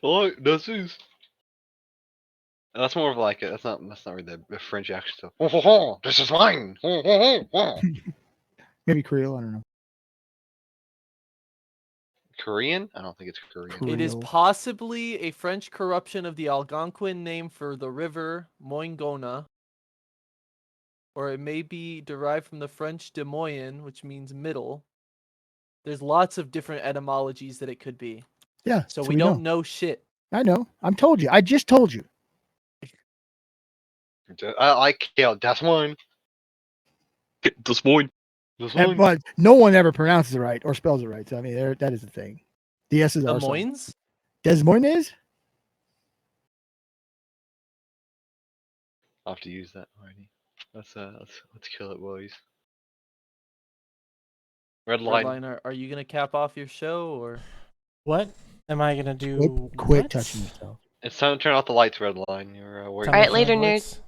Oh, that's his. That's more of like a, that's not really the French accent. So, ho, ho, ho, this is mine. Ho, ho, ho, ho. Maybe Creole. I don't know. Korean? I don't think it's Korean. It is possibly a French corruption of the Algonquin name for the river Moingona, or it may be derived from the French Des Moines, which means middle. There's lots of different etymologies that it could be. Yeah. So we don't know shit. I know. I'm told you. I just told you. I like that's mine. That's mine. But no one ever pronounces it right or spells it right. So I mean, that is the thing. The S's are Des Moines? Des Moines? I'll have to use that already. Let's kill it, boys. Red line. Redline, are you gonna cap off your show or what am I gonna do? Quit touching yourself. It's time to turn off the lights, Red line. You're All right, later, nerds.